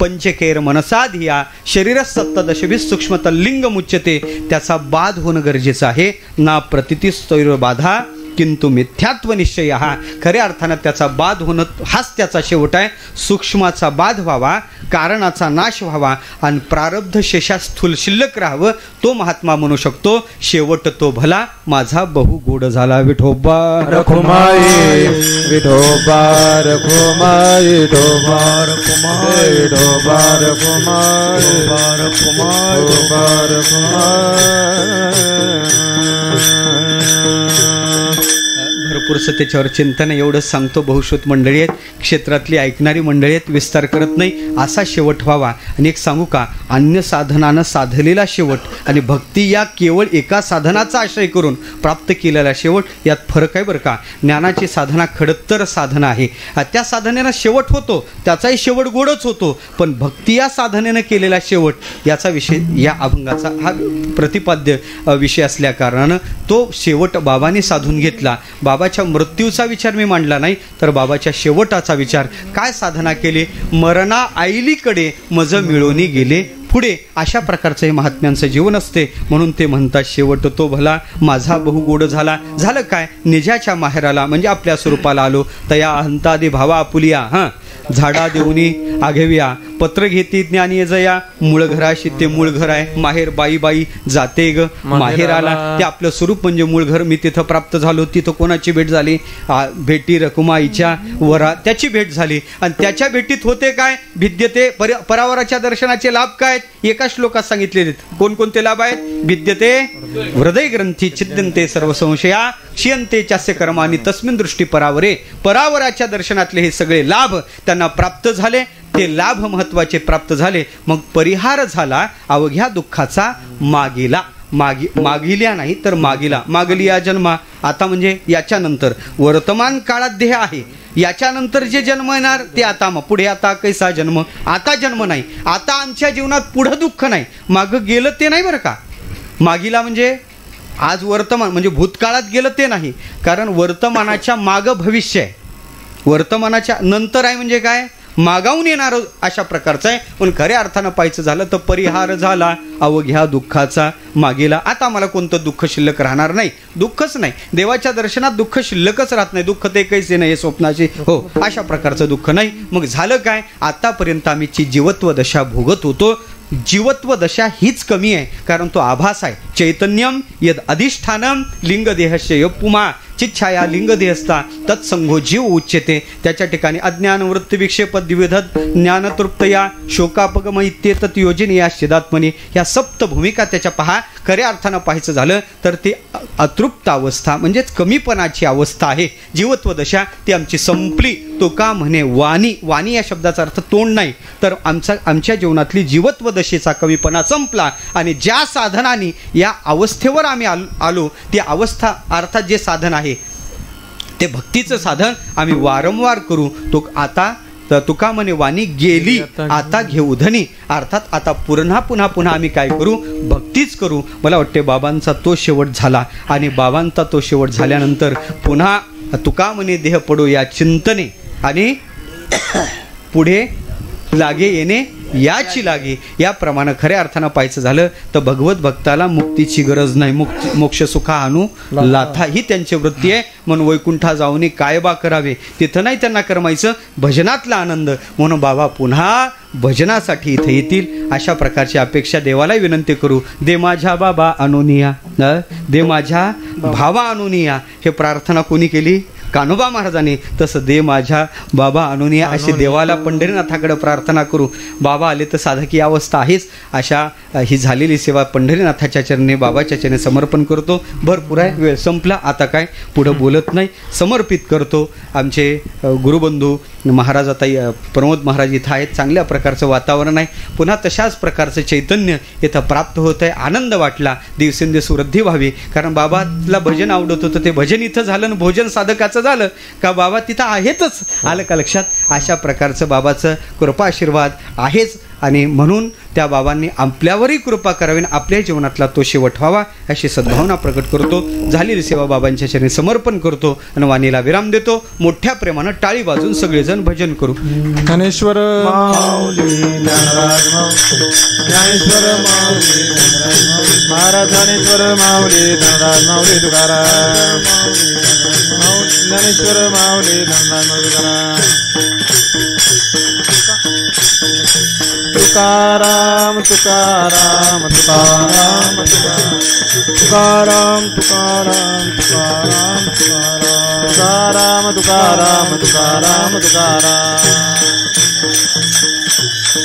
पंचकैर मनसा धिया शरीर 17 सूक्ष्मत लिंग मुच्यते. त्याचा बाध होणं गरजेचं आहे. ना प्रतितिस्तैर बाधा किंतु मिथ्यात्व निश्चय. हा खऱ्या अर्थानं त्याचा बाध होणं हाच त्याचा शेवट आहे. सूक्ष्माचा बाध व्हावा, कारणाचा नाश व्हावा आणि प्रारब्ध शेषा स्थूल शिल्लक राहावं, तो महात्मा म्हणू शकतो. शेवट तो भला माझा बहु गोड झाला. विठोबा रखुमाई विठोबा रखुमाई विठोबा रखुमाई विठोबा रखुमाई विठोबा रखुमाई. भरपूरसं त्याच्यावर चिंतन एवढंच सांगतो. बहुश्रुत मंडळी आहेत, क्षेत्रातली ऐकणारी मंडळी आहेत, विस्तार करत नाही. असा शेवट व्हावा. आणि एक सांगू का, अन्य साधनानं साधलेला शेवट आणि भक्ती या केवळ एका साधनाचा आश्रय करून प्राप्त केलेला शेवट यात फरक आहे बरं का. ज्ञानाची साधना खडतर साधना आहे, त्या साधनेनं शेवट होतो, त्याचाही शेवट गोडच होतो. पण भक्ती या साधनेनं केलेला शेवट याचा विषय या अभंगाचा हा प्रतिपाद्य विषय असल्या कारणानं तो शेवट बाबांनी साधून घेतला. बाबाच्या मृत्यूचा विचार मी मांडला नाही, तर बाबाच्या शेवटाचा विचार. काय साधना केली, मरणा आईलीकडे मज मिळवणी गेले पुढे. अशा प्रकारचं हे महात्म्यांचं जीवन असते. म्हणून ते म्हणतात शेवट तो भला माझा बहु गोड झाला. झालं काय, निजाच्या माहेराला म्हणजे आपल्या स्वरूपाला आलो. तया हंतादी भावा आपुलिया. हां, झाडा देऊनी आघेविया पत्र घेती ज्ञानी जया. मूळ घराशी ते मूळ घर आहे. माहेर बाई बाई जाते ग माहेराला. ते आपलं स्वरूप म्हणजे मूळ घर. मी तिथं प्राप्त झालो. तिथं कोणाची भेट झाली, भेटी रकुमाईच्या वरा त्याची भेट झाली. आणि त्याच्या भेटीत होते काय, भिद्यते परावराच्या दर्शनाचे लाभ काय एका श्लोकात सांगितलेले. कोणकोणते लाभ आहेत, भिद्यते हृदय ग्रंथी छिद्यन्ते सर्व संशया क्षीयन्ते चास्य कर्मानी तस्मिन् दृष्टी परावरे. परावराच्या दर्शनातले हे सगळे लाभ त्यांना प्राप्त झाले. ते लाभ महत्वाचे प्राप्त झाले. मग परिहार झाला अवघ्या दुःखाचा मागीला. मागिल्या नाही तर मागीला. मागलिया जन्मा. आता म्हणजे याच्यानंतर वर्तमान काळात देह आहे, याच्यानंतर जे जन्म येणार ते आता. मग पुढे आता कैसा जन्म, आता जन्म नाही. आता आमच्या जीवनात पुढं दुःख नाही, मागं गेलं ते नाही बरं का. मागीला म्हणजे आज वर्तमान म्हणजे भूतकाळात गेलं ते नाही, कारण वर्तमानाच्या मागं भविष्य आहे. वर्तमानाच्या नंतर आहे म्हणजे काय, मागावून येणार अशा प्रकारचं आहे. पण खऱ्या अर्थानं पाहायचं झालं तर परिहार झाला अवघ्या दुःखाचा मागेला. आता मला कोणतं दुःख शिल्लक राहणार नाही. दुःखच नाही, देवाच्या दर्शनात दुःख शिल्लकच राहत नाही. दुःख ते कैसे नाही स्वप्नाचे, हो अशा प्रकारचं दुःख नाही. मग झालं काय, आतापर्यंत आम्ही जीवत्व दशा भोगत होतो. जीवत्व दशा हीच कमी आहे, कारण तो आभास आहे. चैतन्यम यद अधिष्ठानम लिंगदेहस्य पुमा चिच्छाया लिंगदेहस्था तत्संगो जीव उच्यते. त्याच्या ठिकाणी अज्ञान वृत्ती विक्षेप द्विविध ज्ञानतृप्तया शोकापगम इत्येतत् योजनीया शिदात्मनी. ह्या सप्त भूमिका त्याच्या पहा. खऱ्या अर्थानं पाहायचं झालं तर ती अतृप्त अवस्था म्हणजेच कमीपणाची अवस्था आहे. जीवत्व दशा ती आमची संपली. तो का म्हणे वाणी. वाणी या शब्दाचा अर्थ तोंड नाही, तर आमच्या जीवनातली जीवत्व दशेचा कमीपणा संपला. आणि ज्या साधनाने या अवस्थेवर आम्ही आलो ती अवस्था अर्थात जे साधन आहे ते भक्तीचं साधन आम्ही वारंवार करू. तो आता तर तुका म्हणे वाणी गेली आता घेऊ धनी. अर्थात आता पुन्हा आम्ही काय करू, भक्तीच करू. मला वाटते बाबांचा तो शेवट झाला. आणि बाबांचा तो शेवट झाल्यानंतर पुन्हा तुका म्हणे देह पडो या चिंतने आणि पुढे लागे येणे याची लागे. याप्रमाणे खऱ्या अर्थानं पाहायचं झालं तर भगवत भक्ताला मुक्तीची गरज नाही. मोक्ष सुखा आणू लाथा ही त्यांची वृत्ती आहे. म्हणून वैकुंठा जाऊन काय बा करावे, तिथं नाही त्यांना करमायचं, भजनातला आनंद. म्हणून बाबा पुन्हा भजनासाठी इथं येतील अशा प्रकारची अपेक्षा देवाला विनंती करू. दे माझ्या बाबा अनुनिया, दे माझ्या भावा अनुनिया. हे प्रार्थना कोणी केली, कान्होबा महाराजांनी तसं दे माझ्या बाबा आणून या अशी देवाला पंढरीनाथाकडे प्रार्थना करू. बाबा आले तर साधकी अवस्था आहेच. अशा ही झालेली सेवा पंढरीनाथाच्या चरणी बाबाच्या चरणी समर्पण करतो. भरपूर आहे, वेळ संपला, आता काय पुढं बोलत नाही, समर्पित करतो. आमचे गुरुबंधू महाराज आता प्रमोद महाराज इथं आहेत. चांगल्या प्रकारचं वातावरण आहे. पुन्हा तशाच प्रकारचं चैतन्य इथं प्राप्त होत आहे. आनंद वाटला. दिवसेंदिवस वृद्धी व्हावी. कारण बाबाला भजन आवडत होतं, ते भजन इथं झालं आणि भोजन साधकाचं झालं का बाबा तिथं आहेतच. आलं का लक्षात? अशा प्रकारचं बाबाचं कृपा आशीर्वाद आहेच. आणि म्हणून त्या बाबांनी आपल्यावरही कृपा करावी आणि आपल्या जीवनातला तो शेवट व्हावा अशी सद्भावना प्रकट करतो. झालेली सेवा बाबांच्या चरणी समर्पण करतो आणि वाणीला विराम देतो. मोठ्या प्रेमानं टाळी वाजून सगळेजण भजन करू. ज्ञानेश्वर माऊली ज्ञानराज ज्ञानेश्वर माऊली महाराज ज्ञानेश्वर माऊली ज्ञानराज माऊली तुकाराम ज्ञानेश्वर माऊली ज्ञानराज माऊली तुकाराम तुकाराम तुकाराम तुकाराम तुकाराम तुकाराम तुकाराम तुकाराम तुकाराम तुकाराम तुकाराम